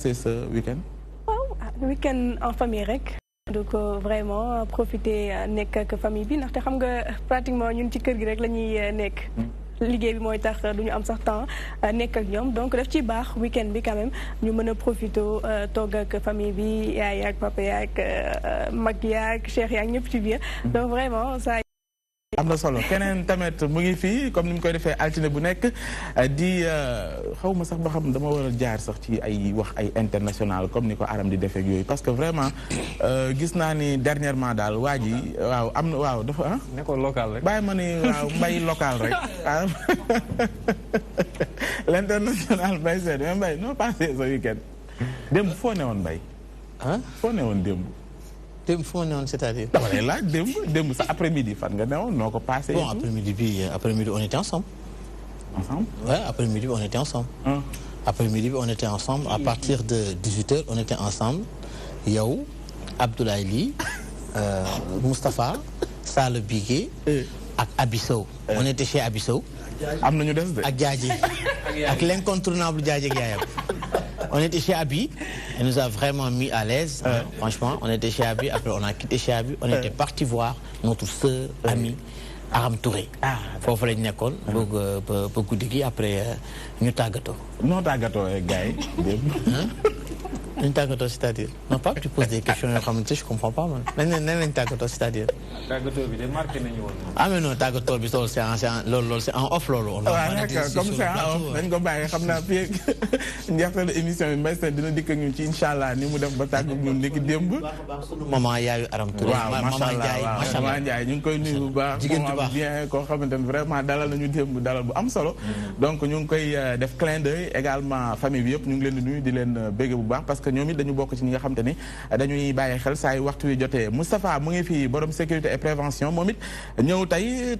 C'est ce week-end? Week-end en famille rek. Donc vraiment profiter nekk ak famille bi ndaxte xam nga pratiquement ñun ci kër gi rek la ñuy nekk. Liggéey bi mooy tax duñu am sax temps nekk ak ñoom donc daf ci baax week-end bi quand même ñu mën a profiter toog ak famille bi yaay ak papa yaak mag yaak cheikh yaak ñëpp ci biir donc vraiment ça. am na solo keneen tamit mu ngi fii comme ni mu koy defee altine bu nekk di xaw ma sax ba xam dama war a jaar sax ci ay wax ay international comme ni ko Aram di defee yooyu parce que vraiment gis naa ni dernièrement daal waa ji waaw am na waaw dafa ah. ne ko local rek bàyyi ma ni waaw mbay local rek l'international Mbaye Sène mais Mbaye noo passé ce week-end démb foo ne woon Mbaye ah foo ne woon démb. démb foo ne woon c'est-à-dire. dama lay laaj démb sa après-midi fan nga ne woon noo ko passé. bon après-midi on était ensemble. Ensemble? Ouais, après-midi on était ensemble. Après-midi on était ensemble à partir de 18h on était ensemble yow Abdoulaye Ly Moustapha Sall Bigué ak Abissow. On était chez Abissow. am na ñu des de. ak Diadji ak l'incontournable Diadji ak yaayam. On était chez Abi, elle nous a vraiment mis à l'aise, franchement. On était chez Abi, après on a quitté chez Abi, on était parti voir notre sœur, amie, Aram Touré. Faut faire une école, beaucoup de qui après nous tagato. Non tagato, gars. Une tagato, c'est-à-dire. Non pas que tu poses des questions, je comprends pas, man. Une tagato, c'est-à-dire. Tagato, il est marqué. Ah mais non, tagato, c'est en off, lolo. Comme ça, dañ ko bàyyi xam naa fii njeextalu émission bi Mbaye Sène dina dikk ak ñun ci incha ni mu def ba tàgg ñun niki démb. maman yaayu Aram Touré. waaw macha allah maman Ndiaye ñu ngi koy nuyu bu baax. jigéen bu baax bien koo xamante ne vraiment dalal nañu démb dalal bu am solo. donc ñu ngi koy def clin d'œil également famille bi yëpp ñu ngi leen di nuyu di leen bégge bu baax parce que ñoom it dañu bokk ci ñi nga xamante ni dañuy bàyyi xel saa yu waxtu wi jotee Moustapha mu ngi fi borom sécurité et prévention moom it ñëw tey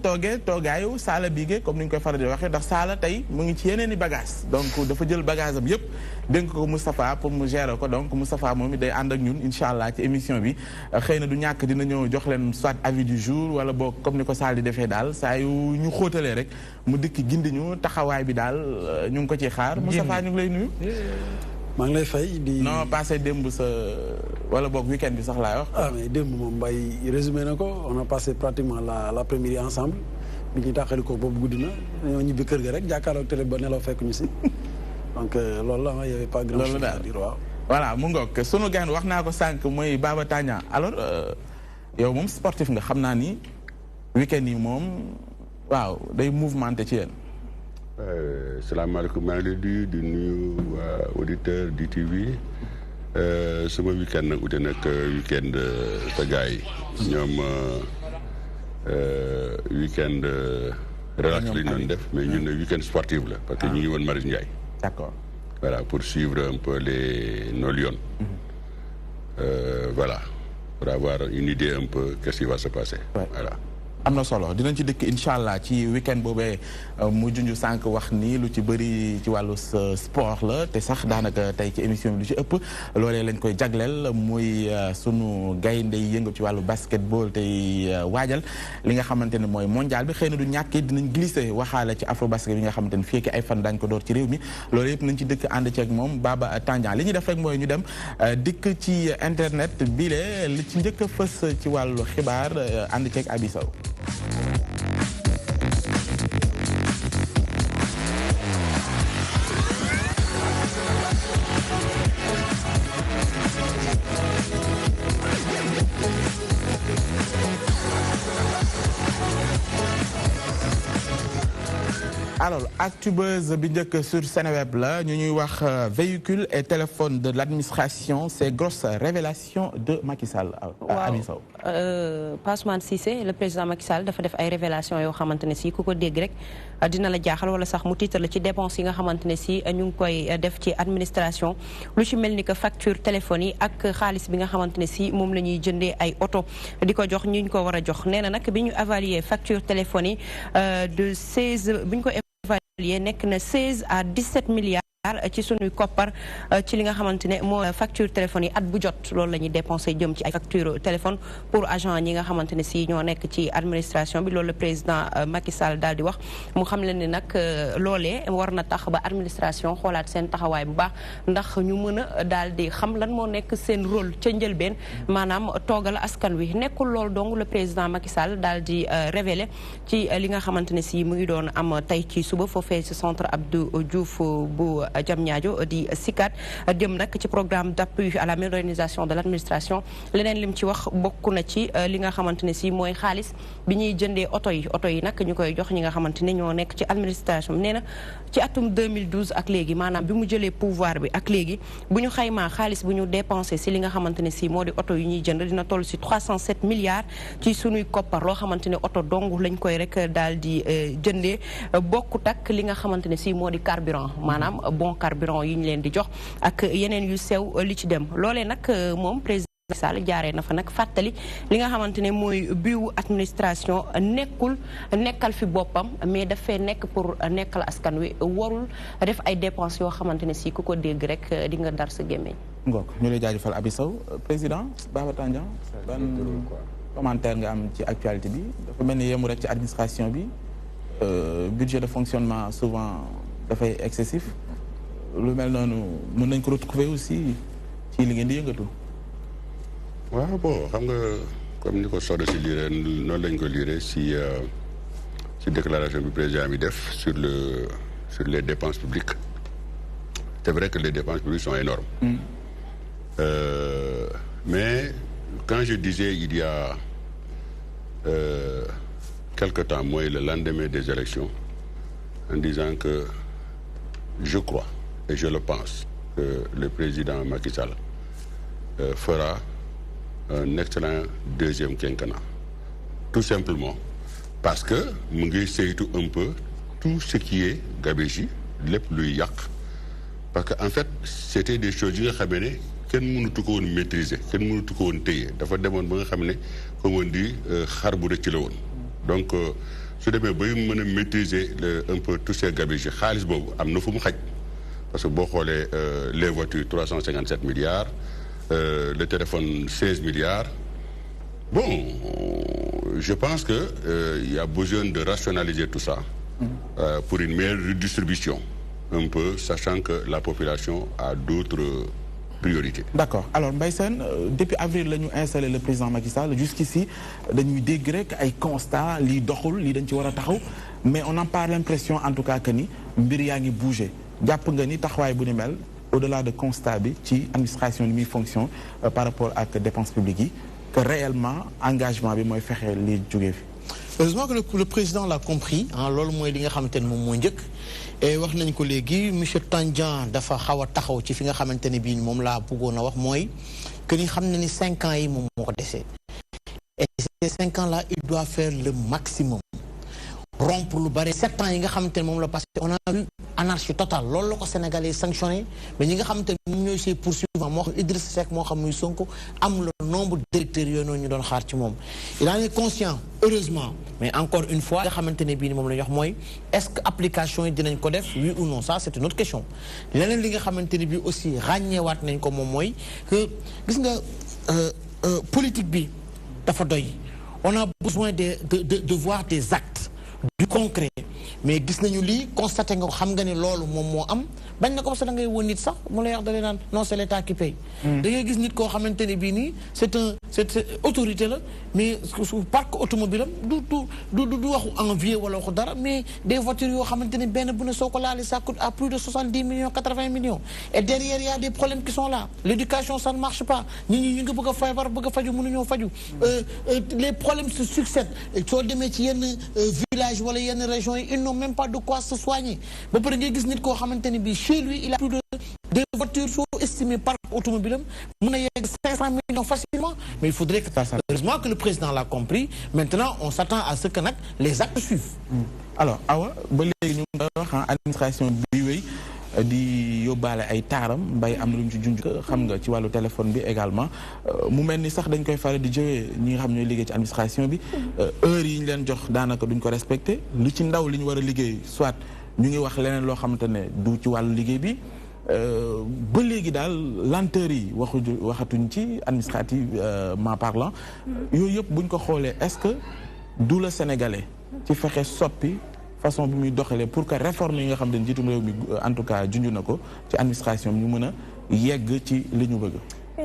toogaayu Sala Bigué comme ni ñu koy faral di waxee ndax Sala tey mu ngi ci yeneen i bagage donc dafa jël bagage am yëpp dénk ko Moustapha pour mu gérer ko donc Moustapha moom it day ànd ak ñun incha allah ci émission bi xëy na du ñàkk dina ñëw jox leen soit avis du jour wala boog comme ni ko Sall di defee daal saa yu ñu xóotalee rek mu dikk gindi ñu taxawaay bi daal ñu ngi ko ciy xaar Moustapha ñu ngi lay nuyu. maa ngi lay fay di. non passé démb sa wala boog week-end bi sax laay wax. ah mais démb moom Mbaye résumé na ko on a passé pratiquement l'après-midi ensemble bi ñuy taxali ko boobu guddi na ñoo ñibbi kër ga rek jàkkaarloog télé ba nelaw fekk ñu si donc loolu la y avait pas grand chose à dire waaw. voilà mu ngoog sunu gan wax naa ko sànq mooy Baba Tandian alors yow moom sportif nga xam naa ni week-end yi moom waaw day mouvementé ci yéen. salaamaaleykum maa ngi lay di nuyu waa auditeur di TV sama week-end nag ute nag week-end sa gars yi ñoom week-end relax lañ doon def mais ñun ne week-end sportif la parce que ñu ngi woon Maris Ndiaye. D'accord. Voilà pour suivre un peu nos lions. Voilà pour avoir une idée un peu qu'est-ce qui va se passer. Voilà. am na solo dinañ ci dëkk incha allah ci week-end boobee mu junj sànq wax ni lu ci bëri ci wàllu sport la te sax daanaka tey ci émission bi lu ci ëpp loolee lañ koy jagleel muy sunu gaynde yi yëngu ci wàllu basketball tey waajal li nga xamante ne mooy mondial bi xëy na du ñàkkee dinañ glissé waxaale ci afro basket bi nga xamante ne fii ay fan daañu ko door ci réew mi loolu yëpp nañ ci dëkk ànd ceeg moom Baba Tandian li ñuy def rek mooy ñu dem dikk ci internet bile li ci njëkk a fës ci wàllu xibaar ànd ceeg Abi Sow. Alors, Actubuzz bi njëkk sur Seneweb la ñu ñuy wax véhicule et téléphone de l'administration ces grosses révélations de Macky Sall. Abi Sow. Ousmane Cissé le président Macky Sall dafa def ay révélations yoo xamante ne si ku ko dégg rek dina la jaaxal wala sax mu tiital la ci dépenses yi nga xamante ne si ñu ngi koy def ci administration lu ci mel ni que facture téléphone yi ak xaalis bi nga xamante ne si moom la ñuy jëndee ay oto di ko jox ñu ko war a jox nee na nag bi ñu évaluer facture téléphone yi de 16 bi ñu ko évaluer nekk na 16 à 17 milliards ci sunuy koppar ci li nga xamante ne moo facture téléphone yi at bu jot loolu la ñuy dépensé jëm ci ay facture téléphone pour agent ñi nga xamante ne si ñoo nekk ci administration bi loolu le président Macky Sall daal di wax mu xam leen ni nag loolee war na tax ba administration xoolaat seen taxawaay bu baax ndax ñu mën a daal di xam lan moo nekk seen rôle ca njëlbeen maanaam toogal askan wi nekkul loolu donc le président Macky Sall daal di révélé ci li nga xamante ne si mu ngi doon am tey ci suba foofee ci centre Abdou Diouf bu Diamniadio di SICAD dem nag ci programme d'appui à la modernisation de l'administration leneen lim ci wax bokk na ci li nga xamante ne si mooy xaalis bi ñuy jëndee oto yi nag ñu koy jox ñi nga xamante ne ñoo nekk ci administration nee na ci atum 2012 ak léegi maanaam bi mu jëlee pouvoir bi ak léegi bu ñu xaymaa xaalis bu ñu dépensé si li nga xamante ne si moo di oto yu ñuy jënd dina toll si 307 milliards ci sunuy koppar loo xamante ne oto dong lañ koy rek daal di jëndee bokkut ak li nga xamante ne si moo di carburant maanaam bon carburant yi ñu leen di jox ak yeneen yu sew li ci dem loolee nag moom président Sall jaaree na fa nag fàttali li nga xamante ne mooy biwu administration nekkal fi boppam mais dafay nekk pour nekkal askan wi warul def ay dépenses yoo xamante ne si ku ko dégg rek di nga dar sa gémmiñ. ngoog ñu lay jaajëfal Abi Sow président Baba Tandian ban commentaire nga am ci actualité bi dafa mel ni yemu rek ci administration bi budget de fonctionnement souvent dafay excessif lu mel noonu mën nañ ko retrouver aussi ci li ngeen di yëngatu. waaw bon xam nga comme ni ko Soda si lire noonu lañ ko lire si déclaration bi président bi def sur les dépenses publiques. C'est vrai que les dépenses publiques sont énormes. Mais quand je disais il y a quelque temps, moi le lendemain des élections, en disant que je crois et je le pense que le président Macky Sall fera un excellent deuxième quinquennat. Tout simplement parce que mu ngi saytu un peu tout ce qui est gabegie lépp luy yàq parce que en fait c'était des choses yi nga xam ne kenn mënatu ko woon maîtriser kenn mënatu ko woon téye dafa demoon ba nga xam ne comme on dit xar bu rëcc la woon. Donc su demee bay mën a maîtriser un peu tous ces gabegies xaalis boobu am na fu mu xaj parce que boo xoolee les voitures 357 milliards. Le téléphone 16 milliards. Bon, je pense que il y a besoin de rationaliser tout ça pour une meilleure redistribution, un peu, sachant que la population a d'autres priorités. D'accord. Alors, Mbaye Sène, depuis avril, nous avons installé le président Macky Sall. Jusqu'ici, nous avons des Grecs, des constats, des doxul, des dañu mais on n'a pas l'impression, en tout cas, que ni mbir yaa ngi bougé. Jàpp nga ni taxawaay bu ni mel. Au-delà de constat bi ci administration ni muy fonction par rapport à la dépense publique que réellement engagement bi mooy fexe li jógee fi. Heureusement que le président l'a compris loolu mooy li nga xamante ne moom mooy njëkk et wax nañ ko léegi monsieur Tandian dafa xaw a taxaw ci fi nga xamante ne bii moom laa bëggoon a wax mooy que ni xam na ni 5 ans yi moom moo ko dese et ces 5 ans là il doit faire le maximum rompre lu bari 7 ans yi nga xamante ne moom la passé on a vu anarchie totale loolu la ko Sénégalais sanctionné mais ñi nga xamante ne ñoom ñooy see poursuivant moo xam Idrissa Seck moo xam muy Sonko am le nombre de directeurs yooyu noonu ñu doon xaar ci moom il en est conscient heureusement mais encore une fois nga xamante ne bii ni moom la ñu wax mooy est-ce que application yi dinañ ko def oui ou non ça c'est une autre question leneen li nga xamante ne bii aussi ràññeewaat nañ ko moom mooy que gis nga politique bi dafa doy on a besoin de voir des actes du concret mais gis nañu lii constaté nga ko xam nga ne loolu moom moo am bañ na ko parce que da ngay woon nit sax mu lay wax da lay naan non c'est l'État qui paye da ngay gis nit koo xamante ne bii nii c'est autorité la mais su parc automobile am du waxu envier wala waxu dara mais des voitures yoo xamante ne benn bu ne soo ko laalee ça coûte à plus de 70 millions 80 millions et derrière il y a des problèmes qui sont là l'éducation ça ne marche pas nit ñi ñu ngi bëgg a feebar bëgg a faju mënuñoo faju les problèmes se succèdent soo demee ci yenn village wala yenn régions yi ils n'ont même pas de quoi se soigner ba pare ngay gis nit koo xamante ne bii chez lui il a plus de voitures sous-estimées par automobile mun a yegg 500 millions facilement mais il faudrait que heureusement que le président l'a compris maintenant on s'attend à ce que nag les actes suivent. Alors Awa ba léegi ñu ngi wax administration bi wéy di yóbbaale ay taaram mbay am na lu ñu ci junj xam nga ci wàllu téléphone bi également mu mel ni sax dañ koy faral di jëwee ñi nga xam ñooy liggéey ci administration bi heure yi ñu leen jox daanaka duñ ko respecté lu ci ndaw li ñu war a liggéey soit ñu ngi wax leneen loo xamante ne du ci wàllu liggéey bi ba léegi daal lenteur yi waxatuñ ci administrativement parlant yooyu yëpp buñ ko xoolee est-ce que du la sénégalais ci fexe soppi façon bi muy doxalee pour que réforme yi nga xam ne njiitum réew mi en tout cas junj na ko ci administration bi ñu mën a yegg ci li ñu bëgg.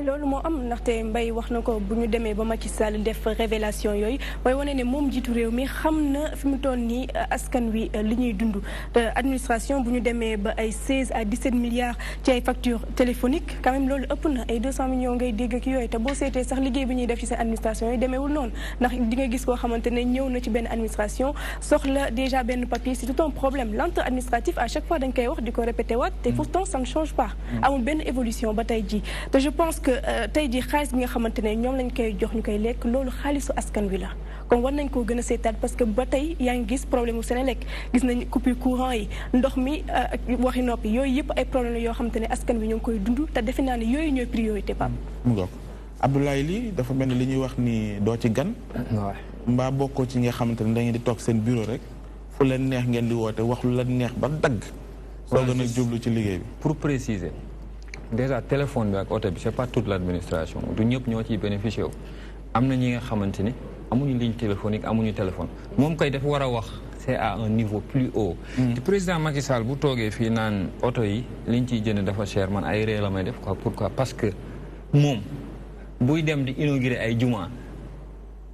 loolu moo am ndaxte Mbaye wax na ko bu ñu demee ba Macky Sall def révélation yooyu mooy wane ne moom jiitu réew mi xam na fi mu toll nii askan wi li ñuy dund te administration bu ñu demee ba ay 16 à 17 milliards ci ay factures téléphoniques quand même loolu ëpp na ay 200 millions ngay dégg ak yooyu te boo seetee sax liggéey bi ñuy def ci seen administration yi demeewul noonu ndax di nga gis koo xamante ne ñëw na ci benn administration soxla déjà benn papier c'est tout un problème lenteur administrative à chaque fois dañ koy wax di ko répété waat te pourtant ça ne change pas amul benn évolution ba tey ji te je pense que tey jii xaalis bi nga xamante ne ñoom lañ koy jox ñu koy lekk loolu xaalisu askan wi la kon war nañ koo gën a seetaat parce que ba tey yaa ngi gis problème mu Senelec gis nañ coupure courant yi ndox mi waxi noppi yooyu yëpp ay problème yoo xamante ne askan wi ñoo ngi koy dund te defe naa ne yooyu ñooy priorité Pape. mu ngoog Abdoulaye Ly dafa mel ni li ñuy wax ni doo ci gan. mbaa bokkoo ci nga xamante ne da ngeen di toog seen bureau rek fu leen neex ngeen di woote wax lu la neex ba dagg. soo gën a jublu ci liggéey bi. pour préciser. déjà téléphone bi ak oto bi c'est pas toute l'administration du ñëpp ñoo ciy bénéficié wu am na ñi nga xamante ni amuñu ligne téléphonique amuñu téléphone moom koy dafa war a wax c'est à un niveau plus haut te président Macky Sall bu toogee fii naan oto yi liñ ciy jënd dafa cher man ay ree la may def quoi pourquoi parce que moom buy dem di inaugurer ay juma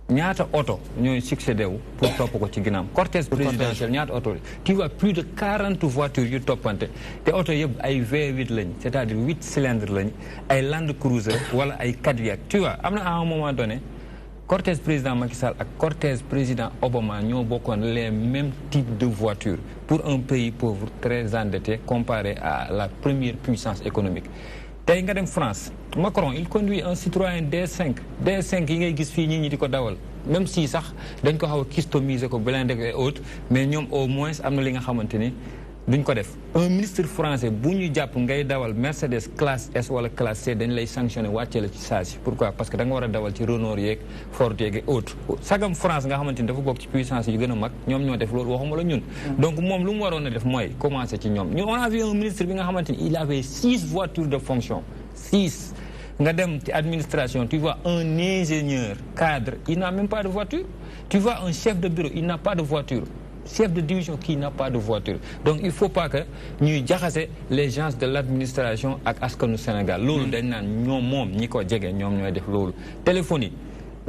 ñaata oto ñooy succédé wu pour topp ko ci ginnaaw cortège présidentiel ñaata oto tu vois plus de 40 voitures yu toppante te oto yëpp ay V8 lañ c'est-à-dire 8 cylindres lañ ay Land Cruiser wala ay Cadillac tu vois am na à un moment donné cortège président Macky Sall ak cortège président Obama ñoo bokkoon les mêmes types de voitures pour un pays pauvre très endetté comparé à la première puissance économique tey nga dem France Macron il conduit un Citroën DS5 DS5 yi ngay gis fii ñi di ko dawal même si sax dañ ko xaw a customiser ko blindé et autres mais ñoom au moins am na li nga xamante ni duñ ko def un ministre français bu ñu jàpp ngay dawal Mercedes classe S wala classe C dañ lay sanctionné wàccee la ci saa si pourquoi parce que da nga war a dawal ci Renault yeeg Ford yeeg et autres sagam France nga xamante ni dafa bokk ci puissance yu gën a mag ñoom ñoo def loolu waxuma la ñun donc moom lu mu waroon a def mooy commencer ci ñoom ñu on a vu un ministre bi nga xamante ni il avait 6 voitures de fonction 6 nga dem ci administration tu vois un ingénieur cadre il n'a même pas de voiture tu vois un chef de bureau il n'a pas de voiture chef de division qui n'a pas de voiture donc il faut pas que ñuy jaxase les gens de l'administration ak askanu Sénégal loolu dañ naan ñoom moom ñi ko jege ñoom ñooy def loolu téléphone yi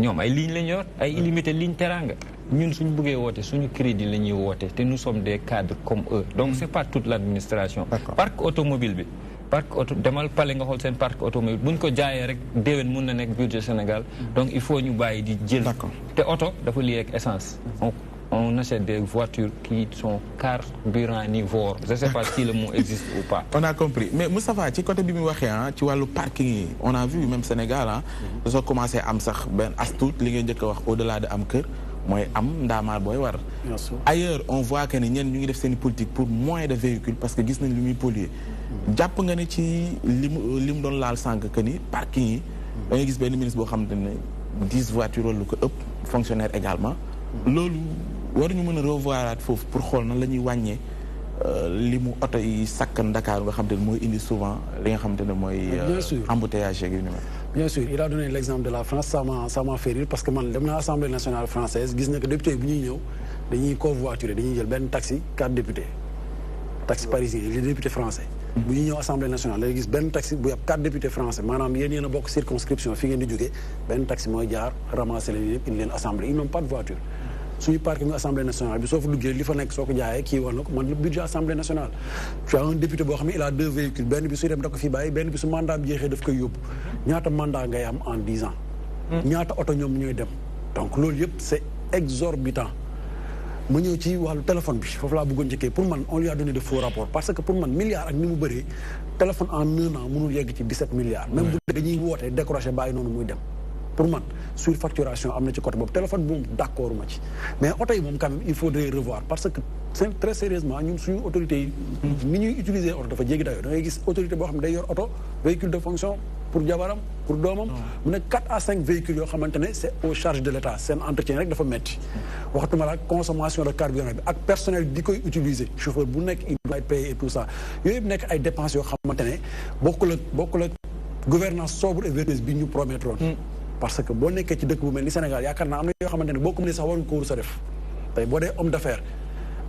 ñoom ay ligne lañ yor ay illimité ligne teranga ñun suñu bëggee woote suñu crédit la ñuy woote te nous sommes des cadres comme eux donc c'est pas toute l'administration parc automobile bi parc auto demal pale nga xool seen parc automobile bu ñu ko jaayee rek déwén mun na nekk budget Sénégal donc il faut ñu bàyyi di jël te oto dafa lié ak essence on achète des voitures qui sont carburannivores je sais pas si le mot existe ou pas. On a compris mais Moustapha ci côté bi mu waxee ci wàllu parking yi on a vu même Sénégal soo commencé am sax benn as tuut li ngay njëkk a wax au-delà de am kër mooy am ndaamaar booy war. ailleurs on voit que ni ñenn ñu ngi def seen politique pour moins de véhicules parce que gis nañ lu muy polluer. jàpp nga ne ci li mu doon laal sànq que ni parking yi. da ngay gis benn ministre boo xamante ne 10 voitures wala lu ko ëpp fonctionnaire également. loolu waruñu mën a revoiraat foofu pour xool na la ñuy wàññee li mu oto yi sakkan Dakar nga xamante ne mooy indi souvent li nga xamante ne mooy. embouteillage yeeg yu ni mel. Bien sûr, il a donné l'exemple de la France, ça m'a fait rire parce que man dem na Assemblée nationale française gis na que député bi ñuy ñëw dañuy covoiturer dañuy jël benn taxi 4 députés taxi parisien les députés français. bu ñuy ñëw Assemblée nationale lay gis benn taxi bu yàpp 4 députés français maanaam yéen a bokk circonscription fi ngeen di jógee benn taxi mooy jaar ramasser leen yëpp indi leen assemblée ils n'ont pas de voiture. suñu parking assemblée nationale bi soo fa duggee li fa nekk soo ko jaayee kii war na ko man le budget assemblée nationale tu as un député boo xam ne il a 2 véhicules benn bi suy dem da ko fi bàyyi benn bi su mandat bi jeexee daf koy yóbbu ñaata mandat ngay am en 10 ans ñaata oto ñoom ñooy dem donc loolu yëpp c'est exorbitant ma ñëw ci wàllu téléphone bi foofu laa bëggoon njëkkee pour man on lui a donné de faux rapports parce que pour man milliards ak ni mu bëree téléphone en 1 an mënul yegg ci 17 milliards même bu dañuy wootee décroché bàyyi noonu muy dem pour man surfacturation am na ci côté boobu téléphone bi moom d'accord ma ci mais oto yi moom quand même il faudrait revoir parce que très sérieusement ñun suñu autorités yi ni ñuy utiliser oto dafa jéggi dayoo da ngay gis autorité boo xam ne day yor oto véhicule de fonction pour jabaram pour doomam. mu nekk 4 à 5 véhicules yoo xamante ne c'est aux charges de l'État seen entretien rek dafa metti waxatuma la consommation de carburant bi ak personnel bi koy utiliser chauffeur bu nekk il doit payer et tout ça yooyu yëpp nekk ay dépenses yoo xamante ne bokkul ak gouvernance sobre et vertueuse bi ñu promettroon. parce que boo nekkee ci dëkk bu mel ni Sénégal yaakaar naa am na yoo xamante ne boo ko mënee sax waruñu ko rus a def tey boo dee homme d'affaires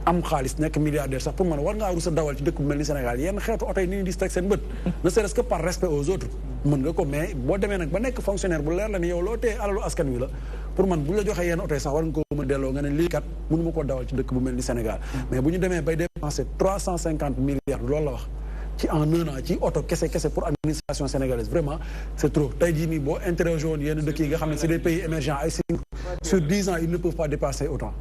am xaalis nekk milliardaire sax pour man war ngaa rus a dawal ci dëkk bu mel ni Sénégal yenn xeetu oto yi ni ñu di teg seen bët ne serait-ce que par respect aux autres mën nga ko mais boo demee nag ba nekk fonctionnaire bu leer la ni yow loo tee alalu askan wi la pour man bu ñu la joxee yenn oto yi sax war nga ko mën a delloo nga ne lii kat mënu ma koo dawal ci dëkk bu mel ni Sénégal mais bu ñu demee bay dépenser 350 milliards loolu la wax ci en 1 an ci oto kese pour administration sénégalaise vraiment c'est trop tey jii nii boo interrogé woon yenn dëkk yi nga xam ne c'est des pays émergents ay sur 10 ans ils ne peuvent pas dépasser autant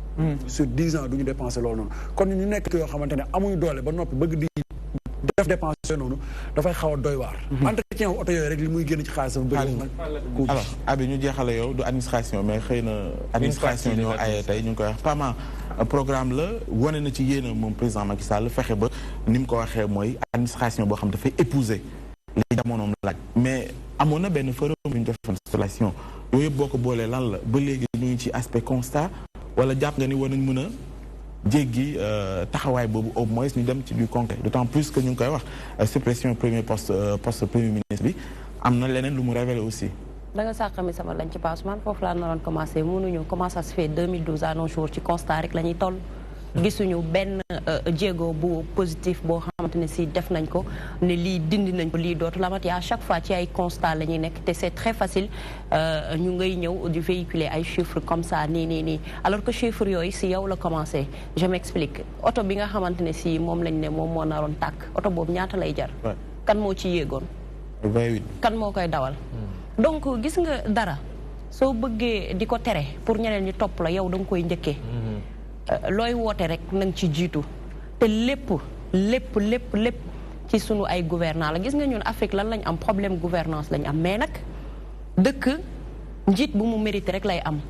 sur 10 ans du ñu dépenser loolu noonu kon ñu nekk yoo xamante ne amuñu doole ba noppi bëgg di def dépenser noonu dafay xaw a doy waar entretien wu oto yooyu rek li muy génn ci xaalis dafa bëri nag alors abi ñu jeexale yow du administration mais xëy na administration ñoo aye tey ñu ngi koy wax PAMA programme la wane na ci yéen moom président Macky Sall fexe ba ni mu ko waxee mooy administration boo xam dafay épouser li jamonoom laaj mais amoon na benn forum bu ñu defoon installation yooyu yëpp boo ko boolee lan la ba léegi ñu ngi ci aspect constat wala jàpp nga ni war nañ mën a jéggi taxawaay boobu au moins ñu dem ci du concret d'autant plus que ñu ngi koy wax suppression premier poste premier ministre bi am na leneen lu mu révélé aussi. da nga sàqami sama lañ ci Pa Ousmane foofu laa naroon commencé mënuñu comment ça se fait 2012 à nos jours ci constat rek la ñuy toll. gisuñu benn jéego bu positif boo xamante ne si def nañ ko ne lii dindi nañ ko lii dootu la mat à chaque fois ci ay constat la ñuy nekk te c'est très facile ñu ngay ñëw di véhiculer ay chiffres comme ça nii alors que chiffres yooyu si yow la commencé je m'explique oto bi nga xamante ne si moom lañ ne moom moo naroon tàkk oto boobu ñaata lay jar kan moo ci yéegoon 28 kan moo koy dawal donc gis nga dara soo bëggee di ko tere pour ñeneen ñi topp la yow da nga koy njëkkee looy woote rek na nga ci jiitu te lépp ci sunu ay gouvernants la gis nga ñun Afrique lan lañ am problème gouvernance lañ am mais nag dëkk njiit bu mu mérité rek lay am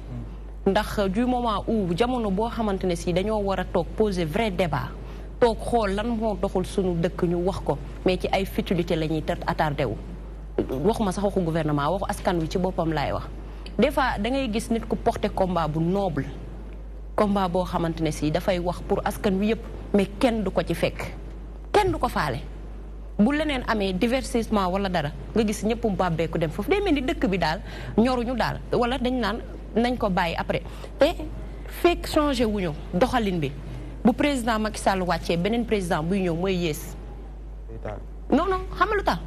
ndax du moment où jamono boo xamante ne si dañoo war a toog poser vrai débat toog xool lan moo doxul sunu dëkk ñu wax ko mais ci ay futilité la ñuy attardé wu waxuma sax waxu gouvernement waxu askan wi ci boppam laay wax des fois da ngay gis nit ku porter combat bu noble combat boo xamante ne si dafay wax pour askan wi yëpp mais kenn du ko ci fekk kenn du ko faale bu leneen amee divertissement wala dara nga gis ñëpp mbàbbeeku dem foofu day mel ni dëkk bi daal ñoruñu daal wala dañ naan nañ ko bàyyi après te fekk changé wuñu doxalin bi bu président Macky Sall wàccee beneen président buy ñëw mooy yées non xam nga lu tax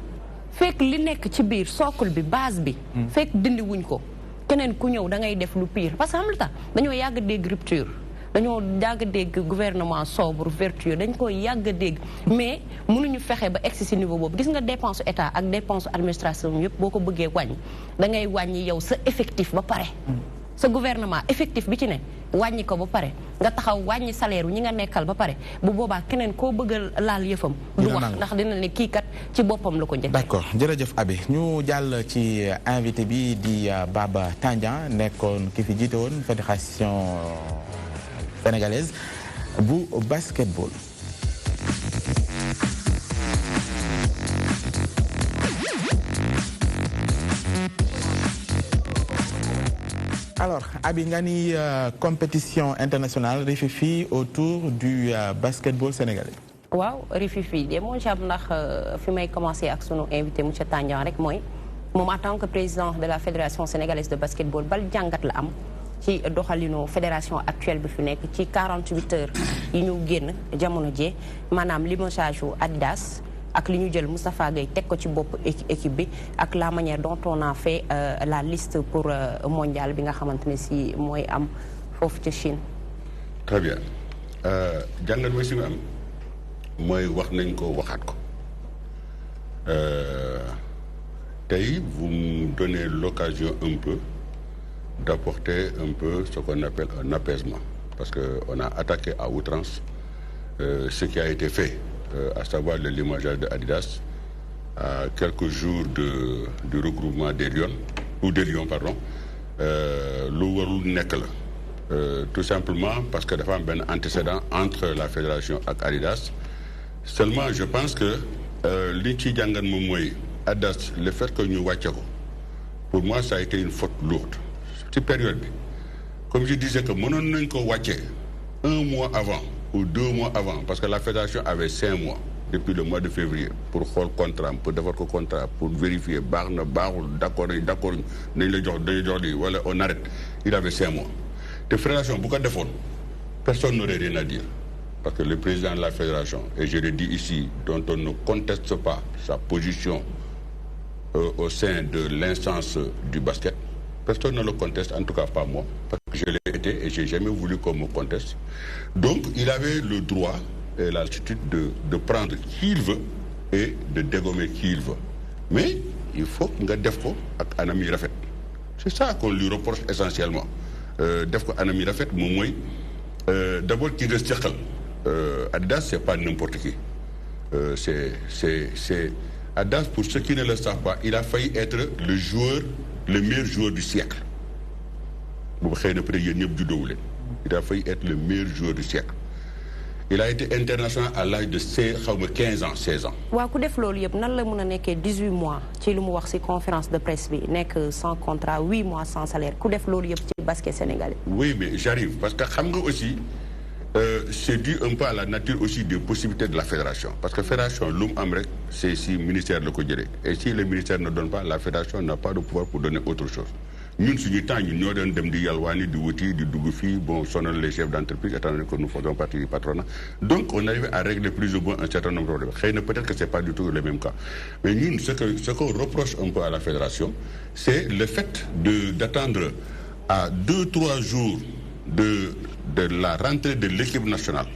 fekk li nekk ci biir socle bi base bi fekk dindi wuñ ko keneen ku ñëw da ngay def lu pire parce que xam lu tax dañoo yàgg dégg rupture dañoo yàgg dégg gouvernement sobre vertueux dañ ko yàgg dégg mais mënuñu fexe ba egsi si niveau boobu gis nga dépense état ak dépense administration yëpp boo ko bëggee wàññi da ngay wàññi yow sa effectif ba pare sa gouvernement effectif bi ci ne wàññi ko ba pare nga taxaw wàññi salaire ñi nga nekkal ba pare bu boobaa keneen koo bëgg a laal yëfam du wax ndax dina ne kii kat ci boppam la ko njëkk d'accord jërëjëf Abi ñu jàll ci invité bi di Baba Tandian nekkoon ki fi jiite woon fédération sénégalaise bu basketball. Alors, Abi nga ni compétition internationale Rififi autour du basketball sénégalais. waaw Rififi de moo ci am ndax fi may commencer ak sunu invité monsieur Tandian rek mooy moom en tant que président de la fédération sénégalaise de basketball bal jàngat la am ci doxalinu fédération actuelle bi fi nekk ci 48 heures yi ñu génn jamono jee maanaam limogeage u Adidas ak li ñu jël Moustapha Gueye teg ko ci bopp équipe bi ak la manière dont on a fait la liste pour mondial bi nga xamante ne si mooy am foofu ci Chine. Très bien jàngat mooy si nga am mooy wax nañ ko waxaat ko tey vous me donnez l'occasion un peu d'apporter un peu ce qu'on appelle un apaisement parce que on a attaqué à outrance ce qui a été fait à savoir le limogeage de Adidas à quelques jours du regroupement des Lions pardon lu warul nekk la tout simplement parce que dafa am benn antécédent entre la fédération ak Adidas seulement je pense que li ci jàngat moom mooy Adas, le fait que nous watchons, pour moi, ça a été une faute lourde. Cette période, comme je disais que mon nom qu'on watchait 1 mois avant ou 2 mois avant, parce que la fédération avait 5 mois depuis le mois de février pour faire le contrat, pour devoir le contrat, pour vérifier, d'accord, voilà, on arrête. Il avait 5 mois. La fédération, pourquoi de fond? Personne n'aurait rien à dire. Parce que le président de la fédération, et je le dis ici, dont on ne conteste pas sa position au sein de l'instance du basket, personne ne le conteste, en tout cas pas moi, parce que je l'ai été et je n'ai jamais voulu qu'on me conteste. Donc il avait le droit et l'attitude de prendre qui il veut et de dégommer qui il veut. Mais il faut que Defko avec Anami Rafet. C'est ça qu'on lui reproche essentiellement. Defko Anami Rafet, d'abord qui reste Adidas, c'est pas n'importe qui. C'est Adidas, pour ceux qui ne le savent pas, il a failli être le meilleur joueur du siècle. Il a failli être le meilleur joueur du siècle. Il a été international à l'âge de 15 ans, 16 ans. Waaw ku def loolu yëpp nan la mën a nekkee 18 mois ci lu mu wax ci conférence de presse bi nekk sans contrat 8 mois sans salaire ku def loolu yëpp ci basket sénégalais. Oui, mais j'arrive parce que xam nga aussi c'est dû un peu à la nature aussi des possibilités de la fédération. Parce que la fédération, c'est si le ministère le connaît. Et si le ministère ne donne pas, la fédération n'a pas de pouvoir pour donner autre chose. Nous, si nous avons des Yalwani, du Woti, du Dougoufi, bon, sonne les chefs d'entreprise, étant donné que nous faisons partie du patronat. Donc, on arrive à régler plus ou moins un certain nombre de problèmes. Peut-être que ce n'est pas du tout le même cas. Mais nous, ce qu'on reproche un peu à la fédération, c'est le fait d'attendre à 2-3 jours de la rentrée de l'équipe nationale.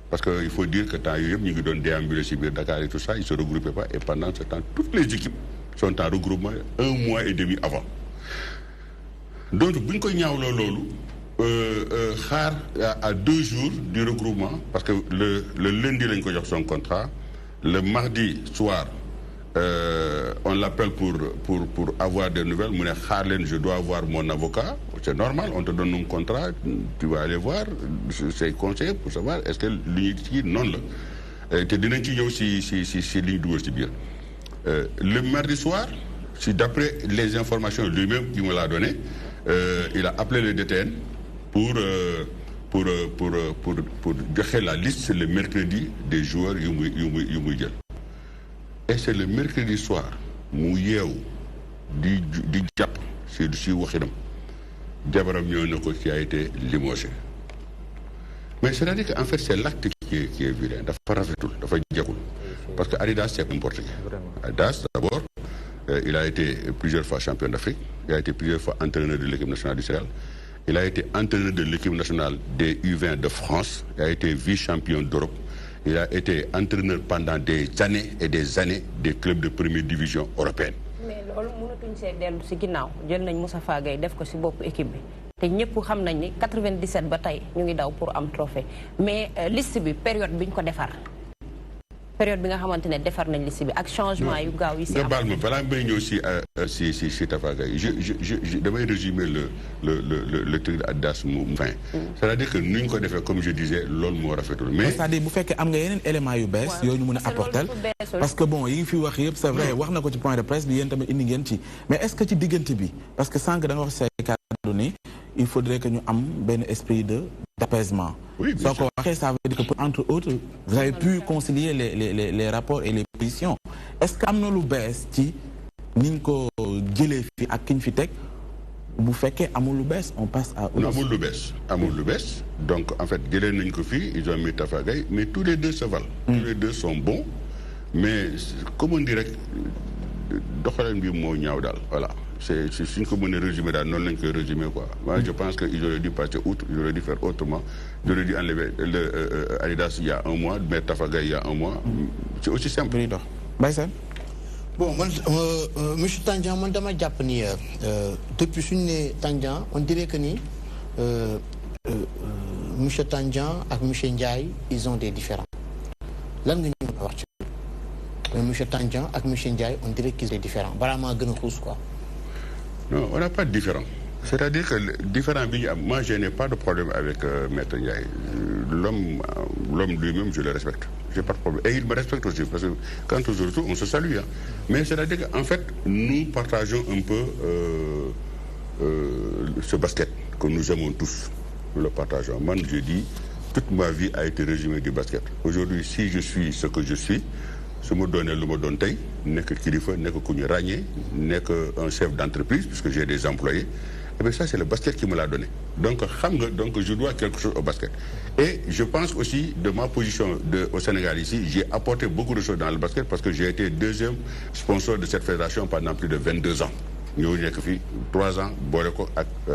Parce qu'il faut dire que quand ils ont déambulé sur Dakar et tout ça, ils ne se regroupaient pas. Et pendant ce temps, toutes les équipes sont en regroupement 1 mois et demi avant. Donc, à 2 jours du regroupement, parce que le lundi, il a son contrat, le mardi soir, on l'appelle pour avoir des nouvelles. Je dois avoir mon avocat. C'est normal, on te donne un contrat, tu vas aller voir ses conseils pour savoir est-ce que l'unité non là. Tu dis aussi bien. Le mardi soir, d'après les informations lui-même qu'il me l'a donné, il a appelé le DTN pour donner la liste le mercredi des joueurs Yumuyel. Et c'est le mercredi soir, Mouyeo, du Jap, c'est du Siwakhinam, Diabaram Yonoko qui a été limogé. Mais c'est-à-dire qu'en fait, c'est l'acte qui est vilain. Parce que Adidas, c'est n'importe qui. Adidas, d'abord, il a été plusieurs fois champion d'Afrique, il a été plusieurs fois entraîneur de l'équipe nationale d'Israël, il a été entraîneur de l'équipe nationale des U20 de France, il a été vice-champion d'Europe, il a été entraîneur pendant des années et des années des clubs de première division européenne. Mais loolu mënatuñ see dellu si ginnaaw jël nañ Moustapha Gueye def ko si bopp équipe bi te ñëpp xam nañ ni 97 ba tey ñu ngi daw pour am trophée mais liste bi période bi ñu ko defar période bi nga xamante ne defar nañ liste bi ak changement yu gaaw yi si am. Nga balaa may ñëw si Tafa Gueye je damay résumer le truc de Adidas mu fin. C'est-à-dire que nu ñu ko defee comme je disais loolu moo rafetul. mais c'est-à-dire bu fekkee am nga yeneen éléments yu bees yooyu ñu mën a apporter parce que bon yi ngi fi wax yëpp c'est vrai wax na ko ci point de presse bi yéen tamit indi ngeen ci mais est-ce que ci diggante bi parce que sànq da nga wax say kàddu ni il faudrait que ñu am benn esprit d'apaisement. Oui, bien sûr. Ça veut dire que entre autres vous avez pu concilier les rapports et les positions. Est-ce que am na lu bees ci niñ ko jëlee fi ak kiñ fi teg bu fekkee amul lu bees on passe à. Non, amul lu bees donc en fait jëlee nañ ko fii ils ont mis Tafa Gueye mais tous les deux se valent. Tous les deux sont bons mais comme on dirait doxalin bi moo ñaaw daal voilà. C'est une commune résumé dans non lañ koy résumé quoi. Moi je pense que ils auraient dû passer outre, ils auraient dû faire autrement. Ils auraient dû enlever le Adidas il y a 1 mois, mettre Tafa Gueye il y a 1 mois. C'est aussi simple. Bon, monsieur Tandian, moi dama japp ni depuis suñu Tandian, on dirait que ni monsieur Tandian et monsieur Ndiaye, ils ont des différends. Lan nga ñu wax ci monsieur Tandian et monsieur Ndiaye, on dirait qu'ils sont différents. Vraiment gëna xuus quoi. Non, on n'a pas de différent. C'est-à-dire que le différent, moi je n'ai pas de problème avec Maître Ndiaye. L'homme lui-même, je le respecte. j'ai pas de problème. Et il me respecte aussi, parce que quand on se retrouve, on se salue. Hein. Mais c'est-à-dire qu'en fait, nous partageons un peu ce basket que nous aimons tous. Nous le partageons. Moi, je dis, toute ma vie a été résumée du basket. Aujourd'hui, si je suis ce que je suis, ce me donne le mot d'ontaï, n'est que kilifa, n'est que Kouni Ragné, n'est qu'un chef d'entreprise, puisque j'ai des employés. Et bien ça, c'est le basket qui me l'a donné. Donc, je dois quelque chose au basket. Et je pense aussi, de ma position au Sénégal ici, j'ai apporté beaucoup de choses dans le basket parce que j'ai été deuxième sponsor de cette fédération pendant plus de 22 ans. Nous avons fait 3 ans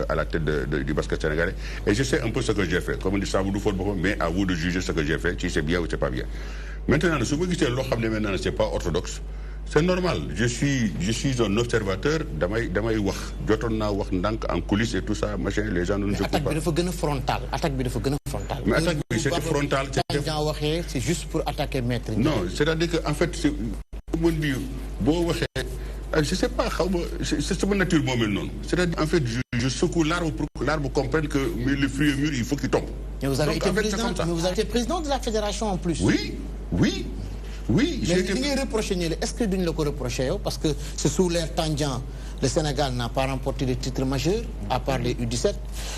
à la tête du basket sénégalais. Et je sais un peu ce que j'ai fait. Comme on dit, ça vous nous faut mais à vous de juger ce que j'ai fait, si c'est bien ou c'est pas bien. Maintenant, ce que c'est pas orthodoxe. C'est normal. Je suis un observateur. En coulisses et tout ça, machin, les gens ne nous écoutent pas. Attaque frontale. Mais attaque, c'était frontal. C'est juste pour attaquer Maître. Non, c'est-à-dire qu'en fait, je ne sais pas, c'est mon nature moi-même. C'est-à-dire, en fait, je secoue l'arbre pour que l'arbre comprenne que le fruit est mûr, il faut qu'il tombe. Mais vous avez été président de la fédération en plus. Oui. Mais est-ce que vous le reprochez? Parce que c'est sous l'ère Tandian, le Sénégal n'a pas remporté de titre majeur, à part les U17.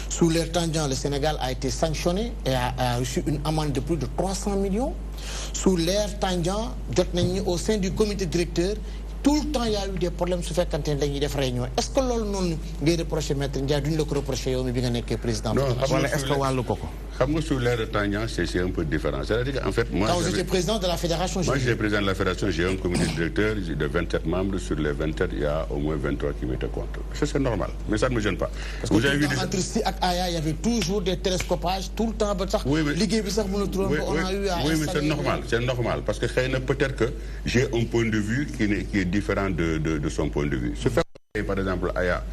Sous l'ère Tandian, le Sénégal a été sanctionné et a reçu une amende de plus de 300 millions. Sous l'ère Tandian, au sein du comité directeur, tout le temps il y a eu des problèmes sur fait quand il y a des réunions. Est-ce que l'on ne reproche Maître Ndiaye d'une le reprocher au président? Non, est-ce que sur l'ère Tandian, c'est un peu différent. C'est-à-dire qu'en fait, moi. Quand vous étiez président de la fédération, moi, j'étais président de la fédération, j'ai un comité directeur de 27 membres. Sur les 27, il y a au moins 23 qui m'étaient contre. Ça, c'est normal. Mais ça ne me gêne pas. Parce que entre Si et Aya, il y avait toujours des télescopages, tout le temps. Oui, mais c'est normal. C'est normal. Parce que peut-être que j'ai un point de vue qui est différent de son point de vue. Ce fait, par exemple, Aya,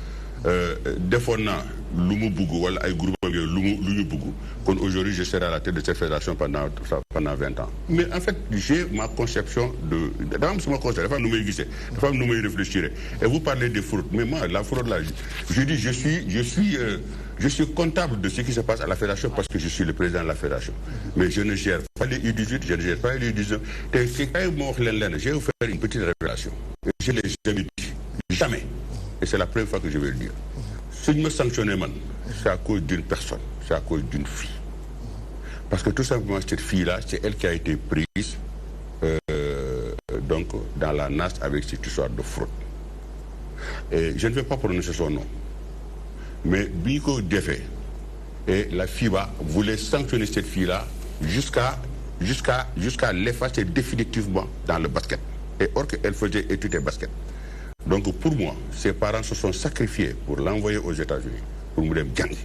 défendant l'Umubougou, ou un groupe l'Umubougou, aujourd'hui je serai à la tête de cette fédération pendant 20 ans. Mais en fait, j'ai ma conception de. D'abord, c'est ma conception. La femme nous me réfléchirait. Et vous parlez de fraude. Mais moi, la fraude là, je dis, je suis comptable de ce qui se passe à la fédération parce que je suis le président de la fédération. Mais je ne gère pas les U18, je ne gère pas les U19. Je vais vous faire une petite révélation. Je ne l'ai jamais dit. Jamais. Et c'est la première fois que je vais le dire. Si je me sanctionne, c'est à cause d'une personne, c'est à cause d'une fille. Parce que tout simplement, cette fille-là, c'est elle qui a été prise donc, dans la NAS avec cette histoire de fraude. Et je ne vais pas prononcer son nom. Mais Biko Defé et la FIBA voulaient sanctionner cette fille-là jusqu'à l'effacer définitivement dans le basket. Et or qu'elle faisait étudier basket. Donc pour moi, ses parents se sont sacrifiés pour l'envoyer aux États-Unis, pour me gagner.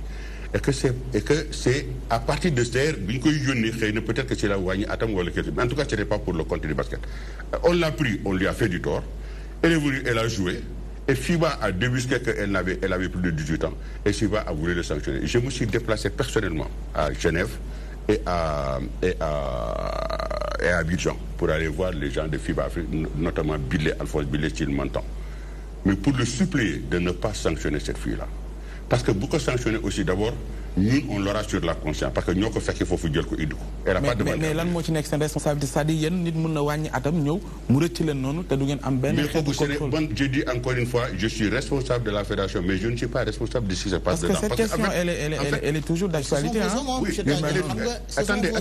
Et que c'est à partir de cette peut-être que c'est la Wagny Atam ou le mais en tout cas, ce n'était pas pour le compte du basket. On l'a pris, on lui a fait du tort. Elle est venue, elle a joué. Et FIBA a débusqué qu'elle avait plus de 18 ans. Et FIBA a voulu le sanctionner. Je me suis déplacé personnellement à Genève et à Abidjan pour aller voir les gens de FIBA Afrique, notamment Alphonse Billet, s'il m'entend. Mais pour le suppléer de ne pas sanctionner cette fille-là. Parce que beaucoup sanctionner aussi d'abord, nous, on l'aura sur la conscience. Parce que nous, on fait qu'il faut dire qu'il elle n'a pas demandé. Mais là, moi, je suis responsabilité. C'est-à-dire que nous, nous, je dis encore une fois, je suis responsable de la fédération, mais je ne suis pas responsable de ce qui se passe dedans. Parce que cette question, elle est toujours d'actualité. Attendez,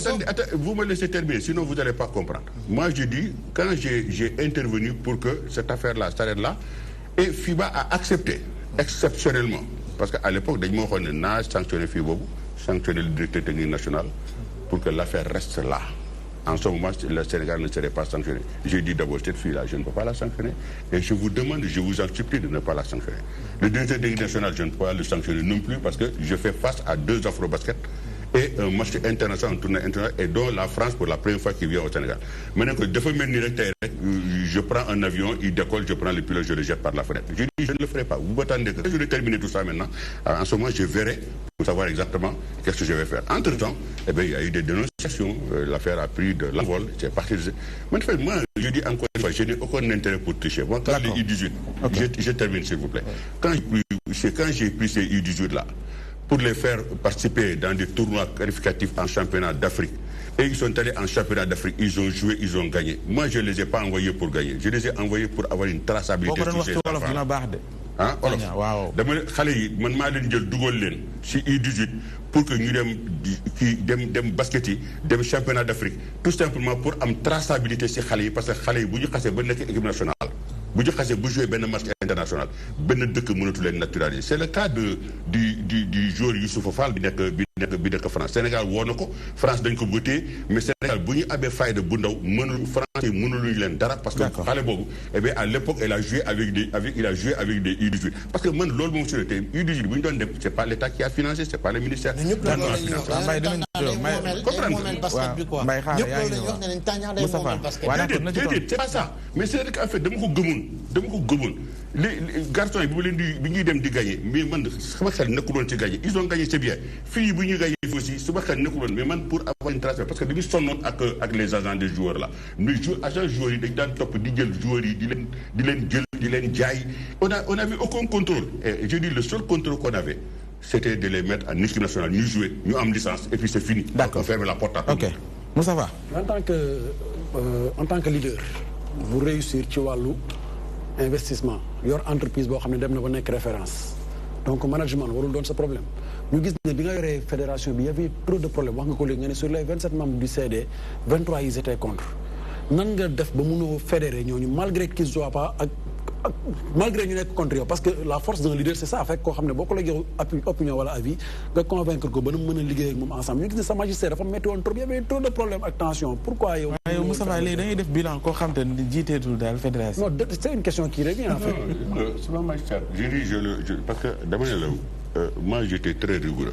vous me laissez terminer, sinon vous n'allez pas comprendre. Moi, je dis, quand j'ai intervenu pour que cette affaire-là s'arrête là, et FIBA a accepté, exceptionnellement. Parce qu'à l'époque, on a sanctionné FIBA, sanctionné le directeur technique national, pour que l'affaire reste là. En ce moment, le Sénégal ne serait pas sanctionné. J'ai dit d'abord, cette fille-là, je ne peux pas la sanctionner. Et je vous demande, je vous en supplie de ne pas la sanctionner. Le directeur technique national, je ne peux pas le sanctionner non plus, parce que je fais face à 2 afro-baskets et un match international, un tournoi international, et dont la France pour la première fois qui vient au Sénégal. Maintenant que je prends un avion, il décolle, je prends le pilote, je le jette par la fenêtre. Je dis, je ne le ferai pas. Vous attendez que je vais terminer tout ça maintenant. Alors, en ce moment, je verrai pour savoir exactement qu'est-ce que je vais faire. Entre-temps, il y a eu des dénonciations. L'affaire a pris de l'envol. C'est parti de... Maintenant, moi, je dis encore une fois, je n'ai aucun intérêt pour tricher. Moi, quand les U18, je termine s'il vous plaît. Quand j'ai pris ces U18-là, pour les faire participer dans des tournois qualificatifs en championnat d'Afrique, Et ils sont allés en championnat d'Afrique, ils ont joué, ils ont gagné. Moi, je ne les ai pas envoyés pour gagner. Je les ai envoyés pour avoir une traçabilité de ces enfants. Ah, olof dama ne xale yi man maa leen jël dugal leen ci U18 pour que ñu dem basket yi dem championnat d'Afrique tout simplement pour am traçabilité ci xale yi parce que xale yi bu ñu xasee ba nekk équipe nationale bu ñu xasee bu jouer benn match international benn dëkk mënatu leen naturaliser. C'est le cas du joueur Youssoupha Fall bi nekk France. Sénégal woo na ko France dañ ko voté mais Sénégal bu ñu amee fayda bu ndaw français mënuluñu leen dara parce que xale boobu eh bien à l'époque il a joué avec des U18 parce que man loolu moom sur tey U18 bu ñu doon dem c'est pas l'État qui a financé, c'est pas le ministère. C'est pas ça mais c'est qu'en fait dama ko gëmoon les garçons yi bi ñuy dem di gagner mais man sama xel nekkuloon ci gagner ils ont gagné c'est bien fii bu ñuy gagner aussi sama xel nekkuloon mais man pour avoir une trace parce que dañuy sonnoon ak les agents des joueurs là mais agents joueurs yi dañ daan topp di jël joueurs yi di leen jaay on avait aucun contrôle et je dis le seul contrôle qu'on avait c'était de les mettre en équipe nationale ñu jouer ñu am licence et puis c'est fini. D'accord, on ferme la porte à tout. Ok Moussa va. En tant que leader vous réussir ci wàllu investissement yor entreprise boo xam ne dem na ba nekk référence donc management warul doon sa problème ñu gis ne bi nga yoree fédération bi y avait trop de problèmes wax nga ko léegi nga ne sur les 27 membres du CD 23 ils étaient contre nan nga def ba mënoo fédérer ñooñu malgré qu'ils soient pas malgré ñu nekk contre yow parce que la force d'un leader c'est ça fekk koo xam ne boo ko la jox opinion wala avis nga convaincre ko ba na mën a liggéey ak moom ensemble ñu gis ne sa magistère dafa métti woon trop y avait trop de problèmes ak tension pourquoi yow Moustapha léegi dañuy def bilan koo xam te ne jiiteetul daal fédération. Non, c'est une question qui revient en fait. C'est pas magistère. Parce que dama ne la moi j'étais très rigoureux.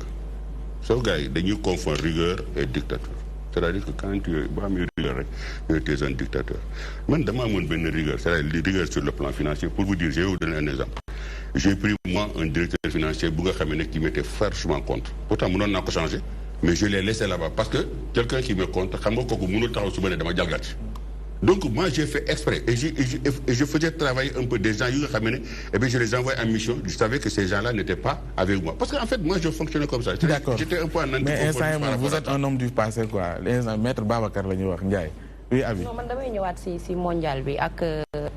Sauf gars yi dañuy confondre rigueur et dictature. C'est-à-dire que quand tu boo amee rigueur rek tu es un dictateur. Man dama amoon benn rigueur, c'est-à-dire rigueur sur le plan financier. Pour vous dire, je vais vous donner un exemple. J'ai pris moi un directeur financier bu nga xam ne qui m'était franchement contre. Pourtant mënoon naa ko changer. Mais je l'ai laissé là-bas parce que quelqu'un qui me compte, xam nga kooku mënul taxaw suba ne dama jalgati. Donc moi j'ai fait exprès et je faisais travailler un peu des gens yu nga xam ne et bien je les envoyais en mission. Je savais que ces gens-là n'étaient pas avec moi parce qu'en fait moi je fonctionnais comme ça. D'accord. J'étais un peu en anticonformité. Mais vous êtes un homme du passé quoi. Maître Babacar la ñuy wax Ndiaye. Oui Abi. Non man damay ñëwaat si mondial bi ak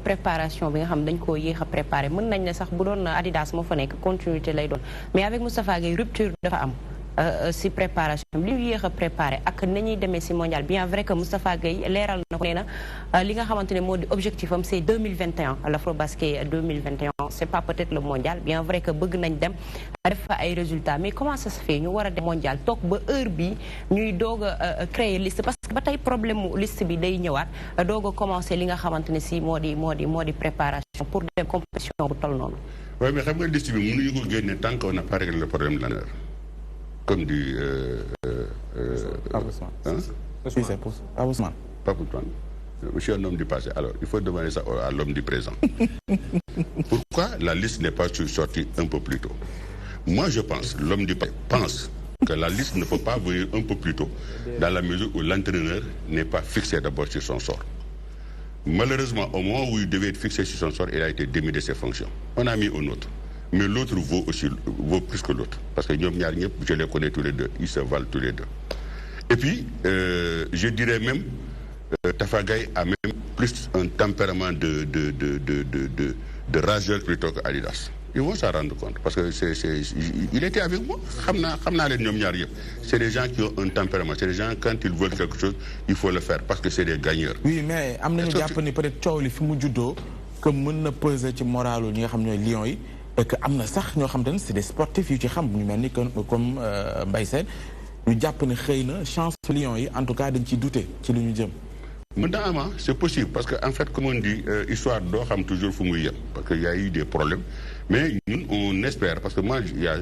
préparation bi nga xam dañ koo yéex a préparé mën nañ ne sax bu doon Adidas moo fa nekk continuité lay doon mais avec Moustapha Gueye rupture dafa am. Si préparation li ñu yéex a préparé ak nañuy demee si mondial bien vrai que Moustapha Gueye leeral na ko nee na li nga xamante ne moo di objectif am c'est 2021 l'Afrobasket 2021 c'est pas peut-être le mondial bien vrai que bëgg nañ dem def fa ay résultats mais comment ça se fait ñu war a dem mondial toog ba heure bi ñuy doog a créer liste parce que ba tey problème mu liste bi day ñëwaat doog a commencer li nga xamante ne si moo di préparation pour dem compétition bu toll noonu. Oui mais xam nga liste bi mënuñu ko génne tant qu'on n'a pas réglé le problème de l'honneur. Comme dit Ousmane. Pas pour toi. Je suis un homme du passé. Alors, il faut demander ça à l'homme du présent. Pourquoi la liste n'est pas sortie un peu plus tôt? Moi, je pense, l'homme du passé pense que la liste ne peut pas venir un peu plus tôt dans la mesure où l'entraîneur n'est pas fixé d'abord sur son sort. Malheureusement, au moment où il devait être fixé sur son sort, il a été démis de ses fonctions. On a mis un autre. Mais l'autre vaut plus que l'autre. Parce que je les connais tous les deux. Ils se valent tous les deux. Et puis, je dirais même, Tafa Gueye a même plus un tempérament de rageur plutôt qu'Adidas. Ils vont s'en rendre compte. Parce que il était avec moi. C'est des gens qui ont un tempérament. C'est des gens, quand ils veulent quelque chose, il faut le faire. Parce que c'est des gagneurs. Oui, mais peut-être que mën na peser ci moralu ñi nga xam ñooy Lions yi et que am na sax ñoo xam te ne c'est des sportifs yu ci xam ñu mel ni comme Mbaye Sène ñu jàpp ne xëy na chance Lions yi en tout cas dañ ciy douter ci li ñu jëm. Maintenant, c'est possible parce qu'en fait, comme on dit, histoire d'or toujours fumouille parce qu'il y a eu des problèmes. Mais nous, on espère, parce que moi,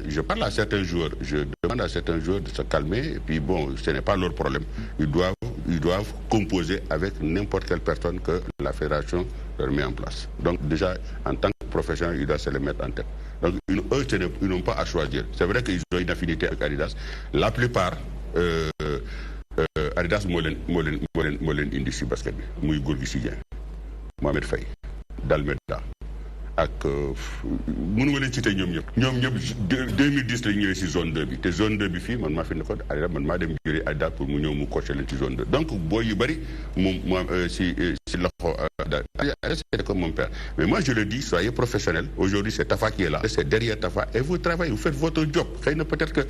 je parle à certains joueurs, je demande à certains joueurs de se calmer, et puis bon, ce n'est pas leur problème. Ils doivent composer avec n'importe quelle personne que la fédération leur met en place. Donc déjà, en tant que professionnel, ils doivent se le mettre en tête. Donc eux, ils n'ont pas à choisir. C'est vrai qu'ils ont une affinité avec Adidas. La plupart... Adidas moo leen indi si basket bi muy Gorgui Sy Dieng Mohamed Faye Dalmeda ak mënu ma leen citer ñoom ñëpp 2010 la ñu ñëwee si zone 2 bi te zone 2 bi fii man maa fi ne ko Adidas man maa dem jëri Adidas pour mu ñëw mu coacher leen ci zone 2 donc booy yu bëri moom si loxo Adidas c'est comme mon père mais moi je le dis soyez professionnels aujourd'hui c'est Tafa qui est là c'est derrière Tafa et vous travaillez vous faites votre job xëy na peut-être que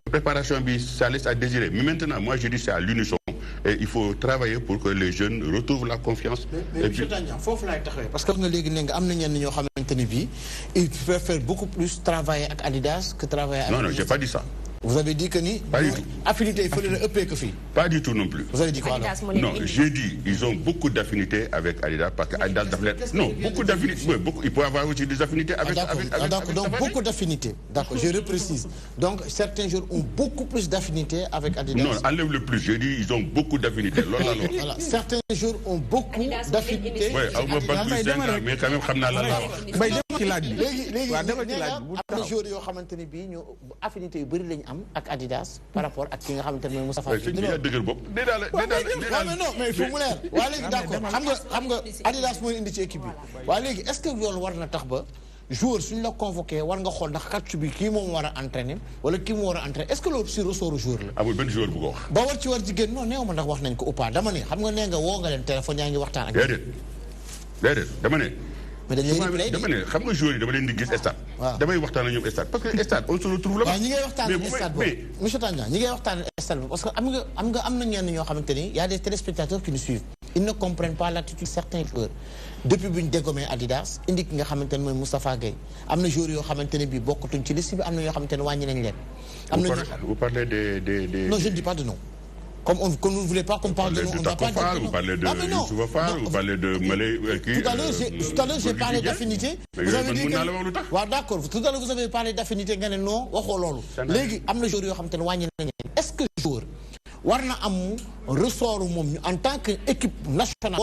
préparation bi ça laisse à désirer mais maintenant moi je dis c'est à l'unisson et il faut travailler pour que les jeunes retrouvent la confiance. Mais monsieur Tandian, foofu laay taxawee parce que nga léegi ne nga am na ñenn ñoo xamante ne bii ils préfèrent beaucoup plus travailler avec Adidas que travailler avec. Non, j'ai pas dit ça. Vous avez dit que ni. Pas du tout. Affinité il faut le EP que fii. Pas du tout non plus. Vous avez dit quoi alors? Non, j'ai dit ils ont beaucoup d'affinités avec Adidas parce que Adidas daf leen non beaucoup d'affinités beaucoup il peut avoir aussi des affinités avec. D'accord donc beaucoup d'affinités. D'accord je reprécise donc certains joueurs ont beaucoup plus d'affinités avec Adidas. Non enlève le plus j'ai dit ils ont beaucoup d'affinités loolu la loolu. Voilà certains joueurs ont beaucoup d'affinités. oui aw ma bac plus 5 ans mais quand même xam naa lan laa wax. Mbaye dem ci laaj bi. léegi waaw dem ci laaj bi am na joueurs yoo xamante ne bii ñu affinité yu bëri lañu am ak Adidas par rapport ak ki nga xamante ne mooy Moustapha Gueye. yaa dëgër bopp non mais il faut mu leer waa léegi d'accord xam nga Adidas mooy indi ci équipe bi waa léegi est-ce que loolu war na tax ba joueur suñ la convoqué war nga xool ndax coach bi kii moom war a entraîner wala kii mu war a entraîner est-ce que loolu si ressort joueur la. amul benn joueur bu ko wax. ba war ci génn non néew ma ndax wax nañ ko ou pas dama ne xam nga nee nga woo nga leen téléphone yaa ngi waxtaan ak. déedéet dama ne. mais dañ leen di dama ne xam nga joueurs yi dama leen di gis stade. waaw damay waxtaan ak ñoom stade parce que stade on se retrouve là-bas. waaw ñi ngay waxtaan ak stade boobu monsieur Tandian ñi ngay waxtaan ak stade boobu parce que am na ñenn ñoo xamante ni y a des téléspectateurs qui nous suivent ils ne comprennent pas l'attitude de certains joueurs depuis bu ñu dégommé Adidas indi ki nga xamante ne mooy Moustapha Gueye am na joueurs yoo xamante ne bii bokkatuñ ci liste bi am na yoo xamante ne wàññi nañ leen. am na vous parlez des non je ne dis pas de nom. Comme vous ne voulez pas qu'on parle de nom, on ne va pas dire vous parlez de Youssoufa Fall, vous parlez de Malé. Tout à l'heure, j'ai parlé d'affinité. Vous avez dit que... Ouais, d'accord. Tout à l'heure, vous avez parlé d'affinité. Non, légui amna joueur yo xamantene wañi nañ. Est-ce que joueur warna am ressort mom en tant que équipe nationale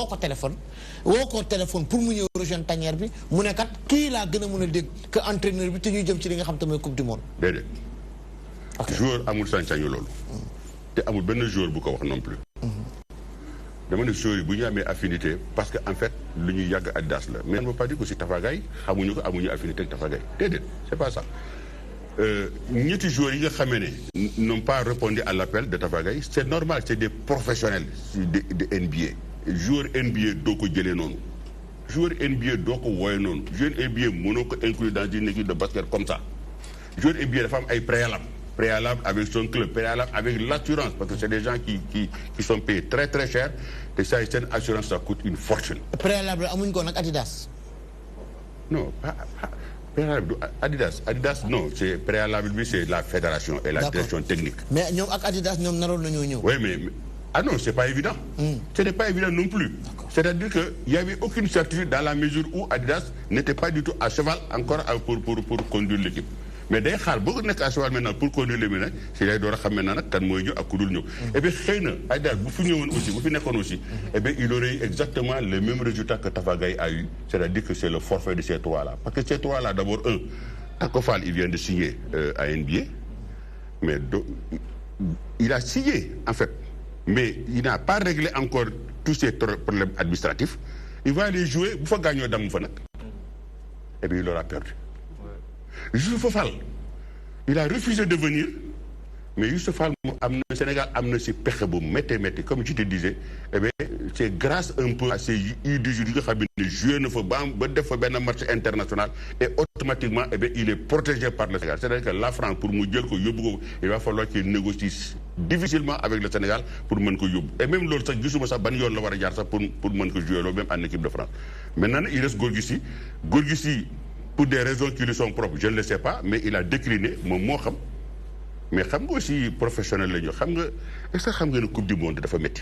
woko téléphone pour mu ñëw rejoindre tanière bi mu ne kat ki la gëna mëna dégg que entraîneur bi te ñu jëm ci li nga xam tamay coupe du monde. Dédé. Joueur amul sañ-sañu lolu. te amul benn joueur bu ko wax non plus. dama ne joueurs yi bu ñu amee affinité parce que en fait lu ñuy yàgg Adidas la mais on ne veut pas dire que si Tafa Gueye xamuñu ko amuñu affinité ak Tafa Gueye déedéet c'est pas ça. ñetti joueurs yi nga xamee ne n'ont pas répondu à l'appel de Tafa Gueye c'est normal c'est des professionnels de NBA. joueur NBA doo ko jëlee noonu. joueur NBA doo ko wooye noonu. joueur NBA mënoo ko inclure dans une équipe de basket comme ça. joueur NBA dafa am ay préalable avec son club, préalable avec l'assurance, parce que c'est des gens qui sont payés très très cher, et ça, cette assurance, ça coûte une fortune. Préalable, amuñ ko nak Adidas? Non, préalable, Adidas, non, c'est préalable, c'est la fédération et la direction technique. Mais ñom ak Adidas, ñom naroon nañu ñëw. Oui, mais ah non, c'est pas évident. Ce n'est pas évident non plus. C'est-à-dire qu'il n'y avait aucune certitude dans la mesure où Adidas n'était pas du tout à cheval encore pour conduire l'équipe. Mais day xaar boo nekk à cheval maintenant pour conduire les ménages si lay door a xam maintenant nag kan mooy ñëw ak ku dul ñëw. Et bien xëy na Adidas bu fi ñëwoon aussi bu fi nekkoon aussi. Et bien il aurait eu exactement le même résultat que Tafa Gueye a eu. C'est-à-dire que c'est le forfait de ces trois-là. Parce que ces trois-là d'abord Tacko Fall il vient de signer à NBA. Mais il a signé en fait. Mais il n'a pas réglé encore tous ces problèmes administratifs. Il va aller jouer bu fa gaañoo damm fa nag. Et bien il aura perdu. Youssouf Fall il a refusé de venir mais Youssouf Fall au Sénégal amna ci pexe bu métti comme je te disais eh bien c'est grâce un peu à ces U18 yi nga xam ne joué na fa ba def fa benn match international et automatiquement eh bien il est protégé par le Sénégal c'est-à-dire que la France pour mu jël ko yóbbu ko il va falloir qu'il négocie difficilement avec le Sénégal pour mën ko yóbbu et même loolu sax gisuma sax ban yoon la war a jaar sax pour mën ko jouer loolu même en équipe de France maintenant il reste Gorgui Sy pour des raisons qui lui sont propres je ne le sais pas mais il a décliné moom moo xam mais xam nga aussi professionnel la ñu xam nga est-ce que xam nga ne coupe du monde dafa métti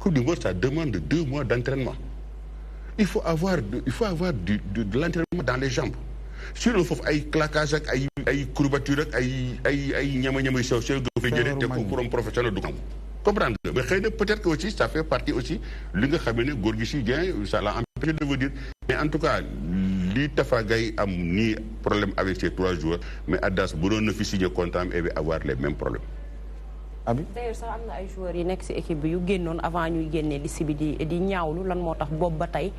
coupe du monde ça demande 2 mois d'entraînement il faut avoir de l'entraînement dans les jambes sinon foofu ay claquage ak ay courbature ak ay ñama sew nga fay jëlee te ko pour un professionnel du xam comprendre nga mais xëy na peut-être que aussi ça fait partie aussi li nga xam ne Gorgui Sy Dieng ça l'a empêché de venir mais en tout cas li Tafa Gueye am ni problème avec ces 3 joueurs mais Adidas bu doon na fi signé contrat et avoir les mêmes problèmes d'ailleurs sax am na ay joueurs yi nekk ci équipe bi yu génnoon avant ñuy génnee liste bi di ñaawlu lan moo tax boobu ba tey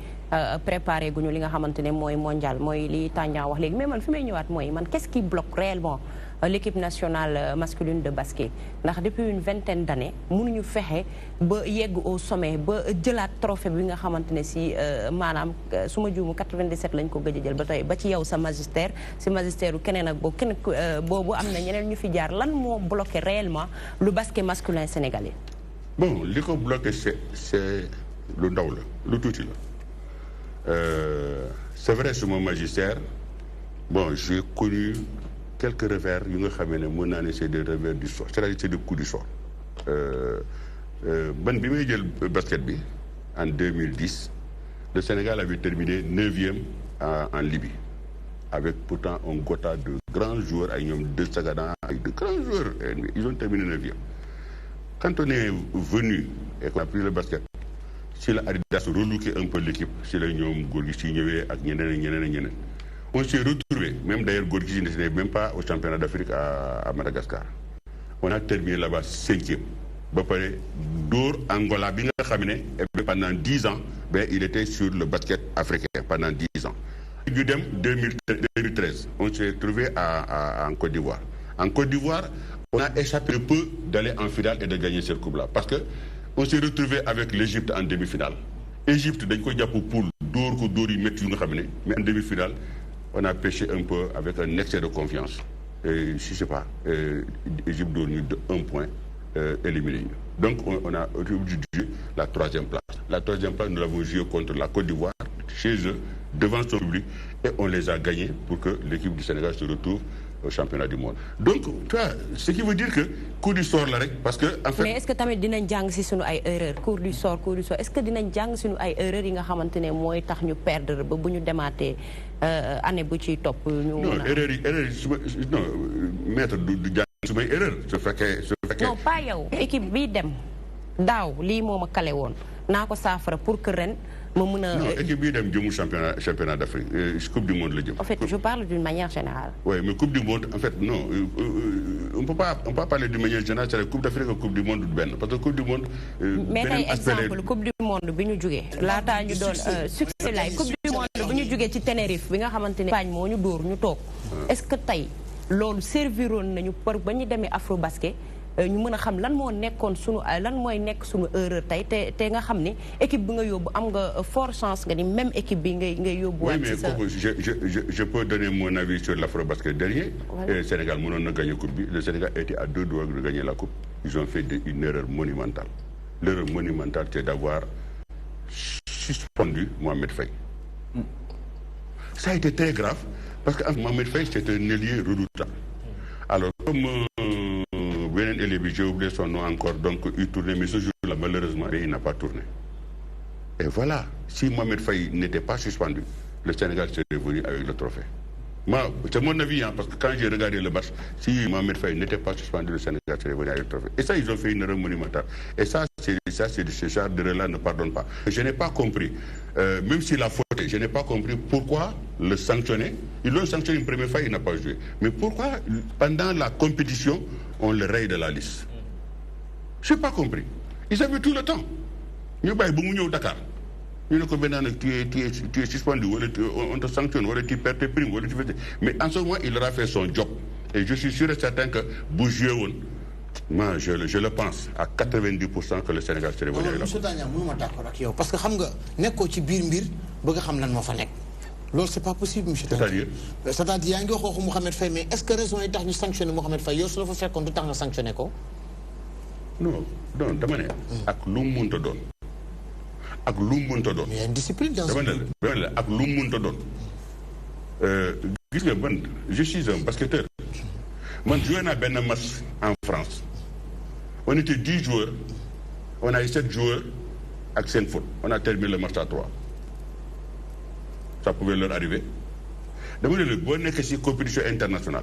préparé guñu li nga xamante ne mooy mondial mooy li Tandian wax léegi mais man fi may ñëwaat mooy man qu'est-ce qui bloque réellement l'équipe nationale masculine de basket ndax depuis une vingtaine d'années mënuñu fexe ba yegg au sommet ba jëlaat trophée bi nga xamante ne si maanaam su ma juumu 97 lañ ko gëj a jël ba tey ba ci yow sa magistère si magistère u keneen ak boobu keneen boobu am na ñeneen ñu fi jaar lan moo bloqué réellement le basket masculin sénégalais. Bon li ko bloqué c'est lu ndaw la lu tuuti la c'est vrai sur mon magistère bon j'ai connu quelques revers yu nga xamee ne mën naa ne c'est des revers du sort c'est-à-dire c'est des coups du sort ban bi may jël basket bi en 2010 le Sénégal avait terminé 9e en Libye avec pourtant un quota de grands joueurs avec ñoom De Sagana avec de grands joueurs ils ont terminé 9e quand on est venu et qu'on a pris le basket si la Adidas relooké un peu l'équipe si la ñoom góor gi si ñëwee ak ñeneen on s'est retrouvé, même d'ailleurs Gorgui n'était même pas au championnat d'Afrique à Madagascar. On a terminé là-bas 5e. D'or Angola, pendant 10 ans, il était sur le basket africain pendant 10 ans. En 2013, on s'est retrouvé en Côte d'Ivoire. En Côte d'Ivoire, on a échappé peu d'aller en finale et de gagner cette coupe-là. Parce qu'on s'est retrouvé avec l'Égypte en demi-finale. L'Égypte, mais en demi-finale, on a pêché un peu avec un excès de confiance. Et, je ne sais pas, l'Égypte donne de 1 point éliminé. Donc on a joué la 3e place. La 3e place, nous l'avons joué contre la Côte d'Ivoire, chez eux, devant son public, et on les a gagnés pour que l'équipe du Sénégal se retrouve au championnat du monde. Donc, tu vois, ce qui veut dire que coup du sort là, parce que en fait. Mais est-ce que tamit dinañ jàng ci sunu ay erreurs coup du sort est-ce que dinañ jàng sunu ay erreurs yi nga xamante ne mooy tax ñu perdre ba bu ñu demaatee année bu ciy topp ñu. Non erreur yi non maître du jàng sumay erreur su fekkee. non pas yow équipe bii dem daaw lii moo ma kale woon naa ko saafara pour que ren. Non, équipe bi dem jëmu championnat d'Afrique coupe du monde la jëm. En fait, je parle d'une manière générale. Oui, mais coupe du monde, en fait, non. On peut pas parler d'une manière générale, c'est la coupe d'Afrique ou coupe du monde ben. Parce que coupe du monde. Mais par exemple, coupe du monde bi ñu jógee. Laata ñu doon succès lay coupe du monde bi ñu jógee ci Tenerife bi nga xamante ne Espagne moo ñu dóor ñu toog. Est-ce que tey loolu serviroon nañu pour ba ñu demee Afrobasket ñu mën a xam lan moo nekkoon sunu lan mooy nekk sunu erreur tey te nga xam ni équipe bi nga yóbbu am nga fort chance nga ni même équipe bi ngay yóbbu. Oui, mais je peux donner mon avis sur l'Afrobasket dernier. Voilà. Le Sénégal mënoon na gagner coupe bi. Le Sénégal était à 2 doigts de gagner la coupe. Ils ont fait une erreur monumentale. L'erreur monumentale, c'est d'avoir suspendu Mohamed Faye. Ça a été très grave parce que Mohamed Faye, c'est un ailier redoutable. Alors, comme j'ai oublié son nom encore, donc il tournait, mais ce jour-là, malheureusement, il n'a pas tourné. Et voilà, si Mohamed Faye n'était pas suspendu, le Sénégal serait venu avec le trophée. Moi, c'est mon avis, hein, parce que quand j'ai regardé le match, si Mohamed Faye n'était pas suspendu, le Sénégal serait venu avec le trophée. Et ça, ils ont fait une erreur monumentale. Et ça, ce genre d'erreur-là ne pardonne pas. Je n'ai pas compris, même s'il a fauté, je n'ai pas compris pourquoi le sanctionner. Ils l'ont sanctionné une première fois, il n'a pas joué. Mais pourquoi, pendant la compétition, on le raye de la liste? Je n'ai pas compris. Ils avaient tout le temps. Nous avons au Dakar. Nous avons tu es suspendu, on te sanctionne, tu perds tes primes. Mais en ce moment, il aura fait son job. Et je suis sûr et certain que Bougéon, moi, je le pense, à 90% que le Sénégal serait venu avec la Monsieur Tandian, je suis d'accord avec vous. Parce que vous savez, vous ci bir mbir bëgg xam lan moo fa nekk. Loolu c'est pas possible, monsieur Tandian. C'est-à-dire yaa ngi wax Mohamed Faye, mais est-ce que raison yi tax ñu sanctionner Mohamed Faye yow su la fa fekkoon du tax nga sanctionner ko? Non, dama ne ak lu mu mënta doon. Ak lu mu mënta doon. Mais il y a une discipline dans dama ne ak lu mu mënta doon. Gis nga man, je suis un basketteur. Moi, je jouais dans un match en France. On était 10 joueurs. On a eu 7 joueurs avec 5 fautes. On a terminé le match à 3. Ça pouvait leur arriver. D'abord, le bon est que c'est une compétition internationale.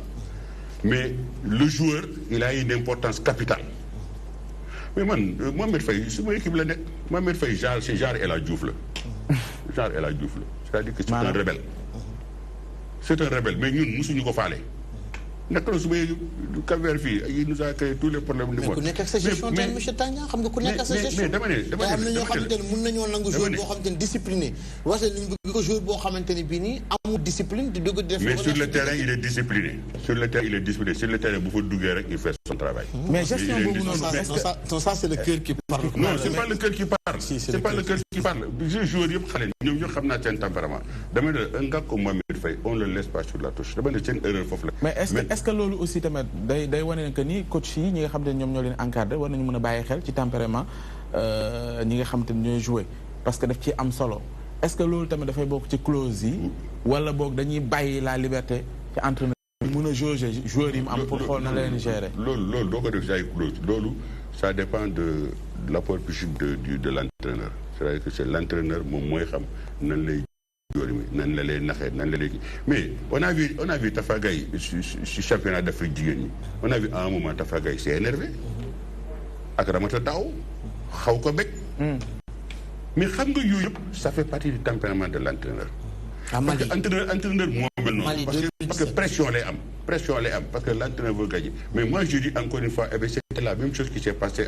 Mais le joueur, il a une importance capitale. Mais moi, Mohamed Faye, c'est mon équipe. Mohamed Faye, c'est genre El Hadj Diouf. Genre El Hadj Diouf. C'est-à-dire que c'est un rebelle. C'est un rebelle. Mais nous, nous sommes pas allés. naka la su may Cap-Vert fii il nous a créé tous les problèmes du monde. mais ku nekk ak sa gestion tey monsieur Tania xam nga ku nekk ak sa gestion. mais dama ne am na ñoo xamante ne mën nañoo nangu joueur boo xamante ne discipliné wala ñu bëgg ko joueur boo xamante ne bii nii amul discipline di dugg def. mais sur le terrain il est discipliné. Sur le terrain il est discipliné. Sur le terrain bu fa duggee rek il fait son travail. mais gestion boobu noonu ça c'est le cœur qui parle. non c'est pas le cœur qui parle. c'est pas le cœur qui parle. joueur yëpp xale ñoom ñoo xam naa seen tempérament dama ne un gars comme Mohamed Faye on le laisse pas sur la touche dama ne seen erreur foofu la. mais est-ce que loolu aussi tamit day wane que ni coach yi ñi nga xam ne ñoom ñoo leen encadré war nañu mën a bàyyi xel ci tempérament ñi nga xam te ne ñooy joué parce que daf ci am solo est-ce que loolu tamit dafay bokk ci clause yi wala boog dañuy bàyyi la liberté ci entraîneur bi mën a jauger joueurs yi mu am pour xool na leen gérer. loolu doo ko def ci ay clause loolu ça dépend de l'apport psychique de l'entraîneur c'est-à-dire que c'est l'entraîneur moom mooy xam nan lay nan la lay naxee nan la lay mais on a vu Tafa Gaye ci championnat d'Afrique jigéen ñi on a vu à un moment Tafa Gaye s'est énervé ak Ramata Daw xaw ko bekk mais xam nga yooyu yëpp ça fait partie du tempérament de l'entraîneur. parce que entraîneur moo mel noonu parce que pression lay am parce que l'entraîneur veut gagner mais moi je dis encore une fois c'était la même chose qui s'est passé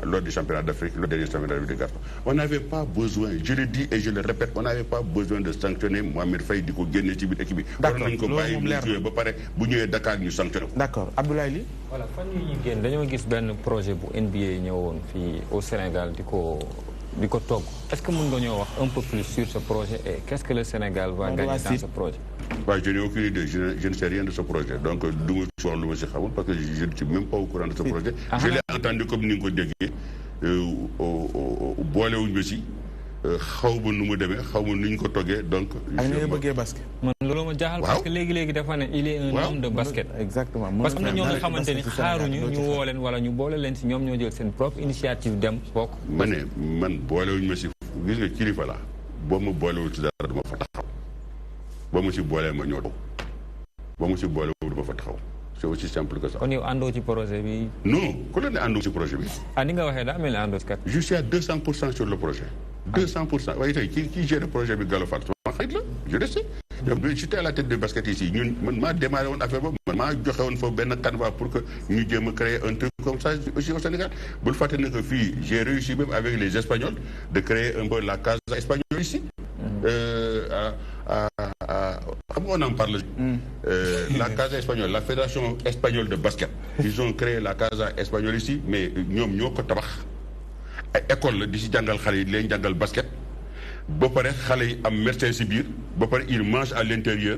lors du championnat d'Afrique le dernier championnat d'Afrique de garçons on n'avait pas besoin je le dis et je le répète on n'avait pas besoin de sanctionner Mohamed Faye di ko génne ci biir équipe bi war nañ ko bàyyi mu jouer ba pare bu ñëwee Dakar ñu sanctionné ko. d'accord Abdoulaye Ly. voilà fan yi ñu génn dañoo gis benn projet bu NBA ñëwoon fii au Sénégal di ko togg est-ce que mën nga ñoo wax un peu plus sur ce projet et qu'est-ce que le Sénégal va gagner dans ce projet. je n'ai aucune idée je ne sais rien de ce projet donc du ma ci wax lu ma si xamul parce que je ne suis même pas au courant de ce projet. je l'ai entendu comme ni nga ko déggee boolewuñ ma si xaw ma nu mu demee xaw ma nu ñu ko toggee donc. ak ni nga bëggee basket. man loolu ma jaaxal parce que léegi dafa ne il est un homme de basket. exactement parce que am na ñoo nga xamante ni xaaruñu ñu woo leen wala ñu boole leen si ñoom ñoo jël seen propre initiative dem bokk. ma ne man boolewuñ ma si gis nga kilifa la boo ma boolewul si dara duma fa taxaw boo ma si boolee ma ñoo daw boo ma si boolewul duma fa taxaw c'est aussi simple que ça. kon yow àndoo ci projet bi. non ku la ne àndoo ci projet bi. ni nga waxee daa mel ni àndoo ci kat. je suis à 200% sur le projet. 200%. waaye tey qui gère le projet bi Gallo Fall sama xarit la je le sais. j'étais à la tête de basket ici ñun man maa démarré woon affaire boobu man maa joxe woon foofu benn canevas pour que ñu jéem a créer un truc comme ça aussi au Sénégal bul fàtte ne que fii j'ai réussi même avec les Espagnols de créer un peu la casa espagnole ici. Comment on en parle la Casa espagnole, la Fédération espagnole de basket. Ils ont créé la Casa espagnole ici, mais ñoom ñoo ko tabax ay école la di si jàngal xale yi leen jàngal basket ba pare xale yi am médecin si biir ba pare ils mangent à l'intérieur.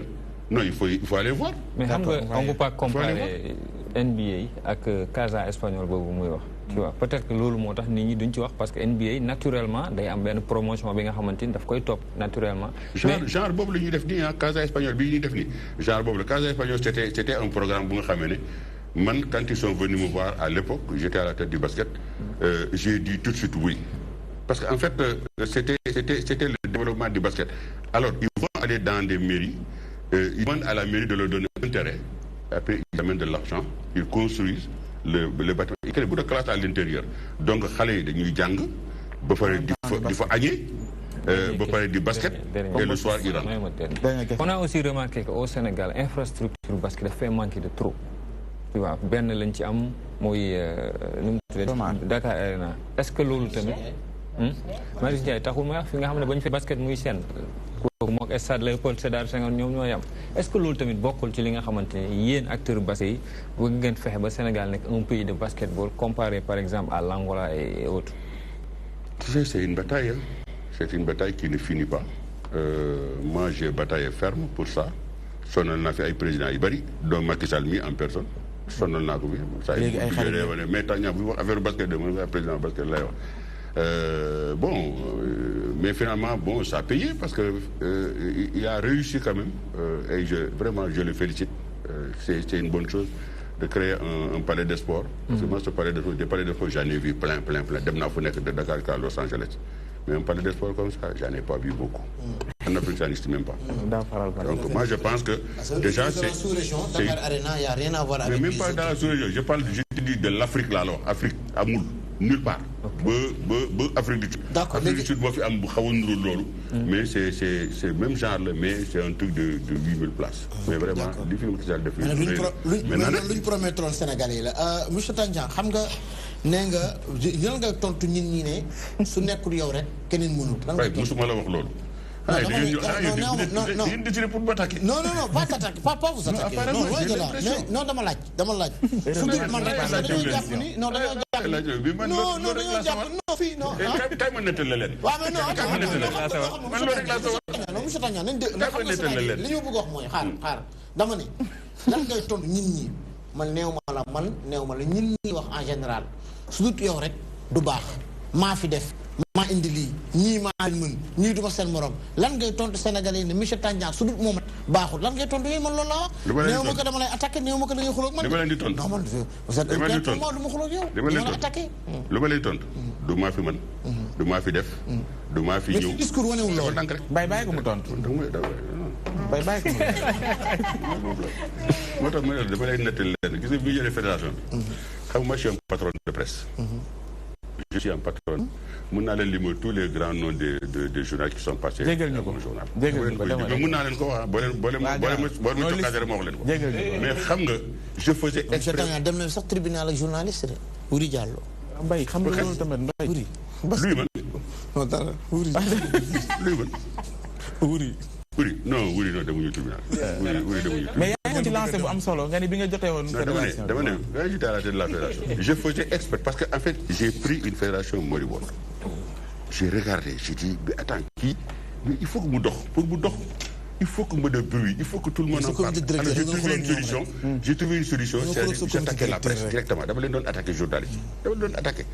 Non, il faut aller voir. Mais xam nga on peut pas comparer NBA ak Casa espagnole boobu muy wax. Tu vois peut-être que loolu moo tax nit ñi duñ ci wax parce que NBA naturellement day am benn promotion bi nga xamante ni daf koy topp naturellement. genre boobu la ñuy def nii ah Casa espagnole bi ñuy def nii genre boobu la Casa espagnole c'était un programme bu nga xamee ne man quand ils sont venus me voir à l'époque j'étais à la tête du basket j'ai dit tout de suite oui parce que en fait c'était le développement du basket. Alors ils vont aller dans des mairies ils demandent à la mairie de leur donner un terrain après ils amènent de l'argent ils construisent le bâtiment il y a beaucoup de classes à l'intérieur donc xale yi dañuy jàng ba pare di fa añee ba pare di basket et le soir ils rentrent. On a aussi remarqué qu'au Sénégal infrastructure basket dafay manquer de trop. Tu vois benn lañ ci am mooy nu mu tuddee Dakar Arena est-ce que loolu tamit Marius Ndiaye taxul ma wax fi nga xam ne ba ñu fi basket muy seen kooku mook stade Léopold Sédar Senghor ñoom ñoo yam est-ce que loolu tamit bokkul ci li nga xamante ne yéen acteurs basket yi bëgg ngeen fexe ba Sénégal nekk un pays de basketball comparé par exemple à l'Angola et autres. Tu sais c'est une bataille c'est une bataille qui ne finit pas moi j'ai bataillé ferme pour ça sonal naa fi ay présidents yu bari donc Macky Sall mi en personne sonal naa ko bi ça mais tax ñaa bu wax affaire basket de mooy président basket lay wax mais finalement bon ça a payé parce que il a réussi quand même et vraiment je le félicite c'est une bonne chose de créer un palais de sport parce que moi ce palais de sport des palais de sport j'en ai vu plein dem naa fu nekk de Dakar à Los Angeles mais un palais de sport comme ça j'en ai pas vu beaucoup en Afrique ça n'existe même pas donc moi je pense que déjà c'est Dakar Arena il y a rien à voir avec mais même pas dans la sous-région je te dis de l'Afrique là alors Afrique amul nulle part. Afrique du Sud. D'accord. Afrique du Sud moo fi am bu xaw a nuru loolu. mais c'est même genre là, mais c'est un truc de 8000 places. mais vraiment li fi Macky Sall def. luñ promettroon Sénégalais yi la monsieur Tandian xam nga nee nga lan ngay tontu nit ñi ne su nekkul yow rek keneen mënul. lan nga musuma la wax loolu. non, pas t'attaquer, pas vous attaquer. Non, loin de là. Non, dama laaj. Su dul man rek dañoo jàpp ni non dañoo jàpp non dañoo jàpp non fii non. Kay ma nettal la leen. Waaw mais non monsieur Tandian nañ de xam nga Sénégal li ñu bëgg wax mooy xaar dama ne lan ngay tontu nit ñi man néew ma la nit ñi wax en général su dul yow rek du baax maa fi def maa indi lii ñii maa mën ñii duma seen morom lan ngay tontu Sénégalais yi ne monsieur Tandian su dul moom baaxul lan ngay tontu yéen man loolu laa wax. néew ma ko dama lay attaqué néew ma ko da ngay xuloo ak man. li ma leen di tontu non man vous êtes un du ma xuloo ak yow. li ma attaqué. lu ma lay tontu. du maa fi man. du maa fi def. du maa fi ñëw mais discours wanewul loolu. bàyyi ko mu tontu. bàyyi ko mu moo tax ma ne dama lay nettali leen gis nga bi ñu jëlee fédération bi. xam nga je suis un patron de presse. Je suis un patron. Mun naa leen limal tous les grands noms des journalistes qui sont passés. jégal ñu ko journal. mun naa leen ko wax boo leen ma tokkaase rek ma wax leen ko. mais xam nga je faisais exprès. dem na sax tribunal ak journaliste de Wuri Diallo. Mbaye xam nga loolu tamit Mbaye. Wuri. luy man. non dara Wuri. luy man. Wuri. non demuñu tribunal. Wuri demuñu tribunal. mais yaa ngi ci lancé bu am solo nga ni bi nga jotee woon. fédération dama ne j'étais à la tête de la fédération. je faisais exprès parce que en fait j'ai pris une fédération moribonde. J'ai regardé, j'ai dit, mais attends, mais il faut que je dox. Pour que dox, il faut que je de bruit, il faut que tout le monde en parle. Alors j'ai trouvé une solution. J'ai trouvé une solution, c'est j'attaquais la presse directement. D'abord, les attaquer journalistes. D'abord, les attaquer.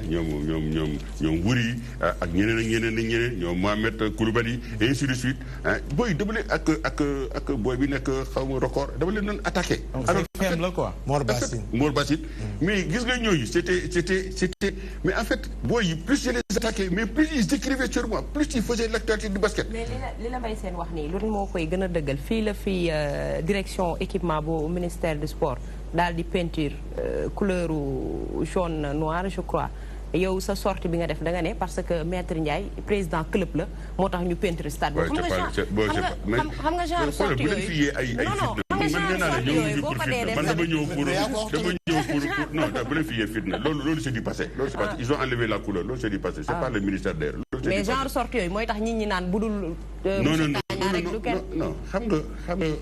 Ñoom Wuri ak ñeneen ñoom Mohamed Koulibaly et ainsi de suite booy dama leen ak booy bi nekk xaw ma record dama leen doon attaqué. alors la quoi. Mor Bassine mais gis nga ñooñu c'était mais en fait booy yi plus je les attaquais mais plus ils écrivaient sur moi plus ils faisaient l'actualité du basket. mais li la Mbaye Sène wax nii loolu moo koy gën a dëggal fii la fii direction équipement bu ministère du sport daal di peinture couleur jaune noir je crois yow sa sortie bi nga def da nga ne parce que maître Ndiaye président club la moo tax ñu peinture stade bi. xam nga genre sortie yooyu non bu leen fi yee fitna loolu c'est du passé. Ils ont enlevé la couleur loolu c'est du passé. C'est pas le ministère d'ailleurs. mais genre sortie yooyu mooy tax nit ñi naan budul. non xam nga.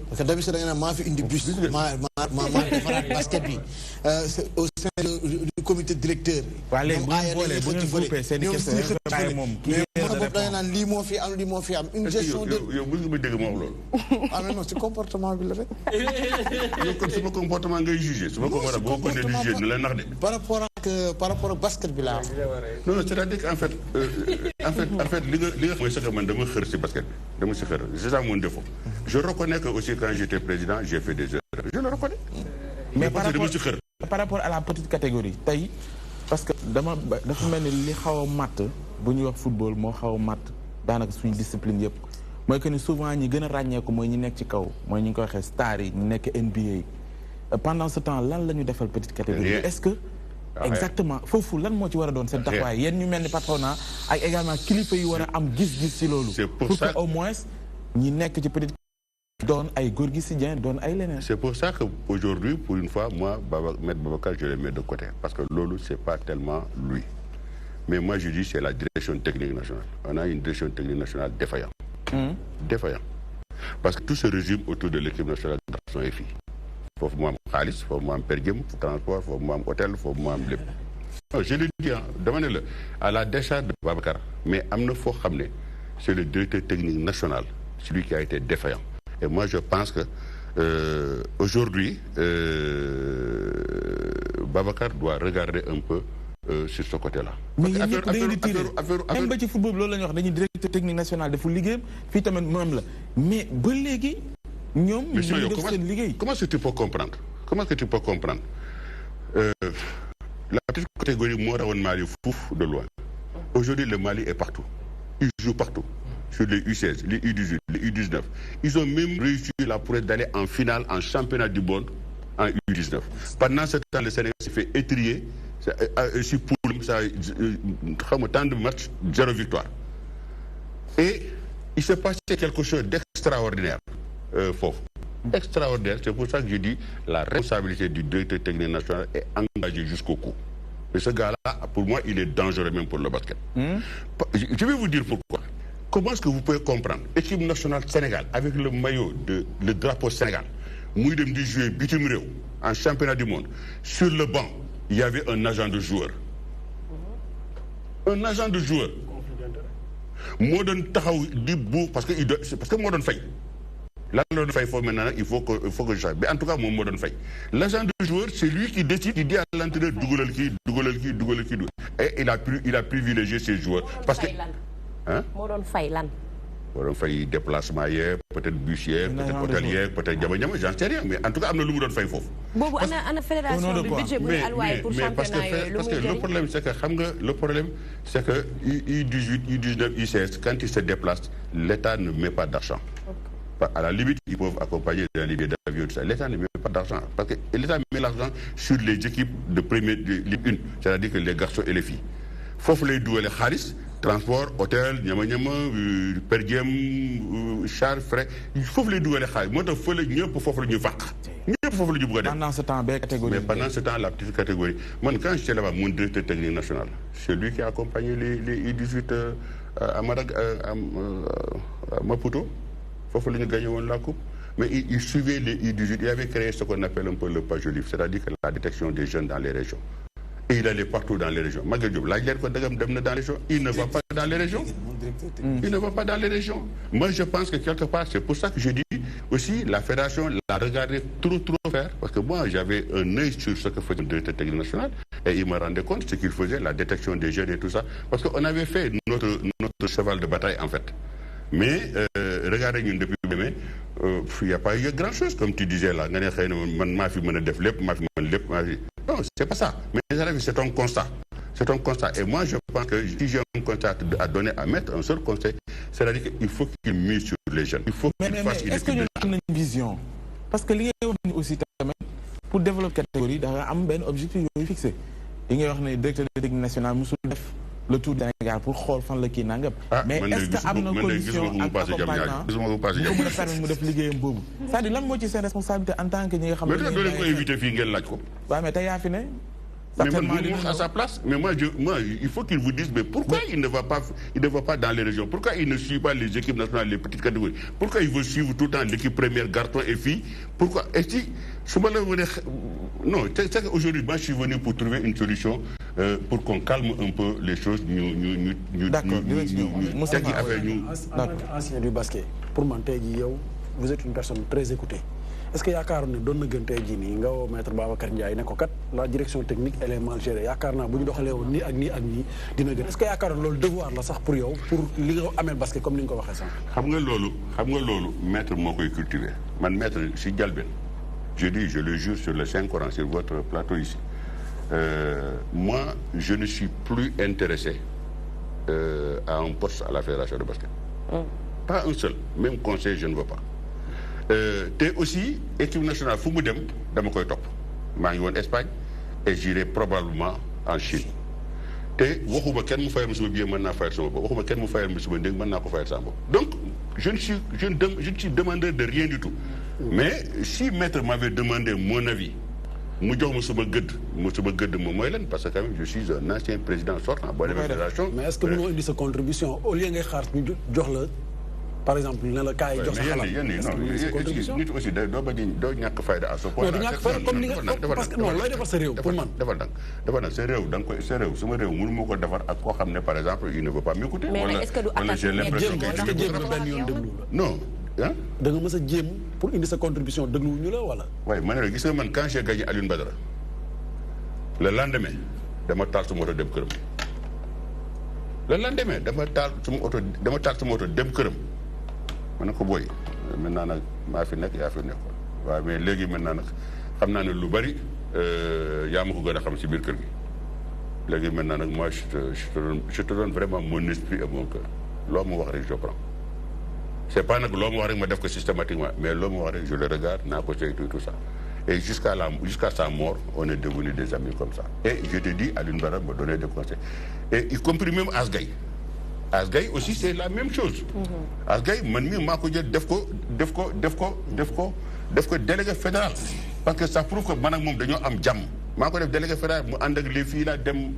parce que d'habitude da nga naan maa fi indi bus. maa defaraat basket bi au sein du comité directeur. waaw léegi bu ñu boolee bu ñu groupé seen i questions moom. da nga naan lii moo fi am une gestion de. yow mën nga ma dégg ma wax loolu. ah mais non ci comportement bi la rek. yow kon suma comportement ngay jugé suma comportement boo ko nee di jugé ne la nax de. par rapport ak basket bi laa wax. non c'est-à-dire qu'en fait li nga mooy sax man dama xër si basket bi dama si xër c'est ça mon défaut. Je reconnais que aussi quand j'étais président j'ai fait des erreurs je le reconnais. mais par rapport à la petite catégorie tey parce que dafa mel ni li xaw a matt bu ñuy wax football moo xaw a matt daanaka suñu discipline yëpp mooy que ni souvent ñi gën a ràññeeku mooy ñi nekk ci kaw mooy ñi ngi koy waxee stars yi ñu nekk NBA pendant ce temps lan la ñu defal petite catégorie est-ce que exactement foofu lan moo ci war a doon seen taxawaay yéen ñu mel ni patronat ak également kilifa yi war a am gis-gis ci loolu pour que au moins ñi nekk ci petite donne ay Gorgui Sy Dieng donne ay leneen. C'est pour ça que aujourd'hui pour une fois moi Maître Babacar je le mets de côté parce que loolu c'est pas tellement lui mais moi je dis c'est la direction technique nationale on a une direction technique nationale défaillante. Défaillant parce que tout se résume autour de l'équipe nationale de garçons et filles foofu mu am xaalis foofu mu am per diem transport foofu mu am hôtel foofu mu am lépp. non je le dis dama ne la à la décharge de Babacar mais am na foo xam ne c'est le directeur technique national celui qui a été défaillant. Et moi, je pense que aujourd'hui, Babacar doit regarder un peu sur ce côté-là. Mais même ba ci football loolu la ñuy wax dañuy directeur technique national dafa liggéeyam fii tamit moom la mais ba léegi ñoom ñu def seen liggéey. Comment est-ce que tu peux comprendre? Comment est-ce que tu peux comprendre? La petite catégorie moo rawoon Mali fouf de loin. Aujourd'hui, le Mali est partout. Il joue partout. Sur les U16, les U18, les U19. Ils ont même réussi la prouesse d'aller en finale en championnat du monde en U19. Pendant ce temps, le Sénégal s'est fait étrier Si pour ça, tant de matchs, 0 victoire. Et il s'est passé quelque chose d'extraordinaire, extraordinaire. C'est pour ça que je dis la responsabilité du directeur technique national est engagée jusqu'au cou. Et ce gars-là, pour moi, il est dangereux même pour le basket. Je vais vous dire pourquoi. Comment est-ce que vous pouvez comprendre l'équipe nationale Sénégal, avec le maillot, le drapeau Sénégal, Mouidem du jouer Bitum Réew en championnat du monde, sur le banc, il y avait un agent de joueur. Un agent de joueur. Modern Tahaou dit parce que Modern Faye. Là, Modern Faye, il faut que je sache. Mais en tout cas, mon Modern Faye. L'agent de joueur, c'est lui qui décide, il dit à l'entraîneur Dougoulelki. Et il a privilégié ses joueurs. Parce que. Hein? Modern Faye, Modern Faye, déplacement hier, peut-être bus hier, peut-être hôtel hier, peut-être Diamanyama, j'en sais rien. Mais en tout cas, il y a Modern Faye. Bobo, on a fédération du budget pour allouer pour championnat. Parce que le problème, c'est que U18, U19, U16, quand ils se déplacent, l'État ne met pas d'argent. À la limite, ils peuvent accompagner dans les billets d'avion, tout ça. L'État ne met pas d'argent. Parce que l'État met l'argent sur les équipes de première Ligue 1, c'est-à-dire que les garçons et les filles. Il faut les douer les Haris, transport, hôtel, Nyamanyama, per diem, char, frais. Il faut les douer les Haris. Moi, il faut les douer pour faire le vac. Pendant ce temps, catégorie. Mais pendant ce temps, la petite catégorie. Moi, quand j'étais là-bas, mon directeur technique national, c'est lui qui a accompagné les U18 à Maputo. Il faut gagner la coupe. Mais il suivait les U18. Il avait créé ce qu'on appelle un peu le page livre, c'est-à-dire que la détection des jeunes dans les régions. Et il allait partout dans les régions. Maguette Diop, dans les régions, il ne va pas dans les régions. Il ne va pas dans les régions. Moi, je pense que quelque part, c'est pour ça que je dis aussi, la fédération l'a regardé trop faire. Parce que moi, j'avais un œil sur ce que faisait le directeur technique national. Et il me rendait compte de ce qu'il faisait, la détection des jeunes et tout ça. Parce qu'on avait fait notre cheval de bataille, en fait. Mais, regardez, depuis demain, il n'y a pas eu grand-chose, comme tu disais là. Non, c'est pas ça. Mais c'est un constat. C'est un constat. Et moi, je pense que si j'ai un constat à donner, à mettre un seul conseil, c'est-à-dire qu'il faut qu'il mise sur les jeunes. Il faut qu'il fasse une est-ce que nous avons une vision? Parce que l'idée aussi, pour développer cette catégorie, il y a un objectif fixé. Il y a un directeur de technique nationale, le tour du Sénégal pour xool fan la kii nangam. Mais est-ce que am na condition ak accompagnement mu a permettre mu def liggéeyam boobu. C'est-à-dire lan moo ci seen responsabilité en tant que ñi nga xam ne. mais doo leen ko invité fii ngeen laaj ko. waaw mais tey yaa fi ne. Mais à sa place, mais moi, il faut qu'il vous dise, mais pourquoi il ne va pas dans les régions? Pourquoi il ne suit pas les équipes nationales, les petites catégories? Pourquoi il veut suivre tout le temps l'équipe première, garçons et filles? Pourquoi? Non, c'est qu'aujourd'hui, moi, je suis venu pour trouver une solution pour qu'on calme un peu les choses. D'accord. Ancien du basket, pour moi, vous êtes une personne très écoutée. Est-ce que yaakaar ne doon na gën tey jii nii nga woo maître Babacar Ndiaye ne ko kat la direction technique elle est mal gérée yaakaar naa bu ñu doxalee woon nii ak nii ak nii dina gën est-ce que yaakaar loolu devoir la sax pour yow pour li nga amee basket comme ni nga ko waxee sax. xam nga loolu maître moo koy cultiver man maître si Dialben je le jure sur le Saint-Coran sur votre plateau ici moi je ne suis plus intéressé à un poste à la fédération de basket. Pas un seul même conseil je ne veux pas. T'es aussi équipe nationale fu mu dem dama koy topp maa ngi woon Espagne et j'irai probablement en Chine te waxuma kenn mu fayal ma sama billet mën naa fayal sama bopp waxuma kenn mu fayal ma sama ndéng mën naa ko fayal sama bopp donc je ne suis demandeur de rien du tout mais si maître m'avait demandé mon avis mu jox ma sama gëdd moom mooy lan parce que quand même je suis un ancien président sortant boo demee fédération. Mais est-ce que mënoo indi sa contribution au lieu ngay xaar ñu jox la par exemple ne la kaay jox sa xalaat nit aussi doo ñàkk fayda à ce point. non du ñàkk fayda comme ni nga parce que non looy defar sa réew pour man. defal nag sa réew da nga koy sa réew sama réew mënu ma ko defar ak koo xam ne par exemple il ne veut pas m'écouter. mais est-ce que du wala j'ai l'impression que jéem nga benn yoon déglu la. non ah. da nga mës a jéem pour indi sa contribution dégluwuñu la wala. waaye ma ne la gis nga man quand j'ai gagné Alioune Badara le lendemain dama taal sama oto dem këram le lendemain dama taal sama oto dem këram. ma ne ko booy maintenant nag maa fi nekk yaa fi nekkoon waaye mais léegi maintenant nag xam naa ne lu bari yaa ma ko gën a xam si biir kër gi léegi maintenant nag moi je te donne vraiment mon esprit et mon cœur loo ma wax rek je prends c'est pas nag loo ma wax rek ma def ko systématiquement mais loo ma wax rek je le regarde naa ko saytu tout ça Et jusqu'à sa mort, on est devenus des amis comme ça. Et je te dis, Alioune Bara me donnait des conseils. Et y compris même Asgaï. Asgaï aussi, c'est la même chose. Asgaï, je suis délégué fédéral. Parce que ça prouve que nous avons jam. Je suis délégué fédéral, je suis les filles là, dem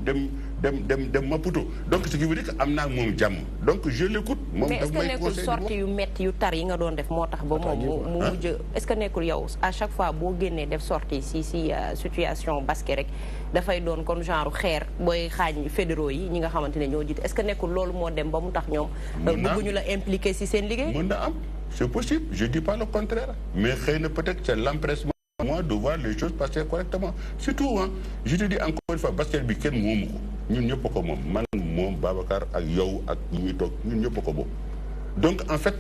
Maputo. Donc, ce qui veut dire que je suis jam. Donc, je l'écoute. Mais est-ce que vous sortez yu metti yu tar yi nga doon def motax ba mom est-ce que nekul yow à chaque fois bo génné def sortie si situation basket rek da fay doon comme genre xeer boy xagn fédéraux yi ñi nga xamantene ñoo jitt est-ce que nekul lolu mo dem ba mu tax ñom bëgguñu la impliquer si sen liguey c'est possible, je dis pas le contraire. Mais peut-être que c'est l'empressement moi de voir les choses passer correctement. C'est tout, hein. Je te dis encore une fois, parce qu'elle est nous ne pouvons pas man mom Babacar ak yow ak ñi tok ñun ñep ko bo. Donc en fait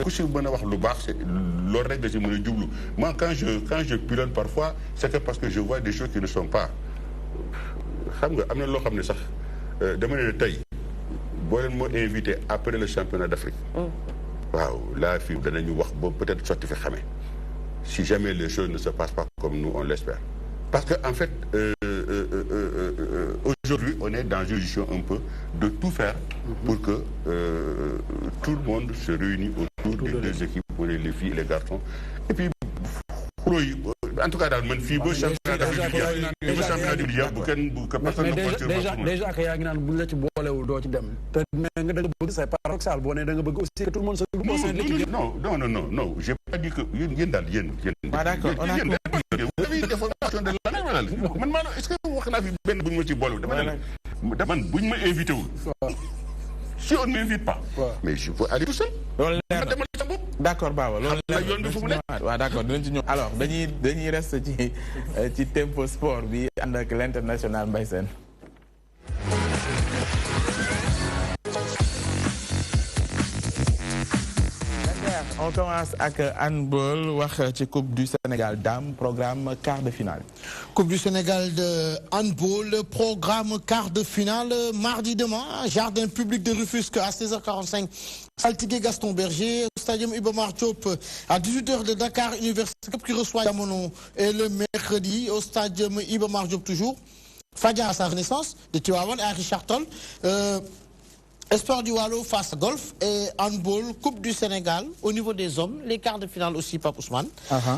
ku ci mëna wax lu baax c'est lool rek da ci mëna djublu. Moi quand je pilote parfois, c'est que parce que je vois des choses qui ne sont pas xam nga amna lo xamné sax dama né tay bo len mo invité après le championnat d'Afrique. Waaw la fi danañu wax bo peut-être sorti fi xamé. Si jamais les choses ne se passent pas comme nous on l'espère. Parce qu'en fait, aujourd'hui, on est dans une situation un peu de tout faire pour que tout le monde se réunisse autour des deux équipes, pour les filles et les garçons. Et puis, en tout cas, dans le FIBO, championnat d'Afrique, déjà que Yagnan Boulet ou d'autres dames. C'est paradoxal, bon, et aussi que tout le monde se non, j'ai pas dit que d'accord, on a vous avez une information de l'année. Est-ce que vous avez ben buñ ci bolu dama buñ ma invité wu si on ne m'invite pas mais je peux aller tout seul. D'accord Baba waaw d'accord dinañ ci ñëw alors dañuy reste ci tempo sport bi ànd ak l'international Mbaye Sène. On commence avec handball, wax ci Coupe du Sénégal Dames, programme quart de finale. Coupe du Sénégal de handball, programme quart de finale, mardi demain, jardin public de Rufisque à 16h45. Saltigué Gaston Berger, Stadium Iba Mar Diop à 18h de Dakar Université qui reçoit Yamono. Et le mercredi au Stadium Iba Mar Diop toujours. Fadia à sa renaissance de Tiwawan et à Richard Toll. Espoir du Wallo face à Golf et handball, Coupe du Sénégal au niveau des hommes, les quarts de finale aussi, Pape Ousmane.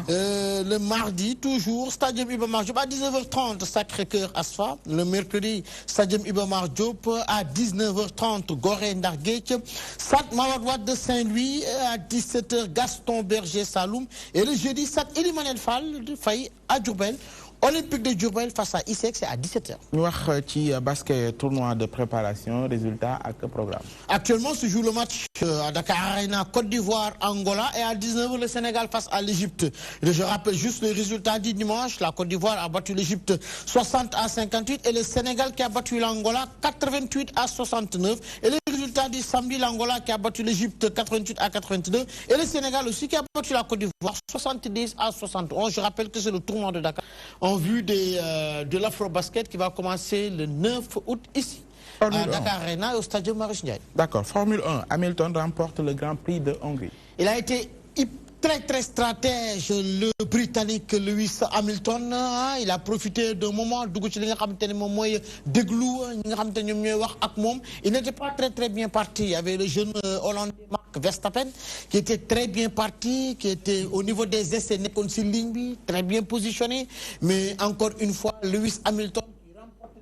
Le mardi, toujours, Stadium Iba Mar Diop à 19h30, Sacré-Cœur Asfa. Le mercredi, Stadium Iba Mar Diop à 19h30, Gorée Ndarguetch. Stade Mawade Wade de Saint-Louis à 17h, Gaston Berger Saloum. Et le jeudi, Stade Elimane Fall de Faye à Diourbel. Olympique de Diourbel face à ISEX, c'est à 17h. Nous avons basket tournoi de préparation, résultats et programme. Actuellement se joue le match à Dakar Arena, Côte d'Ivoire, Angola et à 19h le Sénégal face à l'Égypte. Je rappelle juste le résultat du dimanche. La Côte d'Ivoire a battu l'Égypte 60-58 et le Sénégal qui a battu l'Angola 88-69. Et le résultat du samedi, l'Angola qui a battu l'Égypte 88-82 et le Sénégal aussi qui a battu la Côte d'Ivoire 70-71. Je rappelle que c'est le tournoi de Dakar. En vue de l'Afro-Basket qui va commencer le 9 août ici, à Dakar Arena et au Stadium Marius Ndiaye. D'accord. Formule 1, Hamilton remporte le Grand Prix de Hongrie. Il a été très stratège, le Britannique Lewis Hamilton. Il a profité d'un moment il n'était pas très bien parti. Il y avait le jeune Hollandais Mark Verstappen qui était très bien parti, qui était au niveau des essais très bien positionné. Mais encore une fois, Lewis Hamilton qui remporte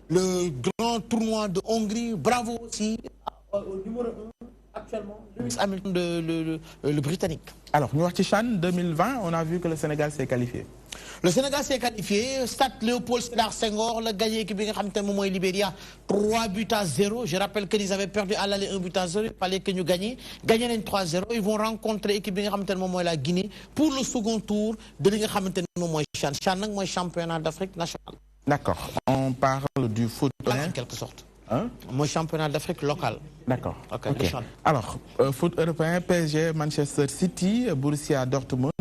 le grand tournoi de Hongrie. Bravo aussi au numéro 1. Actuellement, Lewis Hamilton, le Britannique. Alors, nous Chan 2020, on a vu que le Sénégal s'est qualifié. Le Sénégal s'est qualifié. Stade Léopold Sédar Senghor, le gagné qui est Libéria, 3-0. Je rappelle qu'ils avaient perdu à l'aller 1-0. Il fallait que nous gagnions. Gagner 3-0. Ils vont rencontrer l'équipe de la Guinée pour le second tour de Chan. Chan, c'est championnat d'Afrique national. D'accord. On parle du foot. En quelque sorte. Mon championnat d'Afrique local. D'accord. Ok. Alors, foot européen, PSG, Manchester City, Borussia Dortmund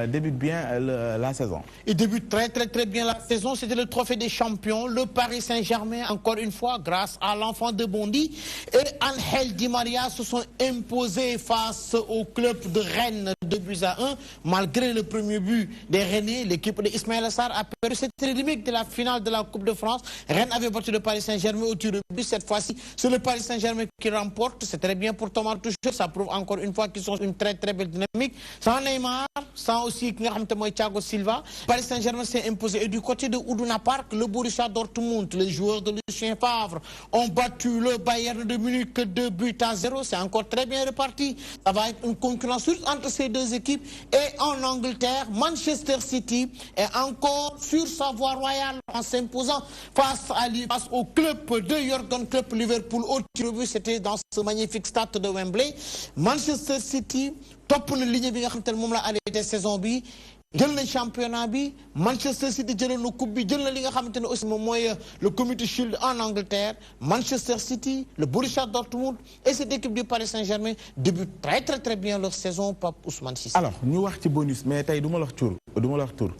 débute bien la saison. Il débute très bien la saison. C'était le trophée des champions. Le Paris Saint-Germain, encore une fois, grâce à l'enfant de Bondy et Angel Di Maria se sont imposés face au club de Rennes 2-1. Malgré le premier but des Rennais, l'équipe de Ismaël Sarr a perdu. C'était le remake de la finale de la Coupe de France. Rennes avait battu le Paris Saint-Germain au tir de but. Cette fois-ci, c'est le Paris Saint-Germain qui remporte. C'est très bien pour Thomas Tuchel. Ça prouve encore une fois qu'ils sont une très belle dynamique. Sans Neymar, sans aussi Thiago Silva, Paris Saint-Germain s'est imposé. Et du côté de Oudouna Park, le Borussia Dortmund, les joueurs de Lucien Favre ont battu le Bayern de Munich 2-0. C'est encore très bien reparti. Ça va être une concurrence entre ces deux équipes. Et en Angleterre, Manchester City est encore sur sa voie royale en s'imposant face au club de Jürgen Klopp Liverpool au tir au but. C'était dans ce magnifique stade de Wembley. Manchester City top na ligne bi nga xam te ne moom la arrêté saison bi jël na championnat bi. Manchester City jël na coupe bi jël na li nga xamante ne aussi moom mooy le Community Shield en Angleterre. Manchester City, le Borussia Dortmund et cette équipe du Paris Saint-Germain débutent très bien leur saison. Pape Ousmane Cissé. Alors ñu wax ci bonus mais tey du ma la wax tur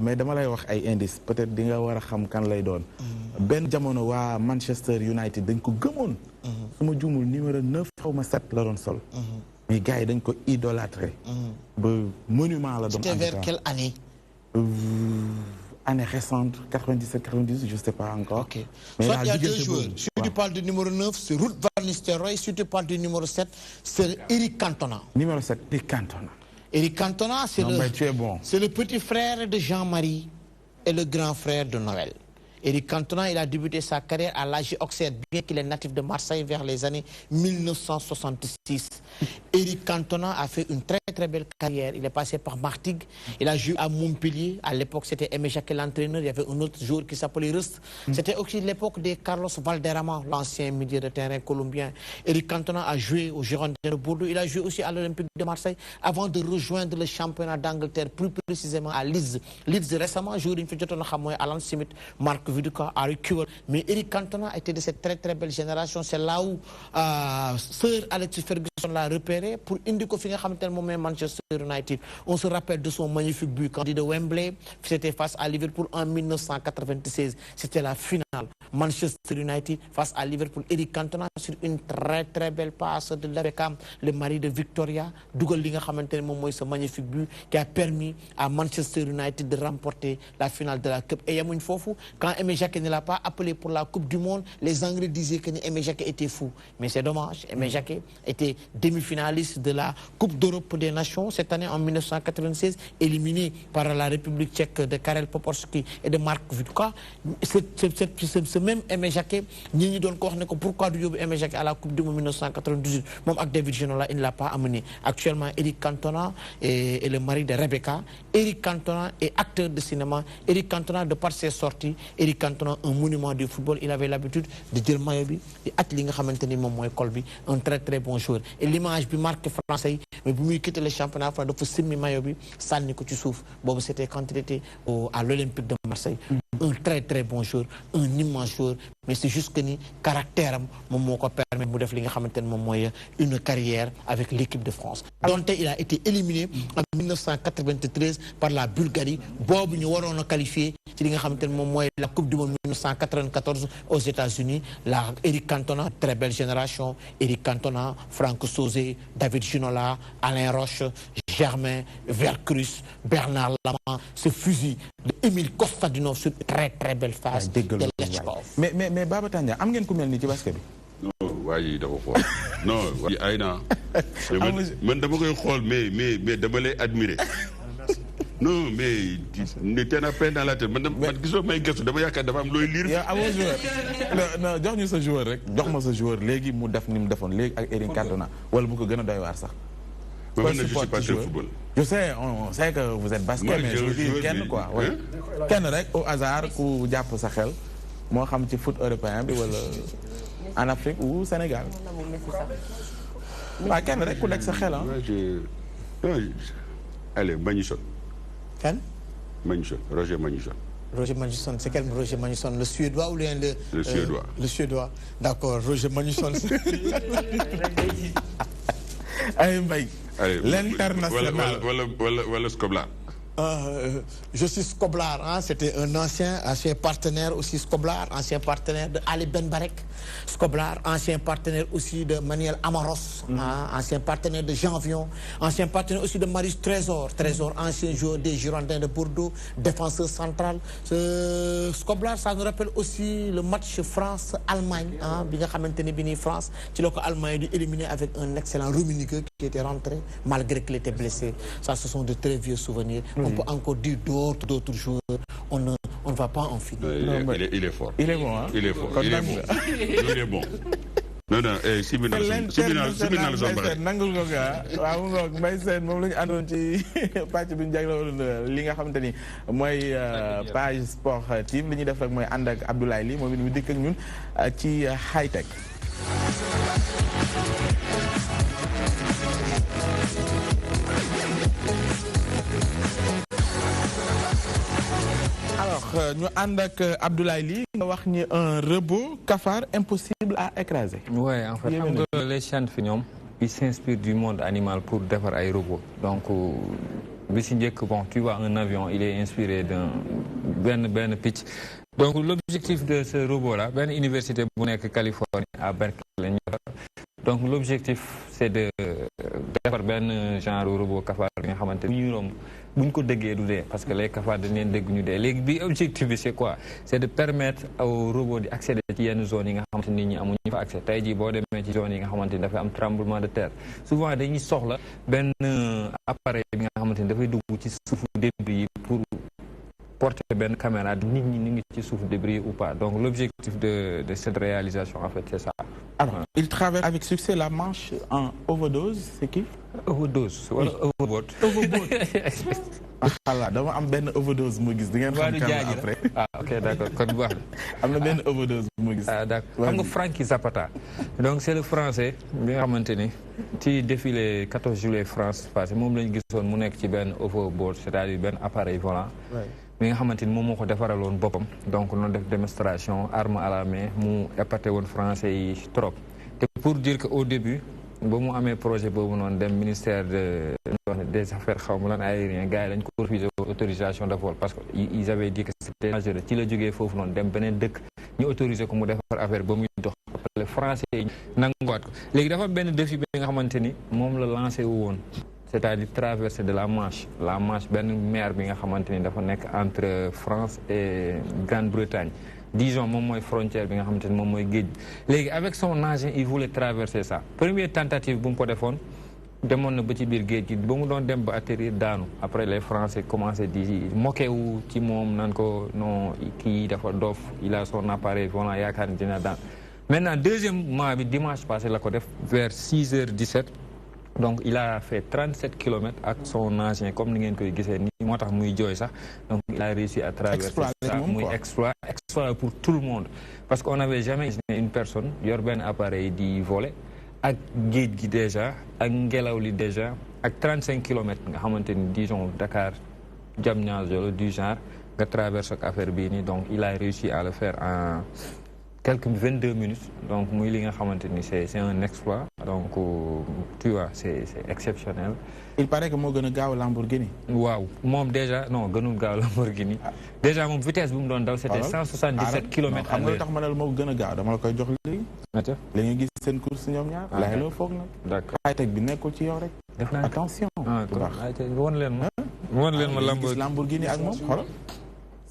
mais dama lay wax ay indice peut-être di nga war a xam kan lay doon. benn jamono waa Manchester United dañ ko gëmoon. su ma juumul numéro 9 xaw ma 7 la doon sol. mais gars yi dañ ko idolâtré. ba monument la doon. C'était vers quelle année? Année récente, 97, 98, je ne sais pas encore. Okay. Mais soit il y a deux joueurs. Si tu parles du numéro 9, c'est Ruud van Nistelrooy. Si tu parles du numéro 7, c'est Eric Cantona. Numéro 7, Eric Cantona. Eric Cantona, c'est le petit frère de Jean-Marie et le grand frère de Noël. Eric Cantona, il a débuté sa carrière à l'AG Auxerre, bien qu'il est natif de Marseille vers les années 1966. Eric Cantona a fait une très belle carrière. Il est passé par Martigues, il a joué à Montpellier. À l'époque, c'était Aimé Jacquet l'entraîneur. Il y avait un autre joueur qui s'appelait Rust. C'était aussi l'époque de Carlos Valderrama, l'ancien milieu de terrain colombien. Eric Cantona a joué au Girondins de Bordeaux. Il a joué aussi à l'Olympique de Marseille avant de rejoindre le championnat d'Angleterre, plus précisément à Leeds. Leeds récemment, joué une fête de Alan Smith, Marc Viduka, Harry Kewell. Mais Eric Cantona était de cette très belle génération. C'est là où Sir Alex Ferguson l'a repéré pour indiquer au moment Manchester United. On se rappelle de son magnifique but quand il de Wembley. C'était face à Liverpool en 1996. C'était la finale. Manchester United face à Liverpool. Eric Cantona sur une très belle passe de Beckham, le mari de Victoria. Dougal li nga xamantene mom moy ce magnifique but qui a permis à Manchester United de remporter la finale de la Coupe. Et yamuñ fofu quand Aimé Jacquet ne l'a pas appelé pour la Coupe du Monde, les Anglais disaient que Aimé Jacquet était fou. Mais c'est dommage, Aimé Jacquet était demi-finaliste de la Coupe d'Europe des Nations cette année en 1996, éliminé par la République tchèque de Karel Poporski et de Marc Viduka. Ce même Aimé Jacquet, ñi doon ko wax ne ko pourquoi du yóbbu Aimé Jacquet à la Coupe du Monde 1998 moom ak David Ginola il ne l'a pas amené. Actuellement Eric Cantona est le mari de Rebecca. Eric Cantona est acteur de cinéma. Eric Cantona, de par ses sorties, Eric Cantona, un monument du football, il avait l'habitude de dire maillot bi di at li nga xamanteni mom moy col bi, un très bon joueur. Et l'image bi marque français mais bu muy quitter le championnat France dafa simmi maillot bi sànni ko ci souf. Bobu c'était quand il était à l'Olympique de Marseille. Un très bon joueur, un immense joueur, mais c'est juste que ni caractère mom moko permet mu def li nga xamanteni mom moy une carrière avec l'équipe de France. Donc il a été éliminé en 1993 par la Bulgarie. Bobu ñu waroon a qualifier ci li nga xamanteni mom moy la Coupe du Monde 1994 aux États-Unis. La Eric Cantona, très belle génération. Eric Cantona, Franck Sauzé, David Ginola, Alain Roche, Germain, Vercruz, Bernard Lama, ce fusil de Emile Kostadinov sur très belle phase de Lechkov. Mais Baba Tandian, am ngeen ku mel ni ci basket bi? Non, waaye dafa xool. Non, waaye ay na. Man dama koy xool mais dama lay admirer. Non, mais ne t'en as pas dans la tête. Man gisoo may gëstu dama yaakaar dafa am looy lire. Yow amoo joueur. Non, jox ñu sa joueur rek. Jox ma sa joueur léegi mu def ni mu defoon léegi ak Eric Cantona wala bu ko gën a doy waar sax. Mais je suis pas très football. Je sais, on sait que vous êtes basket, mais je veux dire kenn quoi. Kenn rek au hasard ku jàpp sa xel moo xam ci foot européen bi wala en Afrique ou Sénégal. Waaw kenn rek ku nekk sa xel ah. Allez, Manichon. Kan? Manichon, Roger Manichon. Roger Magnusson, c'est quel Roger Magnusson? Le Suédois ou bien le Suédois. Le Suédois. D'accord, Roger Magnusson. Allez, l'international. Voilà Skoblar. Je suis Skoblar, hein, c'était un ancien partenaire aussi Skoblar, ancien partenaire de Ali Benbarek. Skoblar, ancien partenaire aussi de Manuel Amaros, hein, ancien partenaire de Jean Vion, ancien partenaire aussi de Marius Trésor, ancien joueur des Girondins de Bordeaux, défenseur central. Skoblar, ça nous rappelle aussi le match France-Allemagne, hein, France, l'Allemagne a éliminé avec un excellent Rummenigge qui était rentré malgré qu'il était blessé. Ça, ce sont de très vieux souvenirs. On peut encore dire d'autres joueurs. On ne va pas en finir. Il est fort. Il est bon, hein? Il est fort. Il est bon. Il est bon. Non, si bien nangul ko ga waaw mu ngoog Mbaye Sène moom la ñu àndoon ci pàcc bi ñu jaglewoon li nga xamante ni mooy page sportive li ñuy def rek mooy ànd ak Abdoulaye Ly moom it mu dikk ak ñun ci high tech. Alors, nous avons Abdoulaye Ly, nous avons un robot cafard impossible à écraser. Oui, en fait, les scientifiques, ils s'inspirent du monde animal pour défaire un robot. Donc, bon, tu vois, un avion, il est inspiré d'un ben pitch. Donc, l'objectif de ce robot-là, ben université de Californie à Berkeley. Donc, l'objectif, c'est de faire un genre de robot cafard. Parce que les cafards de l'objectif, c'est quoi? C'est de permettre aux robots d'accéder à une zone qui n'a pas accès. Si vous avez une zone qui a un tremblement de terre, souvent, ils sortent un appareil qui a un débris pour porter une caméra de débris ou pas. Donc, l'objectif de cette réalisation, en fait, c'est ça. Alors, il traverse avec succès la Manche en overdose, c'est qui? Overdose, wala overboard. Voilà, dama am benn overdose bu ma gis di ngeen xam kan après. Ah ok d'accord kon bu baax am na benn overdose bu ma gis. Ah d'accord xam nga Frankie Zapata. Donc c'est le français bi nga xamante ni ci défilé 14 juillet France passé moom lañu gisoon mu nekk ci benn overboard c'est-à-dire benn appareil volant. mi nga xamante ni moom moo ko defaraloon boppam donc noonu def démonstration arme à la main mu épaté woon français yi trop. te pour dire que au début ba mu amee projet boobu noonu dem ministère des affaires aériennes gars yi dañ ko refusé autorisation de vol parce que ils avaient dit que c'était dangereux ci la jógee foofu noonu dem beneen dëkk ñu autorisé ko mu defar affaire ba muy dox les français yi nanguwaat ko léegi dafa benn défi bi nga xamante ni moom la lancé wu woon c'est-à-dire traversée de la Manche benn mer bi nga xamante ni dafa nekk entre France et Grande-Bretagne disons moom mooy frontière bi nga xamante ni moom mooy géej léegi avec son engin il voulait traverser ça première tentative bu mu ko defoon demoon na ba ci biir géej gi ba mu doon dem ba atterrir daanu après les Français commencé di moqué wu ci moom naan ko non kii dafa dof il a son appareil volant yaakaar ni dina daan maintenant deuxième mois bi dimanche passé la ko def vers 6h17 donc il a fait 37 km avec son engin comme ni ngeen koy gisee nii moo tax muy jooy sax donc il a réussi à traverser ça muy exploit pour tout le monde parce qu'on n'avait jamais imaginé une personne yor benn appareil di voler ak géej gi déjà ak ngelaw li déjà ak 35 km nga xamante ni disons Dakar Diamniadio du genre nga traverse ak affaire bii nii donc il a réussi à le faire en quelques 22 minutes donc muy li nga xamante ni c'est un exploit donc tu vois c'est exceptionnel. Il paraît que moo gën a gaaw Lamborghini. waaw moom déjà non gënul gaaw Lamborghini. déjà moom vitesse bu mu doon daw c'était 177 kilomètres à l'heure. xam nga lu tax ma ne la moo gën a gaaw dama la koy jox léegi. la nga gis seen course ñoom ñaar. laay loo foog nag. d'accord high-tech bi nekkul ci yow rek. def naa attention. bu baax won leen ma Lamborghini ak moom xoolal.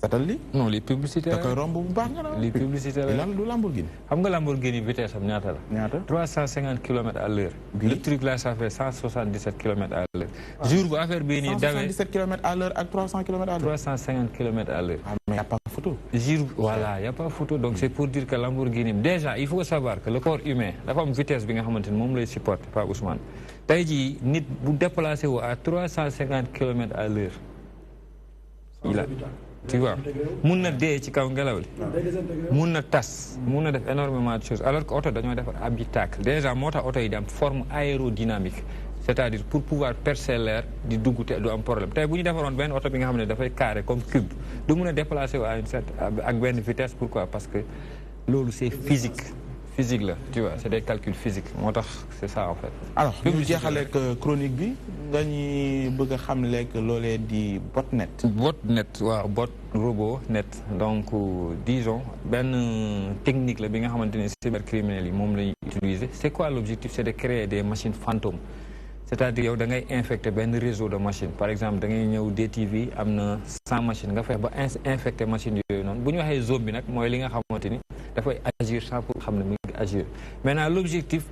satal li non li publicité da koy romb bu baax nga li publicité la lan du Lamborghini. xam nga Lamborghini vitesse am ñaata la. ñaata 350 km à l'heure. Le truc là ça fait 177 km à l'heure. jour bu affaire bii nii dawee 177 km à l'heure ak 300 km à l'heure. 350 km à l'heure. Ah mais y a pas photo. jour voilà y a pas photo donc c'est pour dire que Lamborghini déjà il faut savoir que le corps humain dafa am vitesse bi nga xamante ni moom lay supporter pas Ousmane. tey jii nit bu déplacé wu à 350 km à l'heure il a. tu vois mun na dee ci kaw ngelaw li mun na tas mun na def énormément de choses alors que oto dañoo defar habitacle déjà moo tax oto yi di am forme aérodynamique c'est-à-dire pour pouvoir percer l'air di dugg te du am problème tey bu ñu defaroon benn oto bi nga xam ne dafay carré comme cube du mun a déplacer wu à une certaine ak benn vitesse pourquoi parce que loolu c'est physique là tu vois c'est des calculs physiques moo tax c'est ça en fait. alors ñu jeexaleeg chronique bi nga ñuy bëgg a xam lekk loolee di botnet. botnet waaw bot robot net donc disons benn technique la bi nga xamante ne cybercriminels yi moom la ñuy utiliser c'est quoi l'objectif c'est de créer des machines fantômes. c'est-à-dire yow da ngay infecter benn réseau de machines par exemple da ngay ñëw DTV am na 100 machines nga fex ba infecter machines yooyu noonu bu ñu waxee zombie nag mooy li nga xamante ni dafay agir sans pour xam ne mu ngi agir maintenant l'objectif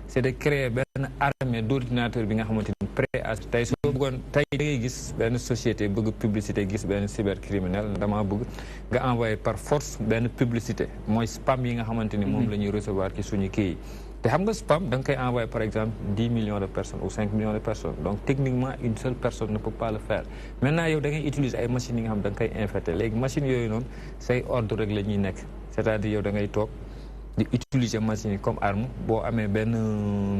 c'est de créer benn armée d'ordinateurs bi nga xamante ni prêt à tey soo bëggoon tey da ngay gis benn société bëgg publicité gis benn cybercriminel dama bëgg nga envoyer par force benn publicité mooy spam yi nga xamante ni moom la ñuy recevoir ci suñu kii yi te xam nga spam da nga koy envoyer par exemple 10 millions de personnes ou 5 millions de personnes donc techniquement une seule personne ne peut pas le faire maintenant yow da ngay utiliser ay machines yi nga xam da nga koy infecter léegi machines yooyu noonu say ordre rek la ñuy nekk c'est-à-dire yow da ngay toog di utiliser machines yi comme arme boo amee benn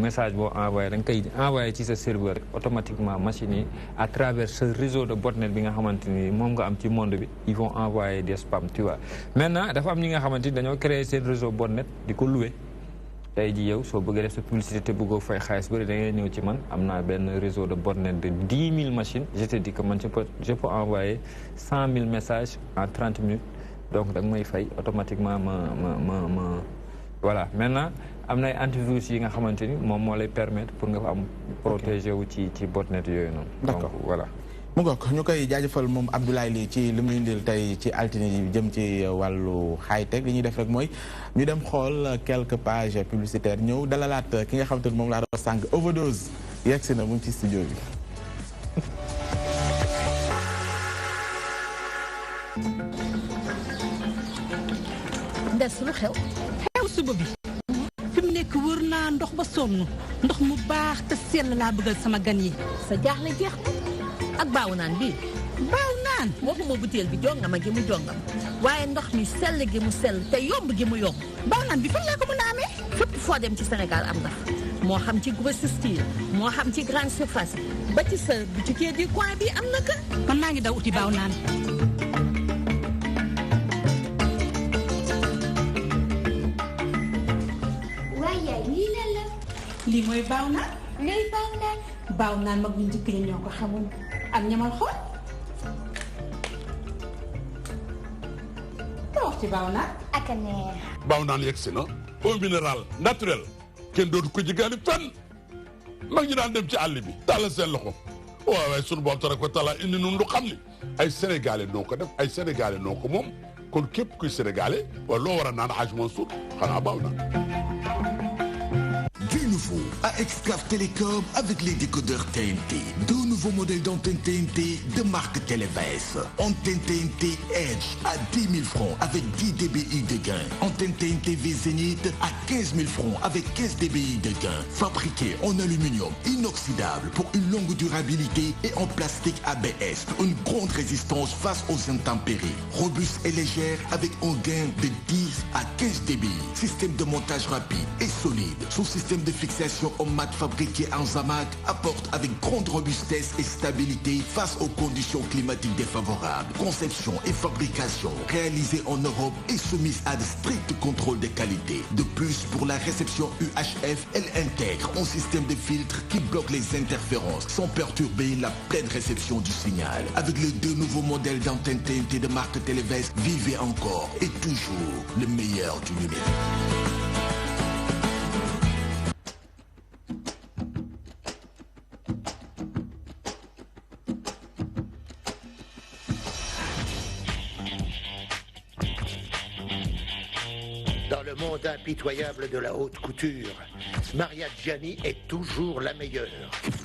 message boo envoyé da nga koy envoyé ci sa serveur rek automatiquement machines yi à travers ce réseau de botnet bi nga xamante ni moom nga am ci monde bi ils vont envoyer des spams tu vois maintenant dafa am ñi nga xamante ni dañoo créer seen réseau botnet di ko louer tey ji yow soo bëggee def sa publicité te bëggoo fay xaalis bëri da ngay ñëw ci man am naa benn réseau de botnet de 10 000 machines je te dis que man je peux envoyer 100 000 messages en 30 minutes donc da nga may fay automatiquement ma voilà maintenant am na ay antivirus yi nga xamante ni moom moo lay permettre pour nga am protéger wu ci botnet yooyu noonu. d'accord donc voilà. mu ngoog ñu koy jaajëfal moom Abdoulaye Ly ci li muy indil tey ci altine ji jëm ci wàllu high-tech li ñuy def rek mooy ñu dem xool quelques pages publicitaires ñëw dalalaat ki nga xamante ni moom laa doon sànq overdose yegg si na mu ngi ci studio bi. ndes lu xew suba bi fi mu nekk wër naa ndox ba sonn ndox mu baax te sell laa bëggal sama gan yi sa jaaxle jeex ak baaw naan bii baaw naan waxuma butéel bi jongama gi mu jongam waaye ndox mi sell gi mu sell te yomb gi mu yomb baaw naan bi fan laa ko mën a amee fépp foo dem ci Sénégal am ndax moo xam ci grosse style moo xam ci grande surface ba ci sa boutique du coin bi am na ka man maa ngi daw uti baaw naan lii mooy baaw naan lii baaw naan baaw naan mag ñu njëkk ñi ñoo ko xamul am ñamal xool loo wax ci baaw naan ak a neex baaw naan yegg si na eau minérale naturel kenn dootu ko jigéeni fenn mag ñi daan dem ci àll bi tàllal seen loxo waaw waaye sunu bopp tabaaraka wa taala indi nun lu xam ni ay sénégalais noo ko def ay sénégalais noo ko moom kon képp kuy sénégalais wala loo war a naan Hadj Mansour xanaa baaw naan. Du nouveau à Excaf Télécom avec les décodeurs TNT. Deux nouveaux modèles d'antenne TNT de marque Televès. Antenne TNT Edge à 10 000 francs avec 10 dBi de gain. Antenne TNT V Zénith à 15 000 francs avec 15 dBi de gain. Fabriqué en aluminium inoxydable pour une longue durabilité et en plastique ABS pour une grande résistance face aux intempéries. Robuste et légère avec un gain de 10 à 15 dBi. Système de montage rapide et solide. Sous système de fixation en mat fabriqué en Zamac apporte avec grande robustesse et stabilité face aux conditions climatiques défavorables. Conception et fabrication réalisée en Europe et soumise à de stricts contrôles de qualité. De plus, pour la réception UHF, elle intègre un système de filtre qui bloque les interférences sans perturber la pleine réception du signal. Avec les deux nouveaux modèles d'antenne TNT de marque Televès, vivez encore et toujours le meilleur du numérique. Dans le monde impitoyable de la haute couture, Maria Gianni est toujours la meilleure.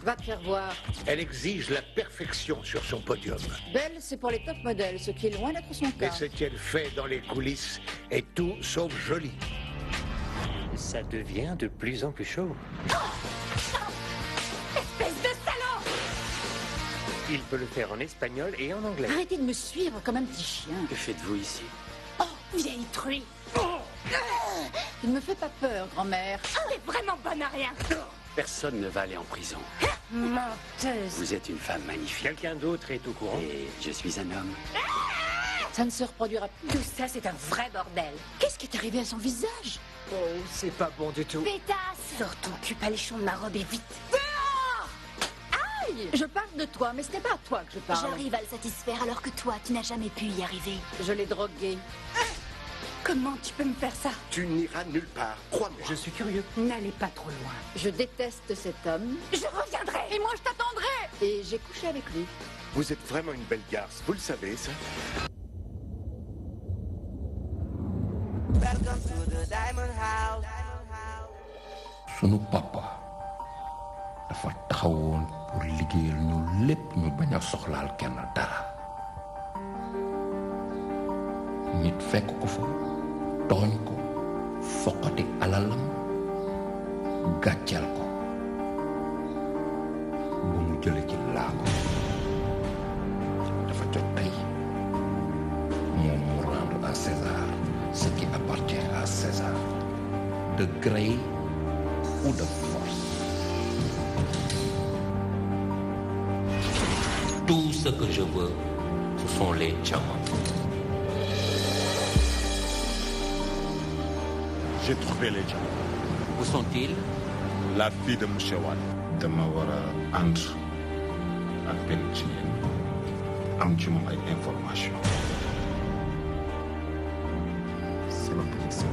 Va te faire voir. Elle exige la perfection sur son podium. Belle, c'est pour les top modèles, ce qui est loin d'être son cas. Et ce qu'elle fait dans les coulisses est tout sauf joli. Ça devient de plus en plus chaud. Espèce de salaud! Il peut le faire en espagnol et en anglais. Arrêtez de me suivre comme un petit chien. Que faites-vous ici? Oh, vieille truie! Il ne me fait pas peur, grand-mère. Elle est vraiment bonne à rien. Personne ne va aller en prison. Menteuse. Vous êtes une femme magnifique. Quelqu'un d'autre est au courant? Et je suis un homme. Ça ne se reproduira plus. Tout ça, c'est un vrai bordel. Qu'est-ce qui est arrivé à son visage? Oh, c'est pas bon du tout. Pétasse! Sors ton cul paléchon de ma robe et vite. Dehors! Aïe! Je parle de toi, mais ce n'est pas à toi que je parle. J'arrive à le satisfaire alors que toi, tu n'as jamais pu y arriver. Je l'ai drogué. Comment tu peux me faire ça? Tu n'iras nulle part, crois-moi. Je suis curieux. N'allez pas trop loin. Je déteste cet homme. Je reviendrai! Et moi, je t'attendrai! Et j'ai couché avec lui. Vous êtes vraiment une belle garce, vous le savez, ça? Sunu papa dafa taxawoon pour liggéeyal ñu lépp ñu bañ a soxlaal kenn dara nit fekk ko fa tooñ ko foqati alalam gàcceel ko bu mu jële ci laago dafa jot tey moom mu rendre à César ce qui appartient à César de gré ou de force. Tout ce que je veux, ce sont les diamants. J'ai trouvé les diamants. Où sont-ils? La fille de M. Wade. dama war a ànd ak benn jigéen am ci moom ay information. C'est ma petite sœur.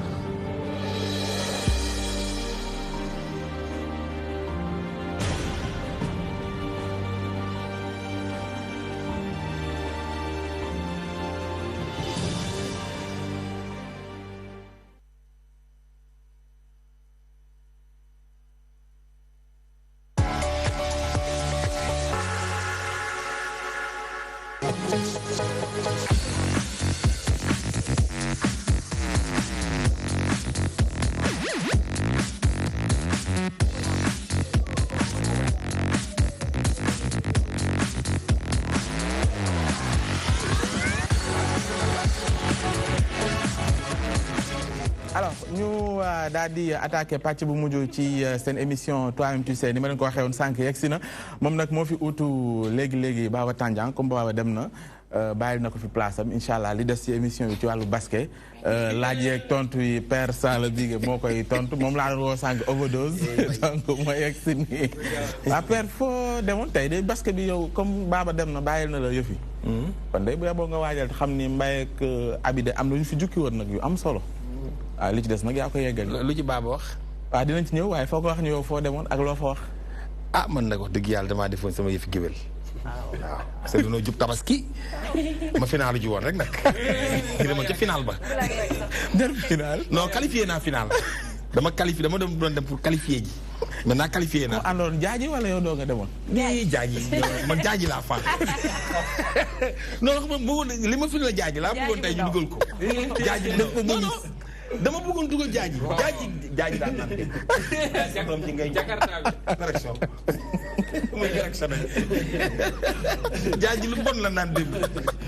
alors ñu daal di attaqué pàcc bu mujj ci seen émission Toi-même tu sais ni ma leen ko waxee woon sànq yegg si na moom nag moo fi utu léegi Baba Tandiang comme Baba dem na bàyyil na ko fi place am incha allah li des ci émission bi ci wàllu basket laaj yeeg tontu yi Père Sall Bigué moo koy tontu moom laa doon woo sànq overdose donc moo yegg si nii waa Père foo demoon tey de basket bi yow comme Baba dem na bàyyil na la yëfi kon day bu yeboo nga waajal xam ni Mbaye ak Abide am na ñu fi jukki woon nag yu am solo waaw li ci des nag yaa ko yeggal lu ci Baba wax waaw dinañ ci ñëw waaye foo ko wax ñu yow foo demoon ak loo fa wax ah man nag wax dëgg yàlla damaa defoon sama yëfi géwél waaw parce que dañoo jub tabaski ma final ji woon rek nag ngi demoon ca final ba der final non qualifié naa final dama doon dem pour qualifier ji maintenant qualifié naa àndoon jaaji wala yow doo nga demoon nii jaaji man jaaji laa faa non li ma fi la jaaji laa bëggoon tey ñu dugal ko jaaji non dama bëggoon dugal jaaji daan naan doom ci ngay Jakarta correction muy correction jaaji lu bon la naan démb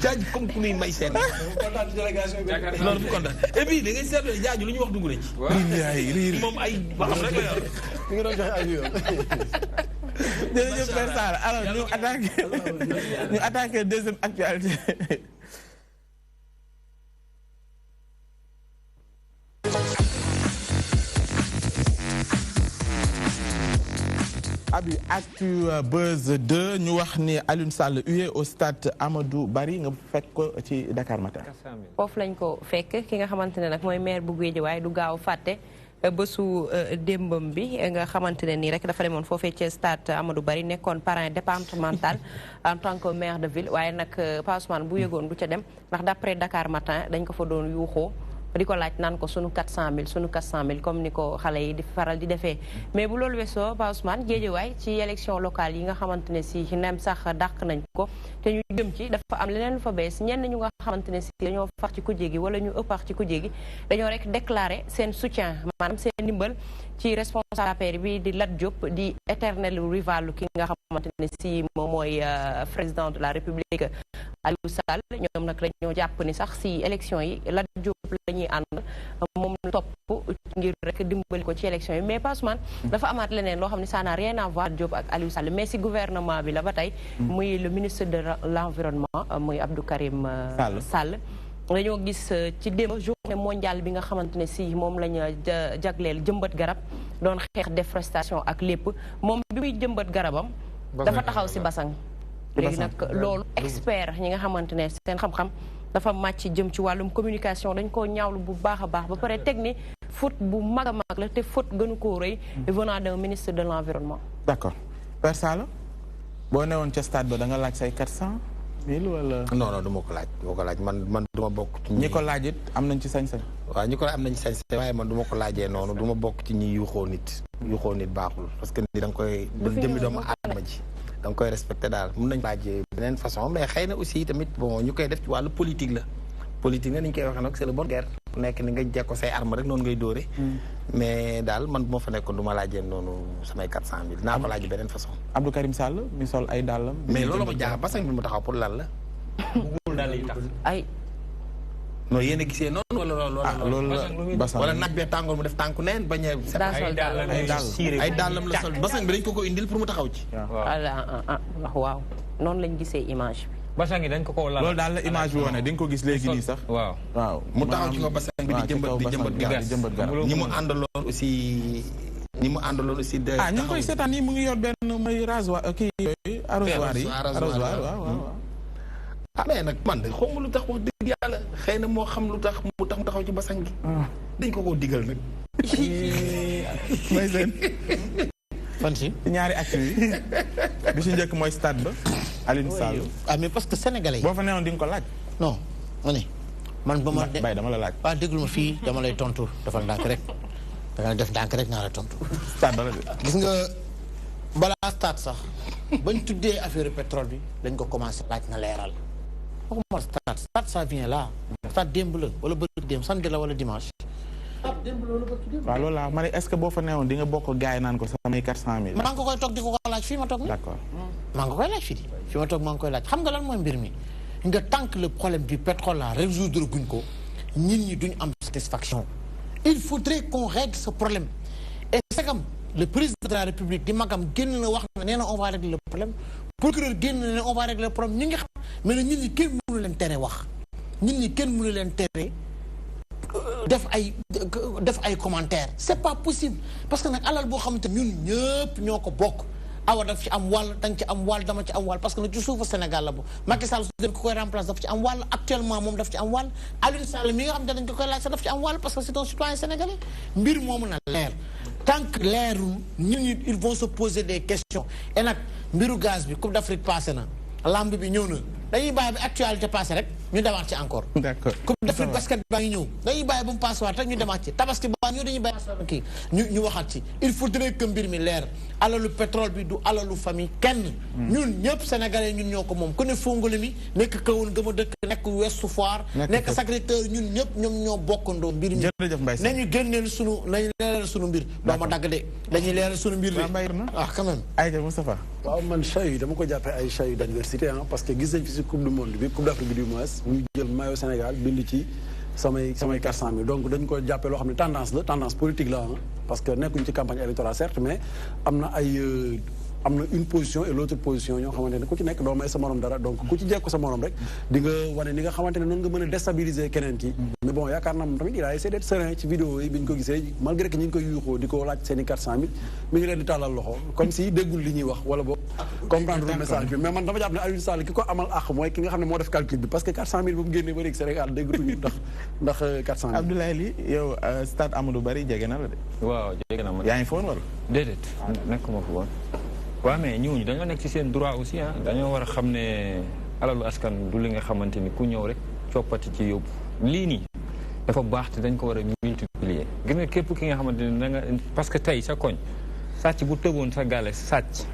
jaaji comme ku nuy may seen loolu bu kontaan et puis da ngay seetlu jaaji lu ñu wax dugg na ci riir moom ay waxam rek la yor mi ngi doon joxe ay nuyoo jërëjëf Père Sall alors ñu attaqué deuxième actualité Abi actu buzz 2 ñu wax ni Aliou Sall hué au stade Amadou Barry nga fekk ko ci Dakar Matin. foofu lañ ko fekk ki nga xamante ne nag mooy maire bu Guédiawaye du gaaw fàtte bésu démbam bi nga xamante ne nii rek dafa demoon foofee ci stade Amadou Barry nekkoon parrain départemental en tant que maire de ville waaye nag Pa Ousmane bu yëgoon du ca dem ndax d'après Dakar Matin dañ ko fa doon yuuxoo di ko laaj naan ko sunu 400000 comme ni ko xale yi di faral di defee mais bu loolu weesoo Pa Ousmane Guédiawaye ci élection locale yi nga xamante ne si nem sax dàq nañ ko te ñu jëm ci dafa am leneen lu fa bees ñenn ñu nga xamante ne si dañoo fax ci kujje gi wala ñu ëppax ci kujje gi dañoo rek déclarer seen soutien maanaam seen ndimbal ci responsable APR bi di Lat Diop di éternel rival ki nga xamante ne si moom mooy président de la République Aliou Sall ñoom nag dañoo jàpp ni sax si élection yi Lat Diop la ñuy ànd moom topp ngir rek dimbali ko ci élection yi mais pas Ousmane dafa amaat leneen loo xam ne ça n'a rien à voir Lat Diop ak Aliou Sall mais si gouvernement bi la ba tey muy le ministre de l'environnement muy Abdou Karim Sall dañoo gis ci démb journée mondiale bi nga xamante ne si moom la ñu jagleel jëmbat garab doon xeex déforestation ak lépp moom bi muy jëmbat garabam dafa taxaw si basang léegi nag loolu expert ñi nga xamante ne seen xam-xam dafa màcc jëm ci wàllum communication dañ koo ñaawlu bu baax a baax ba pare teg ni faute bu mag a mag la te faute gënu koo rëy venant d'un ministre de l'environnement. D'accord Père Sala boo newoon ca stade ba da nga laaj say 400.000 wala. non du ma ko laaj man du ma bokk ci ñi ko laaj it am nañ ci sañ-sañ. waaw ñi ko am nañ ci sañ-sañ waaye man du ma ko laajee noonu du ma bokk ci ñi yuuxoo nit baaxul parce que ni da nga koy jëmmi doomu aadama ji da nga koy respecté daal mun nañ laajee beneen façon mais xëy na aussi tamit bon ñu koy def ci wàllu politique la politique ne ni ñu koy waxee nag c'est le bon guerre ku nekk ni nga jekko say arme rek noonu ngay dóore mais daal man bu ma fa nekkoon du ma laajee noonu samay 400.000 naa ko laaj beneen façon Abdou Karim Sall mi sol ay dàllam mais loolu ko jaaxal basang bi mu taxaw pour lan la bugul daal yi tax ay non yéen a gisee noonu wala loolu wala naaj bee tàngoor mu def tànku neen bañ a ay dàllam la sol basang bi dañ ko indil pour mu taxaw ci waaw noonu lañ gisee image bi basang yi dañ ko lal loolu daal la image bi wone di nga ko gis léegi nii sax waaw mu taxaw ci ko basang bi di jëmbat garab ñi mu àndaloon aussi de ñu ngi koy seetaan nii mu ngi yor benn mooy rasoir kii yooyu arrosoir yi waaw mais nag man de xawma lu tax wax dëgg yàlla xëy na moo xam lu tax mu taxaw ci basang gi dañ ko digal nag may seen fan si ñaari acte yi bi si njëkk mooy stade ba Aliou Sall mais parce que sénégalais yi boo fa newoon di nga ko laaj non man ba ma bay dama la laaj waaw déglu ma fii dama lay tontu defal ndànk rek danga def ndànk rek naa la tontu stade ba la gis nga balaa stade sax bañ tuddee affaire pétrole bi dañ ko commencé laaj na leeral waxuma stade ça vient là stade démb la wala bëri démb samedi la wala dimanche waaw loolu laa ma ne est-ce que boo fa newoon di nga bokk gars yi naan ko samay 400.000 maa ngi ko koy toog di ko laaj fii ma toog d'accord maa ngi ko koy laaj fii ma toog maa ngi koy laaj xam nga lan mooy mbir mi nga tant que le problème du pétrole là résoudre guñ ko nit ñi duñ am satisfaction il faudrait qu'on règle ce problème et c'est comme le président de la République di magam génn na wax na nee na on va régler le problème procureur génn na ne on va régler le problème ñi nga xam mais nit ñi kenn mënu leen tere wax nit ñi kenn mënu leen tere def ay commentaires c'est pas possible parce que nag alal boo xamante ñun ñëpp ñoo ko bokk awa daf ci am wàll danga ci am wàll dama ci am wàll parce que nag ci suufu Sénégal la bo Macky Sall su dem ko koy remplacer daf ci am wàll actuellement moom daf ci am wàll Aliou Sall mi nga xam ne dañ ko koy laaj sax daf ci am wàll parce que c'est un citoyen sénégalais mbir moomu na leer tant que leerul nit ñi ils vont se poser des questions et nag mbiru gaz bi Coupe d'Afrique passé na lamb bi ñëw na dañuy bàyyi bi actualité passé rek ñu demaat ci encore d'accord Coupe d'Afrique basket baa ngi ñëw dañuy bàyyi ba mu passé waat rek ñu demaat ci tabaski baa ñëw dañuy bàyyi kii ñu waxaat ci il faudrait que mbir mi leer alalu pétrole bi du alalu famille kenn ñun ñëpp sénégalais ñun ñoo ko moom ku ne Fongole mi nekk Kahone gëma dëkk nekk Ouest Foire nekk Sacré-Cœur ñun ñëpp ñoom ñoo bokkandoo mbir mi nañu génneel nañu leeral sunu mbir doo ma dagg de dañuy leeral sunu mbir de quand même Aïda Moustapha waaw man chahut dama ko jàppee ay chahut d'adversité parce que gis nañ fi si coupe du monde bi coupe d'Afrique bi du moins ñu jël maillot Sénégal bind ci samay 400.000 donc dañ ko jàppee loo xam ne tendance politique la parce que nekkuñ ci campagne électorale certes mais am na une position et l'autre position ñoo xamante ne ku ci nekk doo may sa morom dara donc ku ci jekku sa morom rek di nga wane ni nga xamante ne noonu nga mën a déstabiliser keneen ki mais bon yaakaar naa moom tamit il a essayé d'être serein ci vidéo yi bi ñu ko gisee malgré que ñu ngi koy yuuxoo di ko laaj seeni 400.000 mi ngi leen di tàllal loxo comme si déggul li ñuy wax wala boog comprendre le message bi mais man dama jàpp ne Aliou Sall ki ko amal àq mooy ki nga xam ne moo def calcul bi parce que 400.000 bu mu génnee ba léegi Sénégal déggatuñu ndax 400.000 Abdoulaye Ly yow stade Amadou Barry jege na la de waaw jege na ma yaa ngi foon wala déedéet nekkuma fa woon waaw mais ñooñu dañoo nekk ci seen droit aussi dañoo war a xam ne alalu askan du li nga xamante ni ku ñëw rek coppati ci yóbbu lii nii dafa baax te dañ ko war a multiplier gis nga képp ki nga xamante ni da nga parce que tey sa koñ sàcc bu tëboon sa gàlle sàcc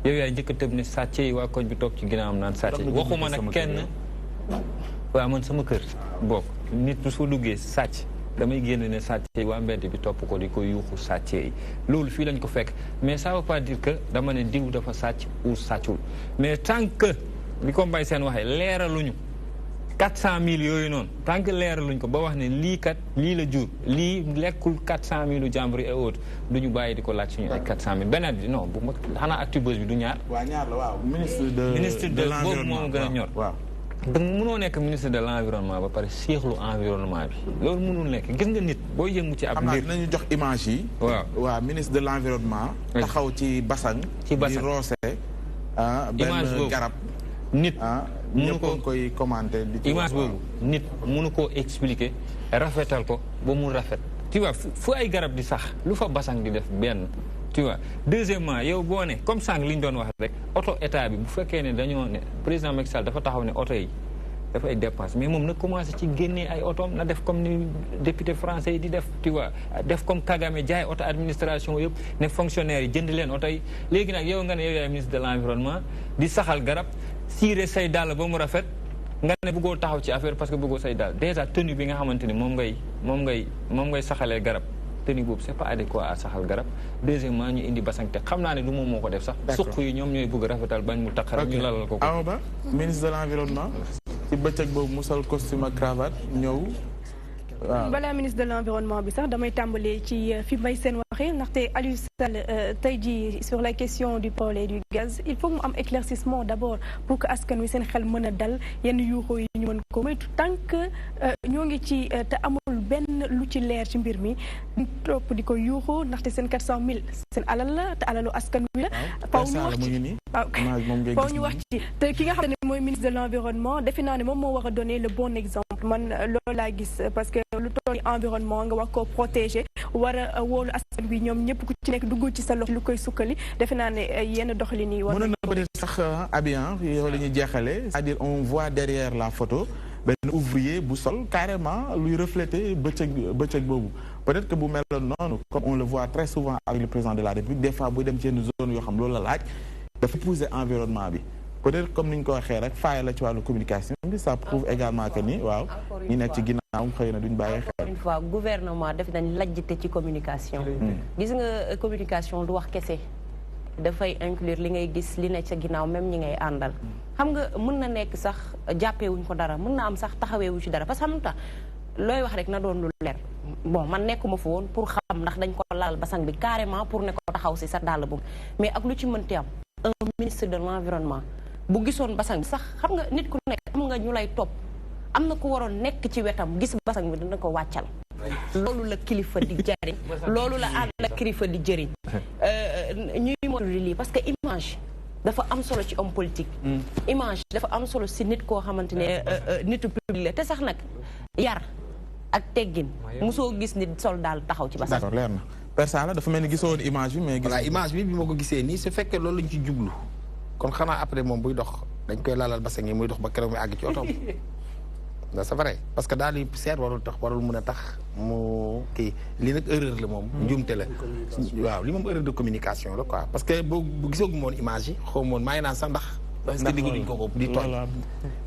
yow yaay njëkk a tëb ne sàcc yi waa koñ bi toog ci ginnaawam naan sàcc waxuma nag kenn waaw man sama kër bokk nit su duggee sàcc damay génn ne sàccee waa mbedd bi topp ko di ko yuuxu sàccee yi loolu fii lañ ko fekk mais ça veut pas dire que dama ne diw dafa sàcc ou sàccul mais tant que li ko Mbaye Sène waxee leeraluñu 400 000 yooyu noonu tant que leeraluñ ko ba wax ne lii kat lii la jur lii lekkul 400 000 jàmbur et autres du ñu bàyyi di ko laaj suñu ay 400 000 beneen bi non bu ma xanaa actubuse bi du ñaar. waaw ñaar la waaw ministre de boobu moom gën a ñor. waaw donc mënoo nekk ministre de l' environnement ba pare seexlu environnement bi loolu mënul nekk gis nga nit booy yëngu ci ab mbir. xam naa dinañu jox image yi. waaw ministre de l' environnement. taxaw ci basang. ci basang di roose. benn garab. nit mënu ko koy commenter di image boobu nit mënu koo expliquer rafetal ko ba mu rafet. tu vois fu ay garab di sax lu fa basang di def benn. tu vois deuxièmement yow boo ne comme sànq li ñu doon wax rek oto état bi bu fekkee ne dañoo ne président Macky Sall dafa taxaw ne oto yi dafay dépense mais moom na commencé ci génnee ay otoom na def comme ni député français yi di def tu vois def comme Kagame jaay oto administration yëpp ne fonctionnaire yi jënd leen oto yi léegi nag yow nga ne yow yaay ministre de l' environnement di saxal garab siire say dàll ba mu rafet nga ne bëggoo taxaw ci affaire parce que bëggoo say dàll déjà tenue bi nga xamante ni moom ngay saxalee garab tenue boobu c'est pas adéquat à saxal garab deuxièmement ñu indi basang te xam naa ne du moom moo ko def sax suq yi ñoom ñooy bëgg rafetal bañ mu taqara ñu lalal ko Awa Ba ministre de l'environnement ci bëccëg boobu mu sol costume ak cravate ñëw waaw balaa ministre de l'environnement bi sax damay tàmbalee ci fi Mbaye Sène waxee ndaxte Aliou Sall tey jii sur la question du pétrole et du gaz il faut mu am éclaircissement d'abord pour que askan wi seen xel mën a dal yenn yuuxoo yi ñu mën ko moytu tant que ñoo ngi ci te amul benn lu ci leer ci mbir mi topp di ko yuuxoo ndaxte seen 400 000 seen alal la te alalu askan wi la faw ñu wax ci faw ñu wax ci te ki nga xam ne mooy ministre de l'environnement defe naa ne moom moo war a donner le bon exemple man loolu laa gis parce que lu toll ni environnement nga wax ko protéger war a wóolu askan wi ñoom ñëpp ku ci nekk dugg ci sa loxo lu koy sukkali defe naa ne yenn doxalin yi war mën na peut-être sax Abian yow la ñuy jeexale c'est-à-dire on voit derrière la photo benn ouvrier bu sol carrément luy refléter bëccëg boobu peut-être que bu meloon noonu comme on le voit très souvent avec le président de la République des fois buy dem ci yenn zone yoo xam loolu la laaj dafa pousser environnement bi peut-être comme ni ñu ko waxee rek faay la ci wàllu communication bi ça prouve également que ni waaw ñi nekk ci ginnaaw xëy na duñ bàyyi xel. une fois gouvernement def nañ lajjite ci communication. gis nga communication du wax kese dafay inclure li ngay gis li nekk sa ginnaaw même ñi ngay àndal. xam nga mën na nekk sax jàppeewuñ ko dara mën na am sax taxaweewu ci dara parce que xam nga looy wax rek na doon lu leer bon man nekkuma fa woon pour xam ndax dañ ko laal basang bi carrément pour ne ko taxaw si sa dàll boobu mais ak lu ci mënti am un ministre de l'environnement bu gisoon basang bi sax xam nga nit ku nekk am nga ñu lay topp am na ku waroon nekk ci wetam gis basang bi dina ko wàccal loolu la kilifa di jëriñ loolu la ànd la kilifa di jëriñ ñuy moytu lii parce que image dafa am solo ci homme politique image dafa am solo si nit koo xamante ne nitu public la te sax nag yar ak teggin mosoo gis nit sol daal taxaw ci basang d'accord leer na persa la dafa mel ni gisoo woon image bi mais voilà image bi ma ko gisee nii su fekkee loolu lañ ci jublu kon xanaa après moom buy dox dañ koy laalal basang yi muy dox ba keroog muy àgg ci otoom non c'est vrai parce que daal di seet warul tax warul mën a tax mu kii lii nag erreur la moom njumte la waaw li moom erreur de communication la quoi parce que bu gisoogu moon image yi xaw moon maa ngi naan sax ndax est-ce que digguduñ ko di tooñ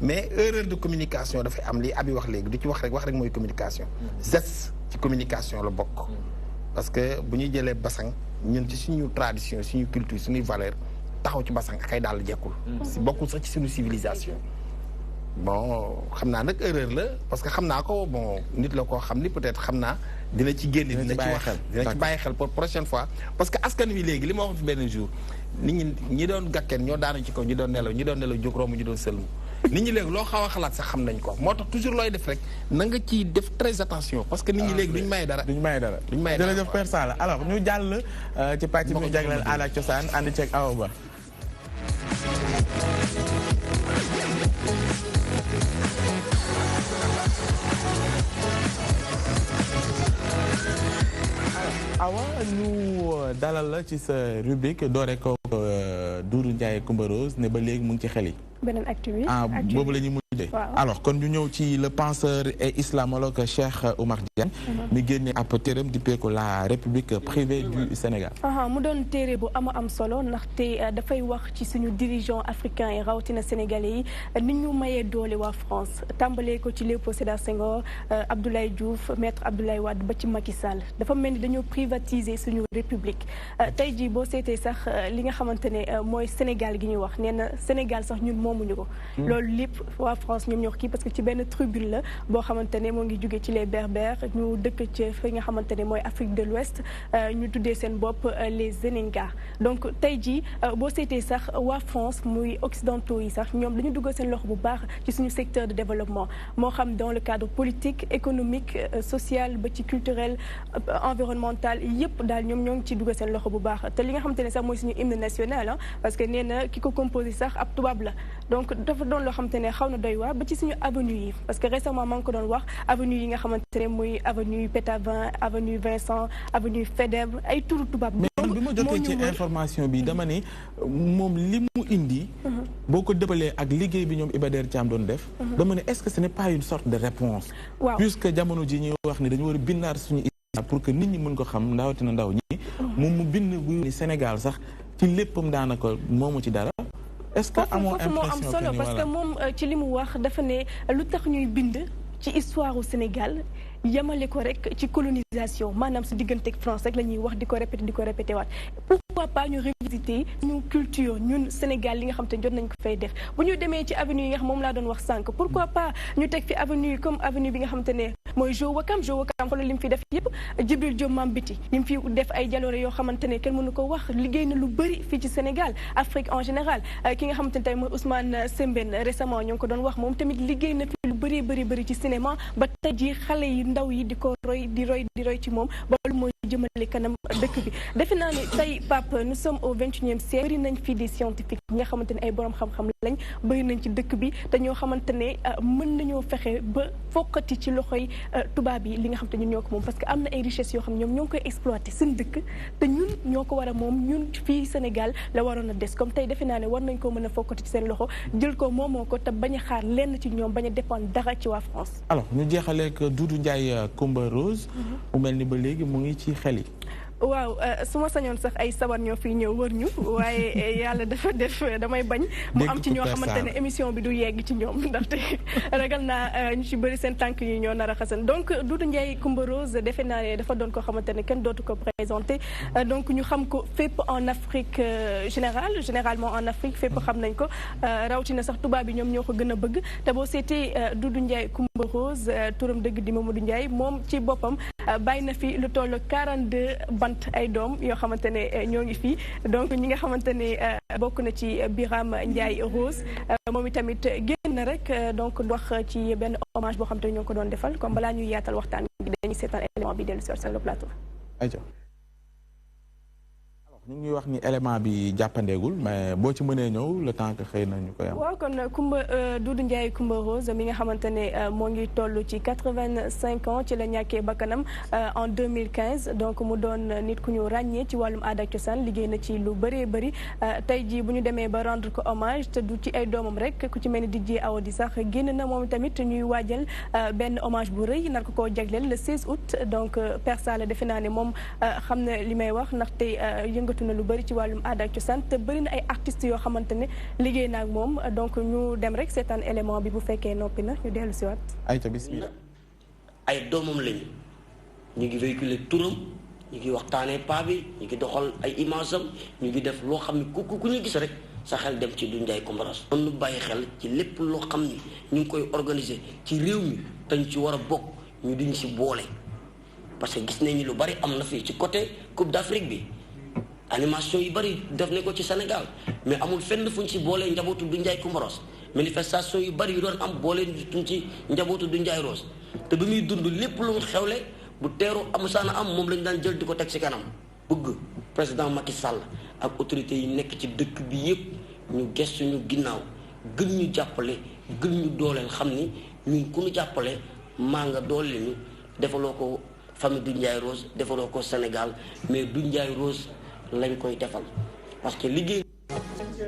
mais erreur de communication dafay am li Abi wax léegi du ci wax rek mooy communication geste ci communication la bokk parce que bu ñuy jëlee basang ñun ci suñu tradition suñu culture suñuy valeur taxaw ci basang ak ay daal jekkul si bokkul sax ci suñu civilisation bon xam naa nag erreur la parce que xam naa ko bon nit la koo xam ni peut-être xam naa dina ci génne dina ci bàyyi xel pour prochaine fois parce que askan wi léegi li ma wax fi benn jour nit ñi doon gàkkeen ñoo daanu ci kaw ñi doon nelaw jóg romb ñi doon sëlmu nit ñi léegi loo xaw a xalaat sax xam nañ ko moo tax toujours looy def rek na nga ciy def très attention parce que nit ñi léegi duñ maye dara jërëjëf Père Sala alors ñu jàll ci pàcc bi ñu jagleel aada ak cosaan ànd ceeg Awa Ba Awa ñu dalal la ci sa rubrique doore ko Doudou Ndiaye Coumba Rose ne ba léegi mu ngi ci xel yi beneen actu bi boobu la ñuy alors kon ñu ñëw ci le penseur et islamologue Cheikh Oumar Diagne mi génne ab téeram dippee ko la République privée du Sénégal. mu doon téere bu am solo ndaxte dafay wax ci suñu dirigeants africains yi rawatina sénégalais yi ni ñu mayee doole waa France tàmbalee ko ci Léopold Sédar Senghor Abdoulaye Diouf maître Abdoulaye Wade ba ci Macky Sall dafa mel ni dañoo privatiser suñu république tey jii boo seetee sax li nga xamante ne mooy Sénégal gi ñuy wax nee na Sénégal sax ñun moomuñu ko. loolu lépp waa France ñoom ñoo kii parce que ci benn tribune la boo xamante ne moo ngi jóge ci les Berbères ñu dëkk ci fi nga xamante ne mooy Afrique de l'Ouest ñu tuddee seen bopp les Sénégal donc tey jii boo seetee sax waa France muy occidentaux yi sax ñoom dañu duggal seen loxo bu baax ci suñu secteur de développement moo xam dans le cadre politique économique social ba ci culturel environnemental yëpp daal ñoom ñoo ngi ci duggal seen loxo bu baax te li nga xamante ne sax mooy suñu hymne national parce que nee na ki ko composé sax ab tubaab la donc dafa doon loo xamante ne xaw na doy waar ba ci suñu avenue yi parce que récemment maa ngi ko doon wax avenue yi nga xamante ne muy avenue Pétavin avenue Vincent avenue Faidherbe ay turu tubaab. mais bi ma jotee ci information bi dama ne moom li mu indi. boo ko dëppalee ak liggéey bi ñoom Iba Der Thiam doon def. dama ne est-ce que ce n'est pas une sorte de réponse waaw puisque jamono ji ñuy wax ni dañu war a bindaar suñu histoire pour que nit ñi mën ko xam ndawatina ndaw ñi. moom mu bind bu ni Sénégal sax ci léppam daanaka moomu ci dara. est-ce que amoo impression moo am solo parce que moom ci li mu wax dafa ne lu tax ñuy bind ci histoire au Sénégal yamale ko rek ci colonisation maanaam su diggante ak France rek la ñuy wax di ko répété waat pourquoi pas ñu revisiter ñu culture ñun Sénégal li nga xam te jot nañ ko fay def bu ñu demee ci avenue yi nga xam moom laa doon wax sànq pourquoi pas ñu teg fi avenue comme avenue bi nga xam te ne mooy Jo Wakam xoolal li mu fi def yëpp Djibril Diop Mambiti li mu fi def ay jaloore yoo xamante ne kenn mënu ko wax liggéey na lu bëri fii ci Sénégal Afrique en général ki nga xamante ne tey mooy Ousmane Sembène récemment ñoo ngi ko doon wax moom tamit liggéey na fi lu bëri ci cinéma ba tey ji xale yi ndaw yi di ko roy di roy ci moom ba lu mooy jëmale kanam dëkk bi defe naa ne tey Pape nous sommes au 21e siècle bëri nañ fii des scientifiques ñi nga xamante ne ay borom xam-xam lañ bëri nañ ci dëkk bi te ñoo xamante ne mën nañoo fexe ba fokkati ci loxoy tubaab yi li nga xam te ñun ñoo ko moom parce que am na ay richesses yoo xam ñoom ñoo ngi koy exploité seen dëkk te ñun ñoo ko war a moom ñun fii Sénégal la waroon a des comme tey defe naa ne war nañ ko mën a fokkati ci seen loxo jël ko moomoo ko te bañ a xaar lenn ci ñoom bañ a dépendre dara ci waa France. alors ñu jeexaleeg Doudou Ndiaye Coumba Rose mu mel ni ba léegi mu ngi ci xel yi. waaw su ma sañoon sax ay sabar ñoo fi ñëw wër ñu waaye yàlla dafa def damay bañ mu am ci ñoo xamante ne émission bi du yegg ci ñoom ndaxte ragal naa ñu ci bëri seen tànk yi ñoo nar a xasan donc Doudou Ndiaye Coumba Rose defe naa ne dafa doon ko xamante ne kenn dootu ko présenté donc ñu xam ko fépp en Afrique généralement en Afrique fépp xam nañ ko rawatina sax tubaab bi ñoom ñoo ko gën a bëgg te boo seetee Doudou Ndiaye Coumba Rose turam dëgg di Mamadou Ndiaye moom ci boppam bàyyi na fi lu toll 42 bant ay doom yoo xamante ne ñoo ngi fii donc ñi nga xamante ne bokk na ci Biram Ndiaye Rose moom itamit génn na rek donc wax ci benn hommage boo xam te ne ñoo ko doon defal comme balaa ñuy yaatal waxtaan bi dañuy seetaan élément bi dellu sur le plateau. ñu ngi wax ni élément bi jàppandeegul mais boo ci mënee ñëw le temps que xëy na ñu koy am. waaw kon Doudou Ndiaye Coumba Rose mi nga xamante ne moo ngi toll ci 85 ans ci la ñàkkee bakkanam en 2015 donc mu doon nit ku ñu ràññee ci wàllum aada ak cosaan liggéey na ci lu bëree bëri tey jii bu ñu demee ba rendre ko hommage te du ci ay doomam rek ku ci mel ni DJ Awadi sax génn na moom tamit ñuy waajal benn hommage bu rëy nar ko koo jagleel le 16 août donc Père Sala defe naa ne moom xam na li may wax ndaxte yëngatu na lu bëri ci wàllum aada ak cosaan te bëri na ay artistes yoo xamante ne liggéey na ak moom donc ñu dem rek seetaan élément bi bu fekkee noppi na ñu dellu si waat. ayca bismillah. ay doomam lañu ñu ngi véhiculer turam ñu ngi waxtaanee paa bi ñu ngi doxal ay image am ñu ngi def loo xam ne ku ñu gis rek sa xel dem ci Doudou Ndiaye Coumba Rose. doon nu bàyyi xel ci lépp loo xam ni ñu ngi koy organiser ci réew mi te ñu ci war a bokk ñu diñ si boole parce que gis nañu lu bari am na fii ci côté Coupe d'Afrique bi. animation yu bëri def nañ ko ci Sénégal mais amul fenn fu ñu ci boolee njabootu Doudou Ndiaye Coumba Rose manifestation yu bëri yu doon am boolee tuñ ci njabootu Doudou Ndiaye Rose te bi muy dund lépp lu mu xewle bu teeru amusaana am moom lañu daan jël di ko teg ci kanam bëgg président Macky Sall ak autorités yi nekk ci dëkk bi yëpp ñu gestu ñu ginnaaw gën ñu jàppale gën ñu dooleel xam ni ñun ku ñu jàppale maa nga doole ñu defaloo ko famille Doudou Ndiaye Rose defaloo ko Sénégal mais Doudou Ndiaye Rose lañ koy defal parce que liggéey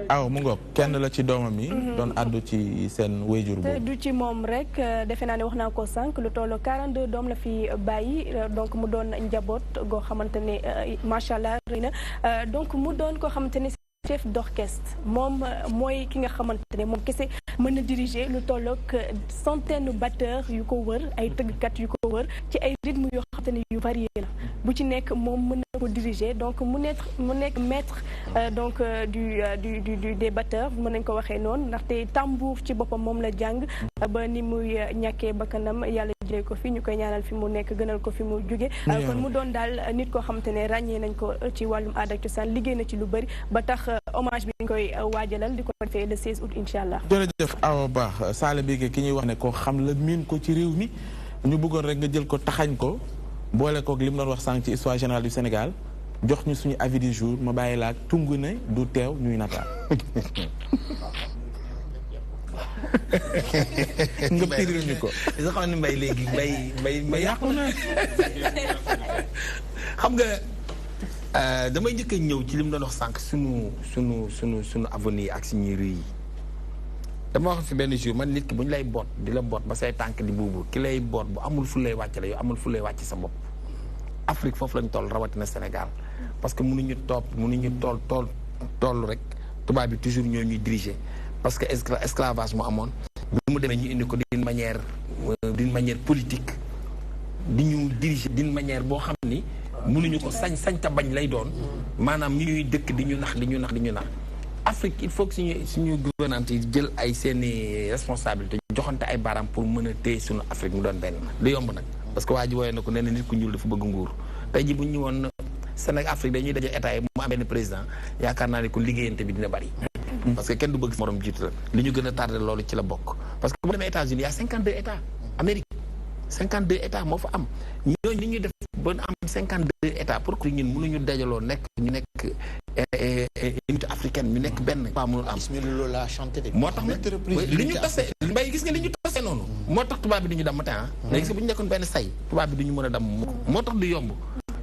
aw mu ngoog kenn la ci doomam yi. doon àddu ci seen wéyjur boobu. te du ci moom rek defe naa ne wax naa ko sànq lu toll 42 doom la fi bàyyi donc mu doon njaboot goo xamante ne macha allah rëy na donc mu doon koo xamante ne chef d'orchestre moom mooy ki nga xamante ne moom kese mën na diriger lu tollook centaine batteurs yu ko wër ay tëggkat yu ko wër ci ay rythme yoo xamante ne yu varié la bu ci nekk moom mën na ko diriger donc mu nekk maître donc des batteurs mën nañ ko waxee noonu ndaxte tambour ci boppam moom la jàng ba ni muy ñàkkee bakkanam yàlla jëlee ko fi ñu koy ñaanal fi mu nekk gënal ko fi mu jóge kon mu doon daal nit koo xamante ne ràññee nañ ko ci wàllum aada ak cosaan liggéey na ci lu bëri ba tax hommage bi ñu koy waajalal di ko defee le 16 août incha allah. jërëjëf Awa Ba Sala Bigué ki ñuy wax ne ko xam la miin ko ci réew mi ñu bëggoon rek nga jël ko taxañ ko boole koog li mu doon wax sànq ci histoire générale du Sénégal jox ñu suñu avis du jour ma bàyyi la ak tungu ne du teew ñuy nataal. nga piril ñu ko. nga xam ne mbay léegi mbay yàqu na xam nga damay njëkk a ñëw ci li mu doon wax sànq sunu avenir ak suñuy rëy yi dama wax fi benn jour man nit ki bu ñu lay boot di la boot ba say tànk di buubu ki lay boot bu amul fu lay wàcc la yow amul fu lay wàcc sa bopp Afrique foofu lañ toll rawatina Sénégal parce que mënuñu toll rek tubaab bi toujours ñoo ñuy diriger parce que esclavage mu amoon bi mu demee ñu indi ko d'une manière politique di ñu diriger d'une manière boo xam ni mënuñu ko sañ ta bañ lay doon maanaam ñu ñuy dëkk di ñu nax Afrique il faut que suñu gouvernante yi jël ay seeni responsabilité joxante ay baaraam pour mën a téye suñu Afrique mu doon benn du yomb nag parce que waa ji wooyee na ko nee na nit ku ñuul dafa bëgg nguur tey ji bu ñu woon Sénégal Afrique dañuy daje état yi mu am benn président yaakaar naa ne ko liggéeyante bi dina bari parce que kenn du bëgg morom jiitu la li ñu gën a tardé loolu ci la bokk parce que bu demee États-Unis y a 52 états Amérique 52 états moo fa am ñooñu ni ñuy def ba am 52 états pour que ñun mënuñu dajaloo ñu nekk unité africaine ñu nekk benn pas mënul am moo tax li ñu tase mbay gis nga li ñu tase noonu moo tax tubaab bi du ñu damm matin léegi si bu ñu nekkoon benn say tubaab bi du ñu mën a damm moo tax du yomb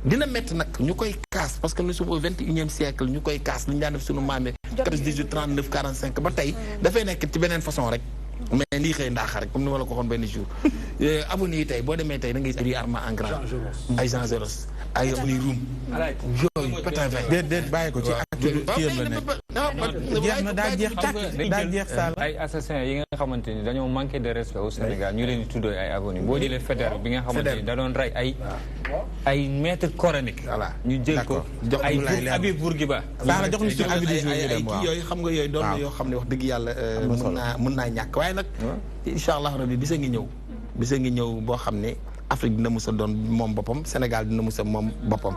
dina métti nag ñu koy kaas parce que nous sommes au 21e siècle ñu koy kaas li ñu daan def suñu maame 14 18 39 45 ba tey dafay nekk ci beneen façon rek mais lii xëy ndaaxa rek comme ni ma la ko waxoon benn jour avenue yi tey boo demee tey da ngay gis ay Armand en grand ay Jean Jaurès ay avenue Roum yooyu pétain déet bàyyi ko ci acte ci yëm la nekk jeex na daa jeex Sall ay assassins yi nga xamante ni dañoo manqué de respect au Sénégal ñu leen di tuddoo ay avenue boo jëlee Faidherbe bi nga xamante ni da doon rey ay maître coranique ñu jël ko ay Habib Bourguiba Sall jox ñu ci avis du jour yooyu xam nga yooyu doon na yoo xam ne wax dëgg yàlla mën naa ñàkk waaye nag incha allah rabbi bisa ngi ñëw boo xam ne Afrique dina mës a doon moom boppam Sénégal dina mës a moom boppam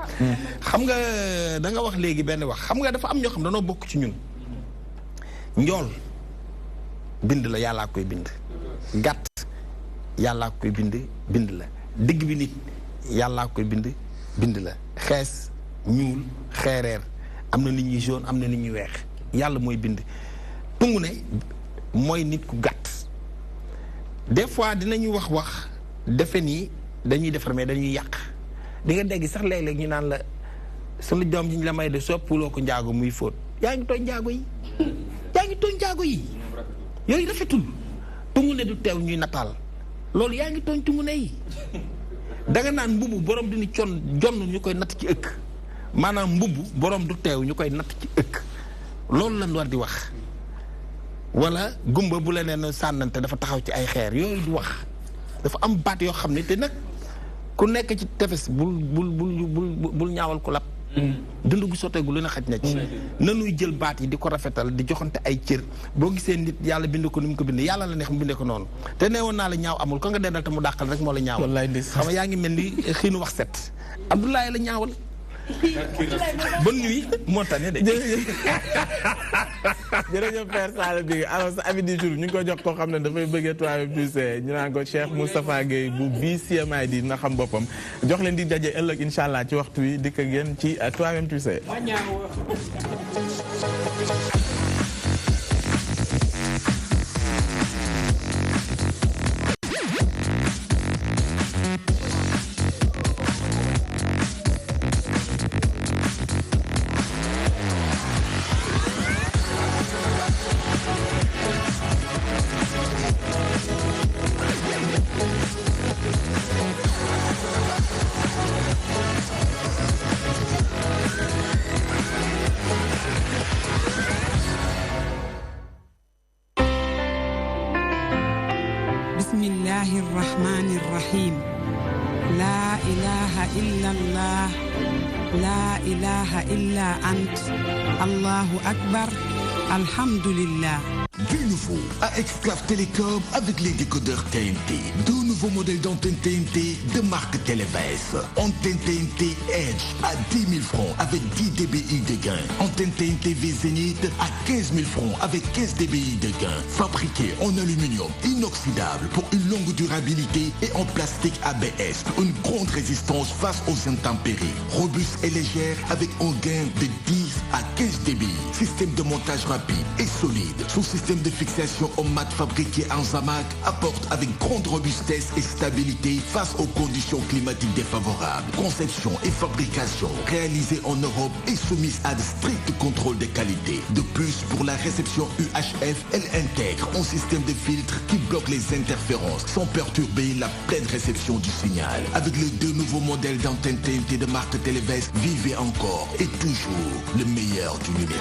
xam nga da nga wax léegi benn wax xam nga dafa am ñoo xam danoo bokk ci ñun njool bind la yàllaa koy bind gàtt yàllaa koy bind la digg bi nit yàllaa koy bind la xees ñuul xeereer am na nit ñuy jaune am na nit ñuy weex yàlla mooy bind tungu ne mooy nit ku gàtt des fois dinañu wax defe nii dañuy defar mais dañuy yàq di nga dégg sax léeg-léeg ñu naan la sunu doom ji ñu la may de soppuloo ko njaago muy fóot yaa ngi tooñ njaago yi yooyu rafetul tungu ne du teew ñuy nataal loolu yaa ngi tooñ tungu ne yi danga naan mbubu borom du ni jonn ñu koy natt ci ëkk maanaam mbubu borom du teew ñu koy natt ci ëkk loolu lañ war di wax wala gumba bu leneen sànnante dafa taxaw ci ay xeer yooyu du wax dafa am baat yoo xam ne te nag ku nekk ci tefes bul ñaawal ku lab dund gu sotteegu lu ne xaj na ci nanuy jël baat yi di ko rafetal di joxante ay cër boo gisee nit yàlla bind ko ni mu ko bind yàlla la neex mu bindee ko noonu te nee woon naa la ñaaw amul ko nga dendal te mu dàqal rek moo la ñaawal xam nga yaa ngi mel ni xiinu wax set Abdoulaye la ñaawal bonne nuit moo tane de jërëjëf Père Sala Bigué alors sa avis du jour ñu ngi ko jox koo xam ne dafay bëggee 3M+C ñu naan ko Cheikh Moustapha Gueye bu BCMI di na xam boppam jox leen di daje ëllëg incha allah ci waxtu wi dikk ak yéen ci 3M+C bismillahi rahmani rahim. La ilaha illallah, la ilaha illa ant, Allahu akbar, alhamdulillah. Du nouveau à Exclave Télécom avec les décodeurs TNT. Deux nouveaux modèles d'antenne TNT de marque Televès. Antenne TNT Edge à 10 000 francs avec 10 dBi de gain. Antenne TNT V Zénith à 15 000 francs avec 15 dBi de gain. Fabriqué en aluminium inoxydable pour une longue durabilité et en plastique ABS. Une grande résistance face aux intempéries. Robuste et légère avec un gain de 10 à 15 dBi. Système de montage rapide et solide. Sous système de fixation en mat fabriqué en Zamac apporte avec grande robustesse et stabilité face aux conditions climatiques défavorables. Conception et fabrication réalisées en Europe et soumises à de stricts contrôles de qualité. De plus, pour la réception UHF, elle intègre un système de filtre qui bloque les interférences sans perturber la pleine réception du signal. Avec les deux nouveaux modèles d'antenne TNT de marque Televès, vivez encore et toujours le meilleur du numérique.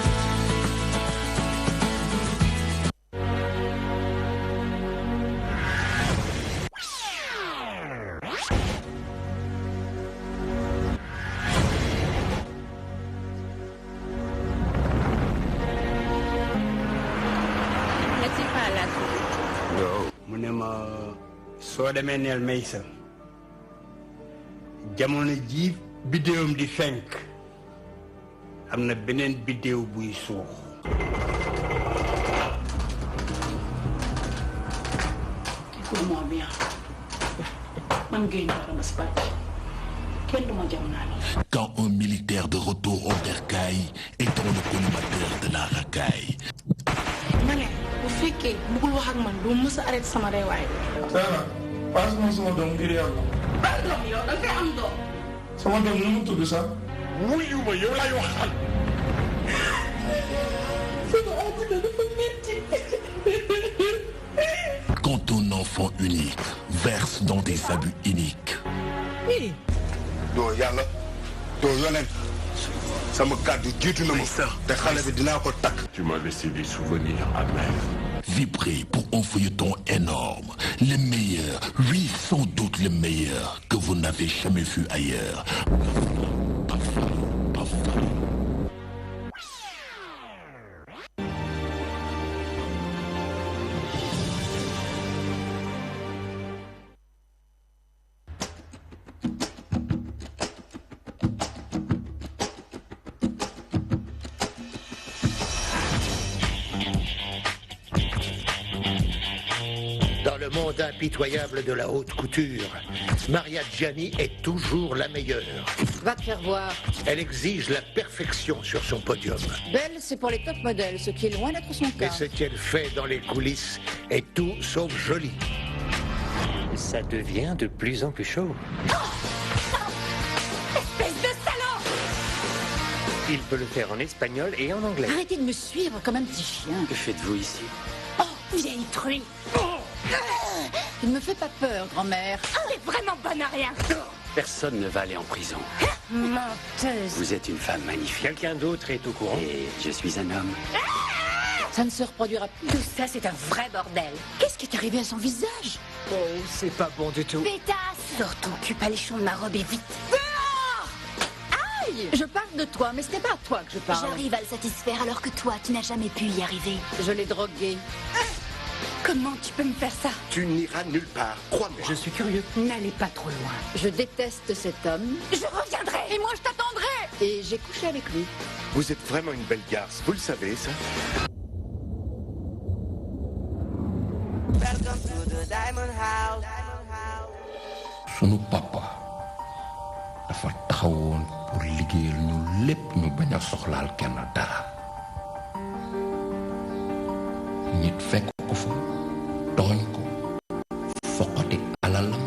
soo demee neel Maysa jamono ji biddéewam di fenk am na beneen biddéew buy suux. Écoute-moi bien man géej dara ma si bàcc kenn du ma jam naa ni. Quand un militaire de retour au bercail est dans le collimateur de la racaille. ma ne bu fekkee bëggul wax ak man du mës a arrêté sama reewaay. passe-moi sama doom ngir yàlla. ban doom yow da ngay am doom. sama doom nu mu tudd sax. wuyu ma yow laay waxal. sama àddina dafa metti. Quand un enfant unique verse dans des abus iniques. doo yàlla doo yonent sama kàddu jiitu na ma te xale bi dinaa ko takk. Tu m'as laissé des souvenirs amers. Vibrez pour un feuilleton énorme, le meilleur, oui sans doute le meilleur que vous n'avez jamais vu ailleurs. Dans le monde impitoyable de la haute couture, Maria Gianni est toujours la meilleure. Va te faire voir. Elle exige la perfection sur son podium. Belle, c'est pour les top modèles, ce qui est loin d'être son cas. Et ce qu'elle fait dans les coulisses est tout sauf joli. Ça devient de plus en plus chaud. Espèce de salaud! Il peut le faire en espagnol et en anglais. Arrêtez de me suivre comme un petit chien. Que faites-vous ici? Oh, vieille truie! Tu ne me fais pas peur, grand-mère. Elle est vraiment bonne à rien. Personne ne va aller en prison. Menteuse. Vous êtes une femme magnifique. Quelqu'un d'autre est au courant? Et je suis un homme. Ça ne se reproduira plus. Tout ça, c'est un vrai bordel. Qu'est-ce qui est arrivé à son visage? Oh, c'est pas bon du tout. Pétasse! Sors ton cul-paléchon de ma robe et vite. Dehors! Aïe! Je parle de toi, mais ce n'est pas à toi que je parle. J'arrive à le satisfaire alors que toi, tu n'as jamais pu y arriver. Je l'ai drogué. Comment tu peux me faire ça? Tu n'iras nulle part, crois-moi. Je suis curieux. N'allez pas trop loin. Je déteste cet homme. Je reviendrai! Et moi, je t'attendrai! Et j'ai couché avec lui. Vous êtes vraiment une belle garce, vous le savez, ça? Sunu papa dafa taxawoon pour liggéeyal ñu lépp ñu bañ a soxlaal kenn dara nit fekk ko fa tooñ ko foqati alalam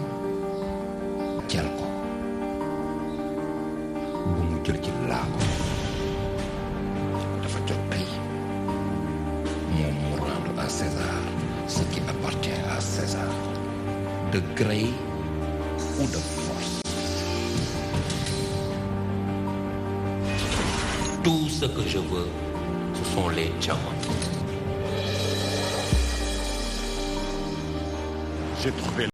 jël ko bu mu jël ci laago dafa jot tey moom mu rendre à César ce qui appartient à César de gré ou de force. Tout ce que je veux, ce sont les diamants. J'ai trouvé